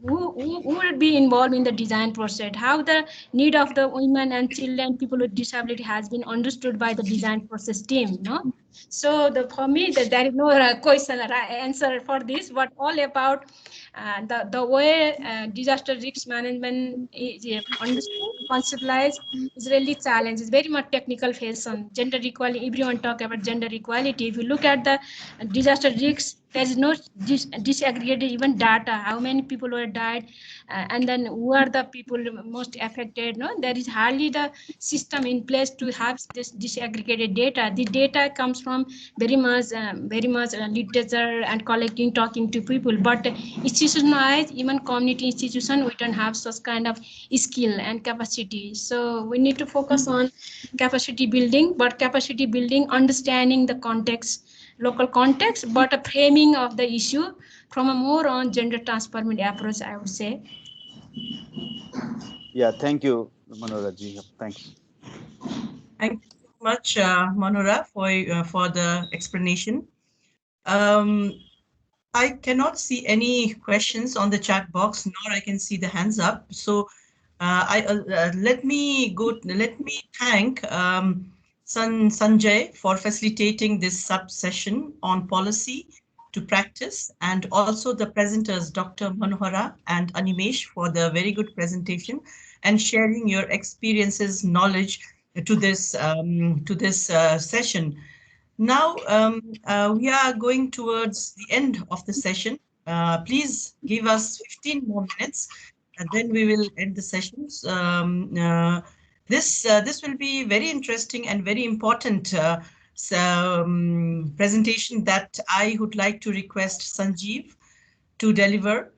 Speaker 3: Who will be involved in the design process? How the need of the women and children, people with disability has been understood by the design process team, no? So for me, there is no question or answer for this, but all about the way disaster risk management is understood, conceptualized, is really challenge. It's very much technical fashion. Gender equality, everyone talk about gender equality. If you look at the disaster risks, there is no disaggregated even data, how many people were died, and then who are the people most affected. No, there is hardly the system in place to have this disaggregated data. The data comes from very much literature and collecting, talking to people. But institutionalized, even community institution, we don't have such kind of skill and capacity. So we need to focus on capacity building, but capacity building, understanding the context, local context, but a framing of the issue from a more on gender transforming approach, I would say.
Speaker 9: Yeah, thank you, Manora ji. Thanks.
Speaker 1: Thank you so much, Manora, for the explanation. I cannot see any questions on the chat box, nor I can see the hands up. So let me thank Sanjay for facilitating this sub-session on policy to practice, and also the presenters, Dr. Manohara and Animesh, for the very good presentation and sharing your experiences, knowledge to this session. Now we are going towards the end of the session. Please give us 15 more minutes, and then we will end the sessions. This will be very interesting and very important presentation that I would like to request Sanjeev to deliver.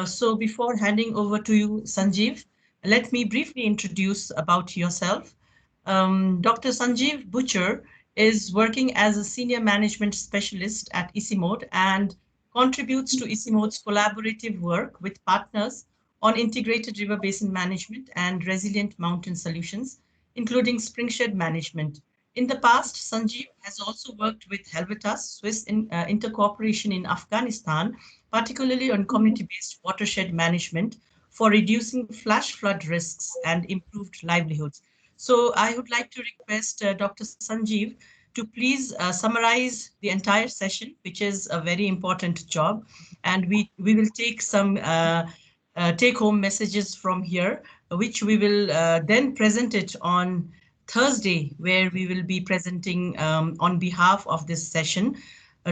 Speaker 1: So before handing over to you, Sanjeev, let me briefly introduce about yourself. Dr. Sanjeev Butcher is working as a senior management specialist at ICIMOD and contributes to ICIMOD's collaborative work with partners on integrated river basin management and resilient mountain solutions, including springshed management. In the past, Sanjeev has also worked with Helvetas, Swiss Intercorporation in Afghanistan, particularly on community-based watershed management for reducing flash flood risks and improved livelihoods. So I would like to request Dr. Sanjeev to please summarize the entire session, which is a very important job. And we will take some take-home messages from here, which we will then present it on Thursday, where we will be presenting on behalf of this session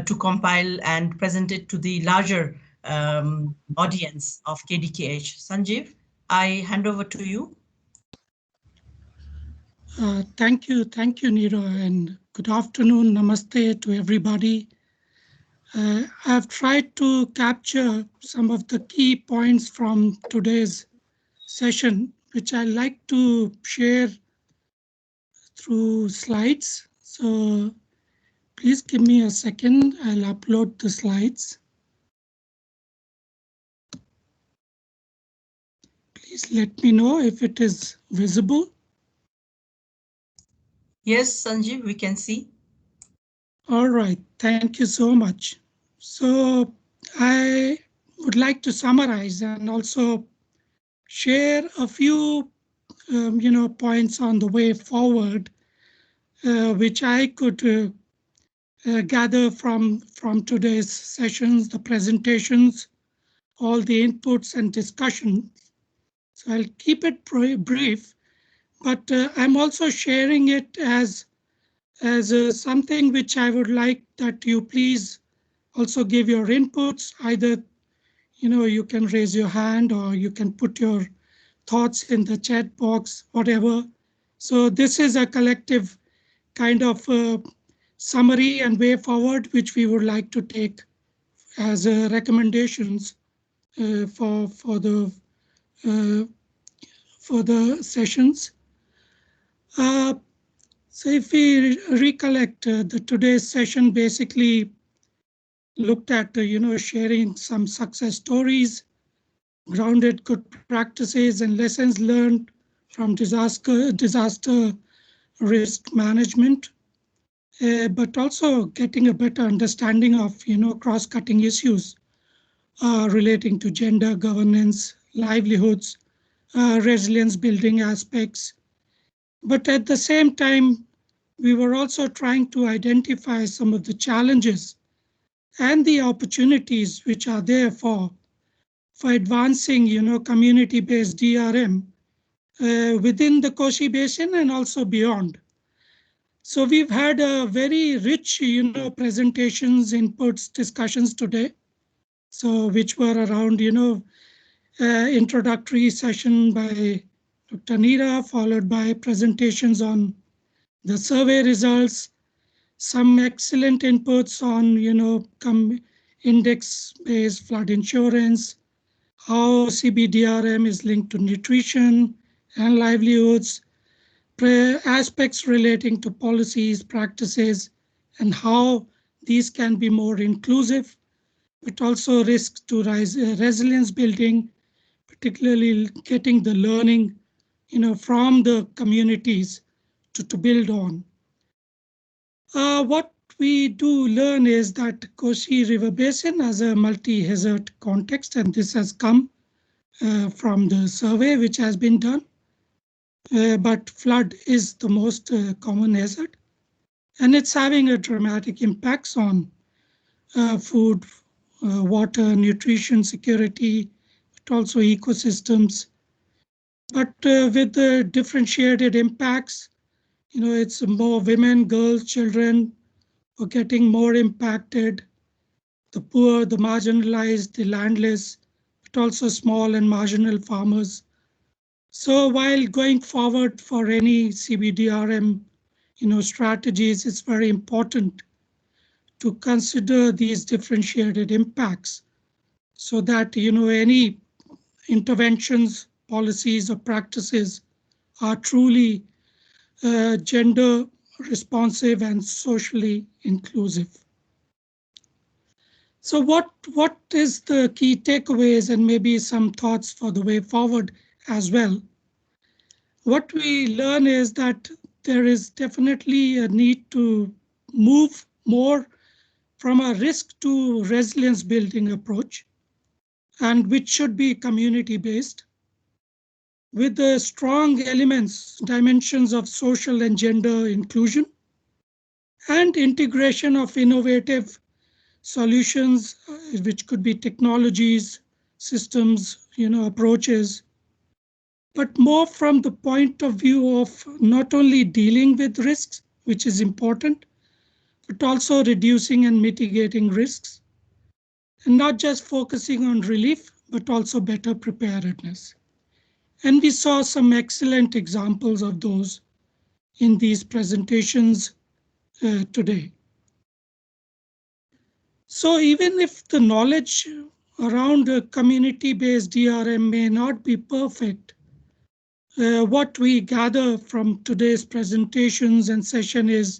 Speaker 1: to compile and present it to the larger audience of KDKH. Sanjeev, I hand over to you.
Speaker 10: Thank you, Neera, and good afternoon, namaste to everybody. I've tried to capture some of the key points from today's session, which I like to share through slides. So please give me a second. I'll upload the slides. Please let me know if it is visible.
Speaker 1: Yes, Sanjeev, we can see.
Speaker 10: All right, thank you so much. So I would like to summarize and also share a few points on the way forward, which I could gather from today's sessions, the presentations, all the inputs and discussions. So I'll keep it brief, but I'm also sharing it as something which I would like that you please also give your inputs. Either you can raise your hand or you can put your thoughts in the chat box, whatever. So this is a collective kind of summary and way forward, which we would like to take as recommendations for the sessions. So if we recollect, today's session basically looked at sharing some success stories, grounded good practices and lessons learned from disaster risk management, but also getting a better understanding of cross-cutting issues relating to gender, governance, livelihoods, resilience building aspects. But at the same time, we were also trying to identify some of the challenges and the opportunities which are there for advancing community-based DRM within the Koshi Basin and also beyond. So we've had a very rich presentations, inputs, discussions today, so which were around introductory session by Dr. Neera, followed by presentations on the survey results, some excellent inputs on index-based flood insurance, how CBDRM is linked to nutrition and livelihoods, aspects relating to policies, practices, and how these can be more inclusive, but also risks to resilience building, particularly getting the learning from the communities to build on. What we do learn is that Koshi River Basin has a multi-hazard context, and this has come from the survey which has been done. But flood is the most common hazard, and it's having a dramatic impacts on food, water, nutrition security, but also ecosystems. But with the differentiated impacts, it's more women, girls, children are getting more impacted, the poor, the marginalized, the landless, but also small and marginal farmers. So while going forward for any CBDRM strategies, it's very important to consider these differentiated impacts so that any interventions, policies or practices are truly gender responsive and socially inclusive. So what is the key takeaways and maybe some thoughts for the way forward as well? What we learn is that there is definitely a need to move more from a risk to resilience building approach, and which should be community based, with the strong elements, dimensions of social and gender inclusion, and integration of innovative solutions, which could be technologies, systems, approaches, but more from the point of view of not only dealing with risks, which is important, but also reducing and mitigating risks, and not just focusing on relief, but also better preparedness. And we saw some excellent examples of those in these presentations today. So even if the knowledge around a community-based DRM may not be perfect, what we gather from today's presentations and session is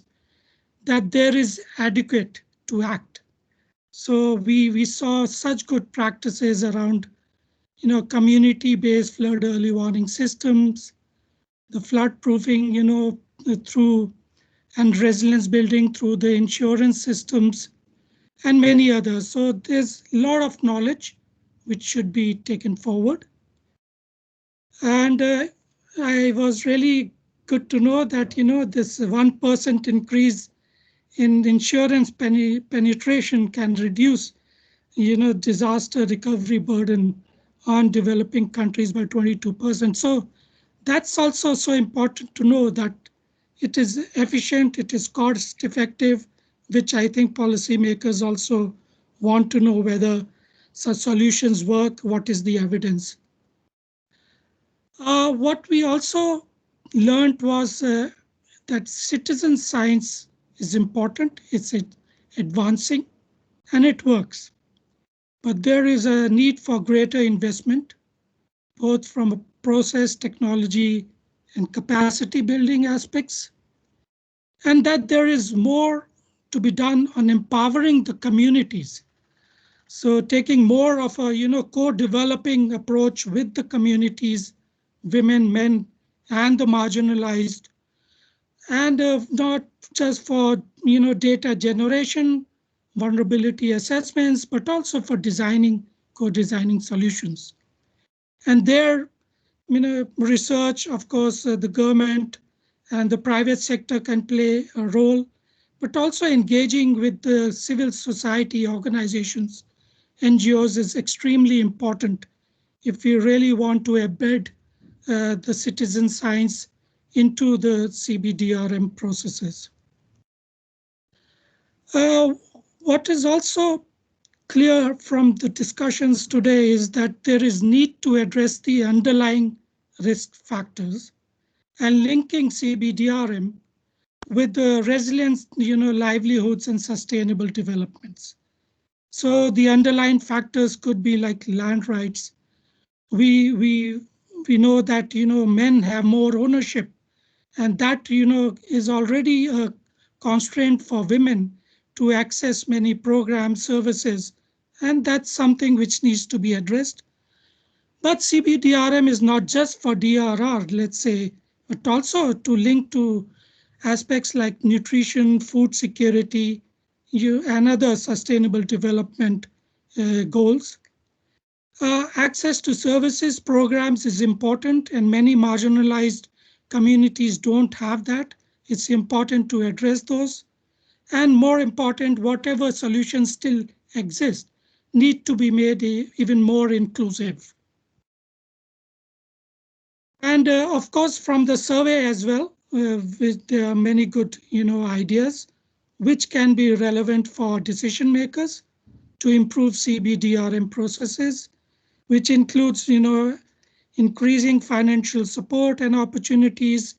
Speaker 10: that there is adequate to act. So we saw such good practices around, community-based flood early warning systems, the flood proofing, through and resilience building through the insurance systems, and many others. So there's a lot of knowledge which should be taken forward. And I was really good to know that, this 1% increase in insurance penetration can reduce, disaster recovery burden on developing countries by 22%. So that's also so important to know that it is efficient, it is cost effective, which I think policymakers also want to know whether such solutions work, what is the evidence. What we also learned was that citizen science is important, it's advancing, and it works. But there is a need for greater investment, both from a process, technology, and capacity building aspects, and that there is more to be done on empowering the communities. So taking more of a co-developing approach with the communities, women, men, and the marginalized, and not just for data generation, vulnerability assessments, but also for designing, co-designing solutions. And there, research, of course, the government and the private sector can play a role, but also engaging with the civil society organizations, NGOs, is extremely important if we really want to embed the citizen science into the CBDRM processes. What is also clear from the discussions today is that there is need to address the underlying risk factors and linking CBDRM with the resilience, livelihoods and sustainable developments. So the underlying factors could be like land rights. We know that men have more ownership, and that is already a constraint for women to access many programs, services, and that's something which needs to be addressed. But CBDRM is not just for DRR, let's say, but also to link to aspects like nutrition, food security, and other sustainable development goals. Access to services programs is important, and many marginalized communities don't have that. It's important to address those. And more important, whatever solutions still exist need to be made even more inclusive. And of course, from the survey as well, there are many good ideas which can be relevant for decision makers to improve CBDRM processes, which includes increasing financial support and opportunities,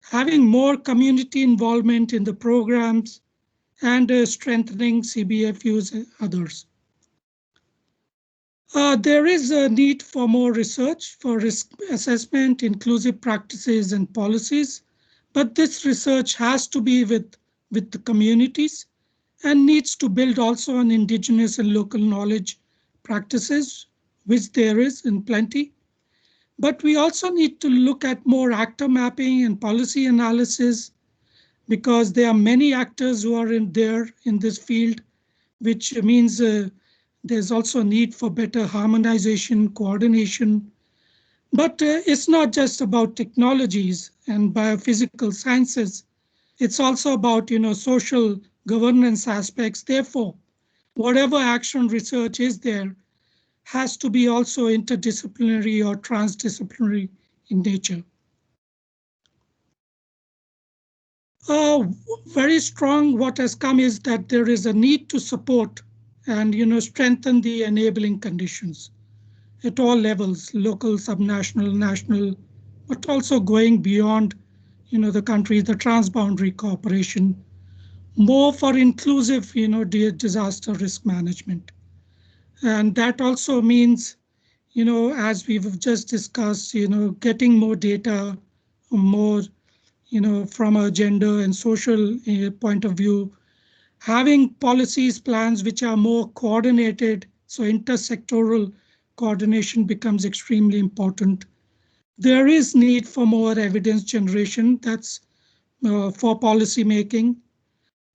Speaker 10: having more community involvement in the programs, and strengthening CBFUs and others. There is a need for more research for risk assessment, inclusive practices and policies, but this research has to be with the communities and needs to build also on indigenous and local knowledge practices, which there is in plenty. But we also need to look at more actor mapping and policy analysis, because there are many actors who are in this field, which means there's also a need for better harmonization, coordination. But it's not just about technologies and biophysical sciences. It's also about social governance aspects. Therefore, whatever action research is there has to be also interdisciplinary or transdisciplinary in nature. Very strong what has come is that there is a need to support and strengthen the enabling conditions at all levels, local, subnational, national, but also going beyond the country, the transboundary cooperation, more for inclusive, disaster risk management. And that also means, as we've just discussed, getting more data, more, from a gender and social point of view, having policies, plans which are more coordinated, so intersectoral coordination becomes extremely important. There is need for more evidence generation, that's for policy making.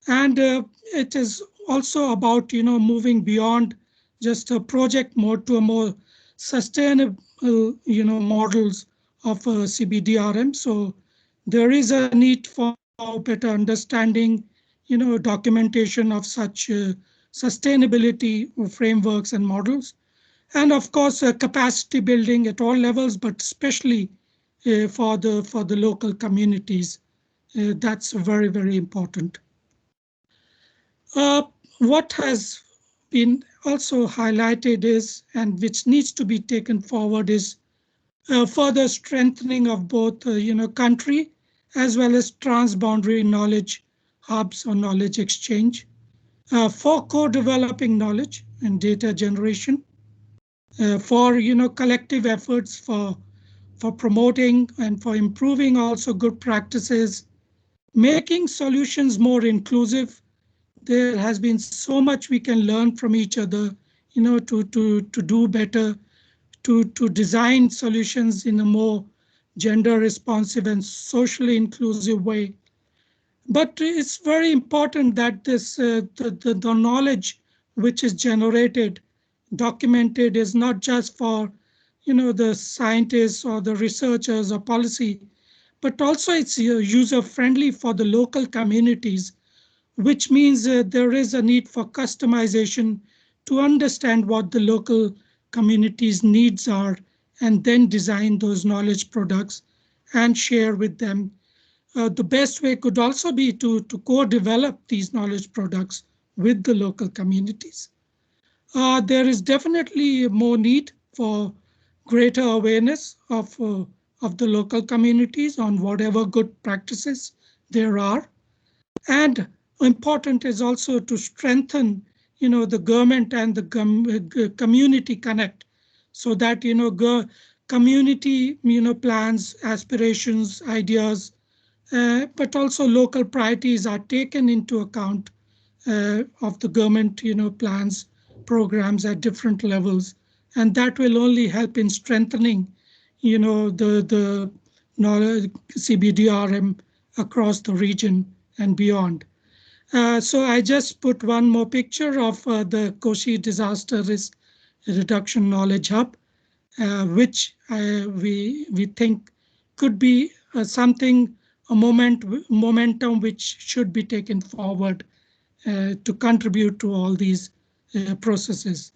Speaker 10: And it is also about, moving beyond just a project mode to a more sustainable, models of CBDRM. So there is a need for better understanding, documentation of such sustainability frameworks and models. And of course, capacity building at all levels, but especially for the local communities. That's very, very important. What has been also highlighted is, and which needs to be taken forward, is further strengthening of both, country as well as transboundary knowledge hubs or knowledge exchange for co-developing knowledge and data generation, for, collective efforts for promoting and for improving also good practices, making solutions more inclusive. There has been so much we can learn from each other, to do better, to design solutions in a more gender responsive and socially inclusive way. But it's very important that this the knowledge which is generated, documented, is not just for, the scientists or the researchers or policy, but also it's user friendly for the local communities, which means there is a need for customization to understand what the local community's needs are, and then design those knowledge products and share with them. The best way could also be to co-develop these knowledge products with the local communities. There is definitely more need for greater awareness of the local communities on whatever good practices there are. And important is also to strengthen, the government and the community connect, so that, community, plans, aspirations, ideas, but also local priorities are taken into account of the government, plans, programs at different levels. And that will only help in strengthening, the knowledge CBDRM across the region and beyond. So I just put one more picture of the Koshi Disaster Risk Reduction Knowledge Hub, which we think could be something, a momentum which should be taken forward to contribute to all these processes.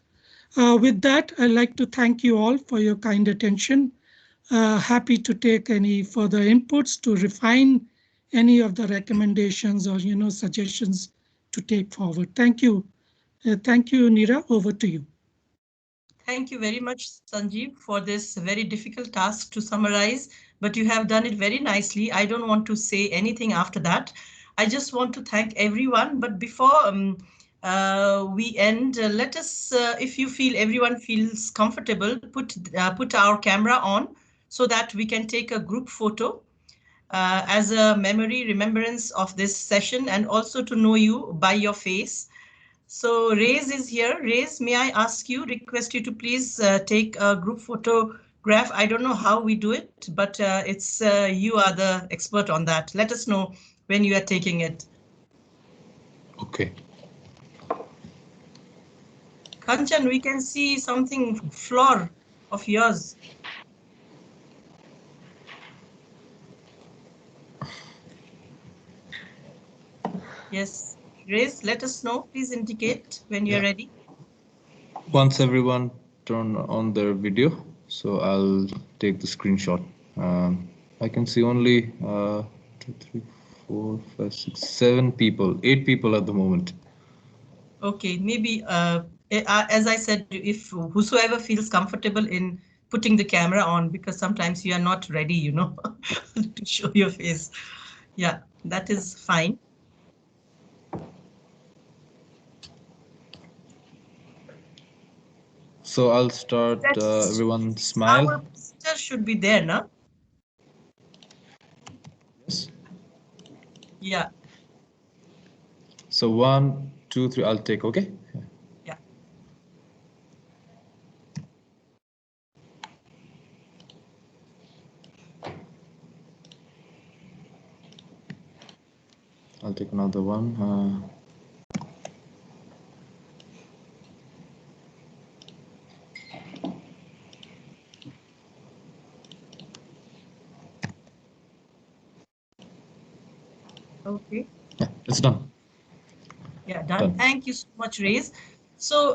Speaker 10: With that, I'd like to thank you all for your kind attention. Happy to take any further inputs to refine any of the recommendations or, suggestions to take forward. Thank you. Thank you, Neera. Over to you.
Speaker 1: Thank you very much, Sanjeev, for this very difficult task to summarize, but you have done it very nicely. I don't want to say anything after that. I just want to thank everyone. But before we end, let us, if you feel everyone feels comfortable, put our camera on so that we can take a group photo as a memory remembrance of this session, and also to know you by your face. So Rez is here. Rez, may I ask you, request you to please take a group photograph. I don't know how we do it, but it's you are the expert on that. Let us know when you are taking it.
Speaker 8: Okay.
Speaker 1: Kanchan, we can see something floor of yours. Yes, Rez, let us know. Please indicate when you're ready.
Speaker 11: Once everyone turn on their video, so I'll take the screenshot. I can see only 2, 3, 4, 5, 6, 7 people, 8 people at the moment.
Speaker 1: Okay, maybe as I said, if whosoever feels comfortable in putting the camera on, because sometimes you are not ready, to show your face. Yeah, that is fine.
Speaker 11: So I'll start. Everyone smile.
Speaker 1: Our presenter should be there, no?
Speaker 11: Yes.
Speaker 1: Yeah.
Speaker 11: So 1, 2, 3. I'll take. Okay.
Speaker 1: Yeah.
Speaker 11: I'll take another one.
Speaker 1: Okay.
Speaker 11: Yeah, it's done.
Speaker 1: Yeah, done. Thank you so much, Reyes. So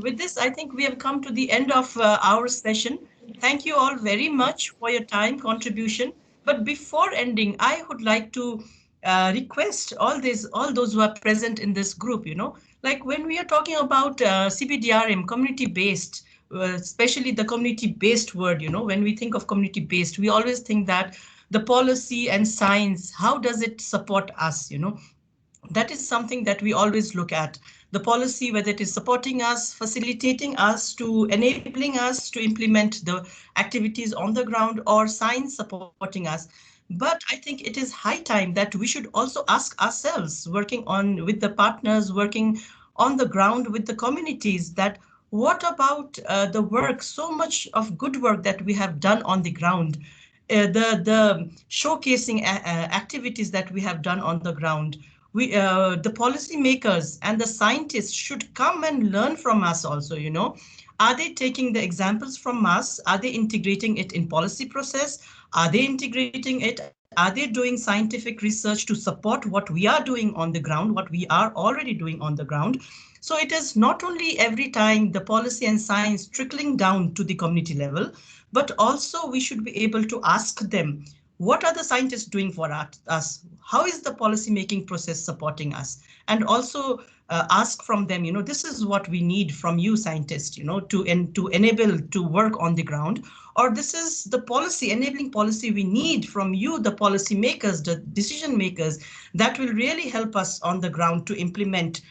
Speaker 1: with this, I think we have come to the end of our session. Thank you all very much for your time contribution. But before ending, I would like to request all those who are present in this group, like when we are talking about CBDRM, community-based, especially the community-based word, when we think of community-based, we always think that the policy and science, how does it support us, That is something that we always look at. The policy, whether it is supporting us, facilitating us, to enabling us to implement the activities on the ground, or science supporting us. But I think it is high time that we should also ask ourselves, working on with the partners, working on the ground with the communities, that what about the work, so much of good work that we have done on the ground, the showcasing activities that we have done on the ground. The policymakers and the scientists should come and learn from us also, Are they taking the examples from us? Are they integrating it in policy process? Are they integrating it? Are they doing scientific research to support what we are doing on the ground, what we are already doing on the ground? So it is not only every time the policy and science trickling down to the community level, but also we should be able to ask them, what are the scientists doing for us? How is the policy making process supporting us? And also ask from them, this is what we need from you scientists, to enable to work on the ground, or this is the policy, enabling policy we need from you, the policy makers, the decision makers, that will really help us on the ground to implement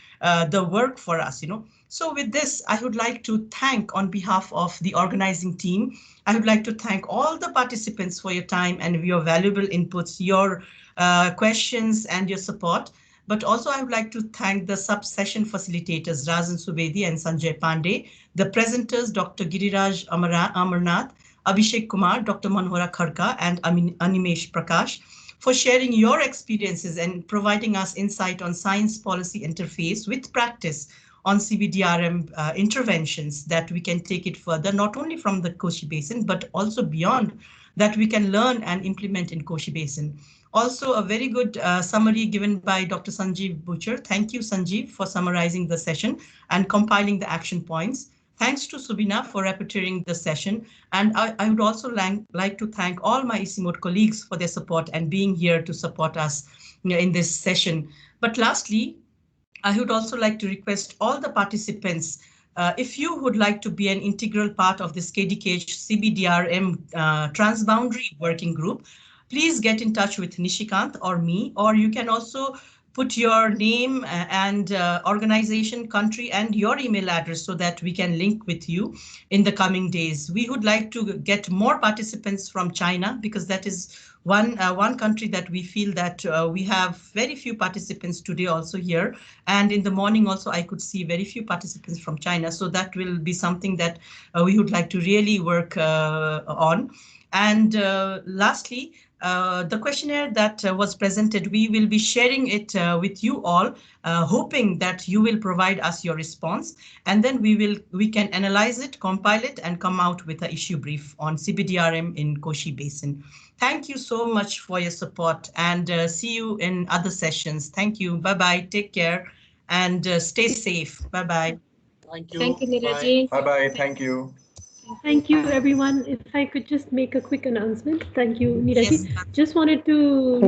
Speaker 1: the work for us, So with this, I would like to thank, on behalf of the organizing team, I would like to thank all the participants for your time and your valuable inputs, your questions and your support. But also I would like to thank the sub-session facilitators, Razan Subedi and Sanjay Pandey, the presenters, Dr. Giriraj Amarnath, Abhishek Kumar, Dr. Manohara Kharka, and Animesh Prakash, for sharing your experiences and providing us insight on science policy interface with practice on CBDRM interventions, that we can take it further, not only from the Koshi Basin, but also beyond, that we can learn and implement in Koshi Basin. Also, a very good summary given by Dr. Sanjeev Butcher. Thank you, Sanjeev, for summarizing the session and compiling the action points. Thanks to Subina for rapporteuring the session. And I would also like to thank all my ICIMOD colleagues for their support and being here to support us in this session. But lastly, I would also like to request all the participants, if you would like to be an integral part of this KDKH CBDRM transboundary working group, please get in touch with Nishikant or me, or you can also put your name and organization, country, and your email address so that we can link with you in the coming days. We would like to get more participants from China, because that is one country that we feel that we have very few participants today also here. And in the morning also, I could see very few participants from China. So that will be something that we would like to really work on. And lastly, the questionnaire that was presented, we will be sharing it with you all, hoping that you will provide us your response, and then we can analyze it, compile it, and come out with an issue brief on CBDRM in Koshi Basin. Thank you so much for your support, and see you in other sessions. Thank you. Bye-bye. Take care and stay safe. Bye-bye.
Speaker 7: Thank you.
Speaker 3: Thank you, Neeraj.
Speaker 2: Bye-bye. Thank you.
Speaker 12: Thank you, everyone. If I could just make a quick announcement. Thank you, Neeraj.
Speaker 1: Yes.
Speaker 12: Just wanted to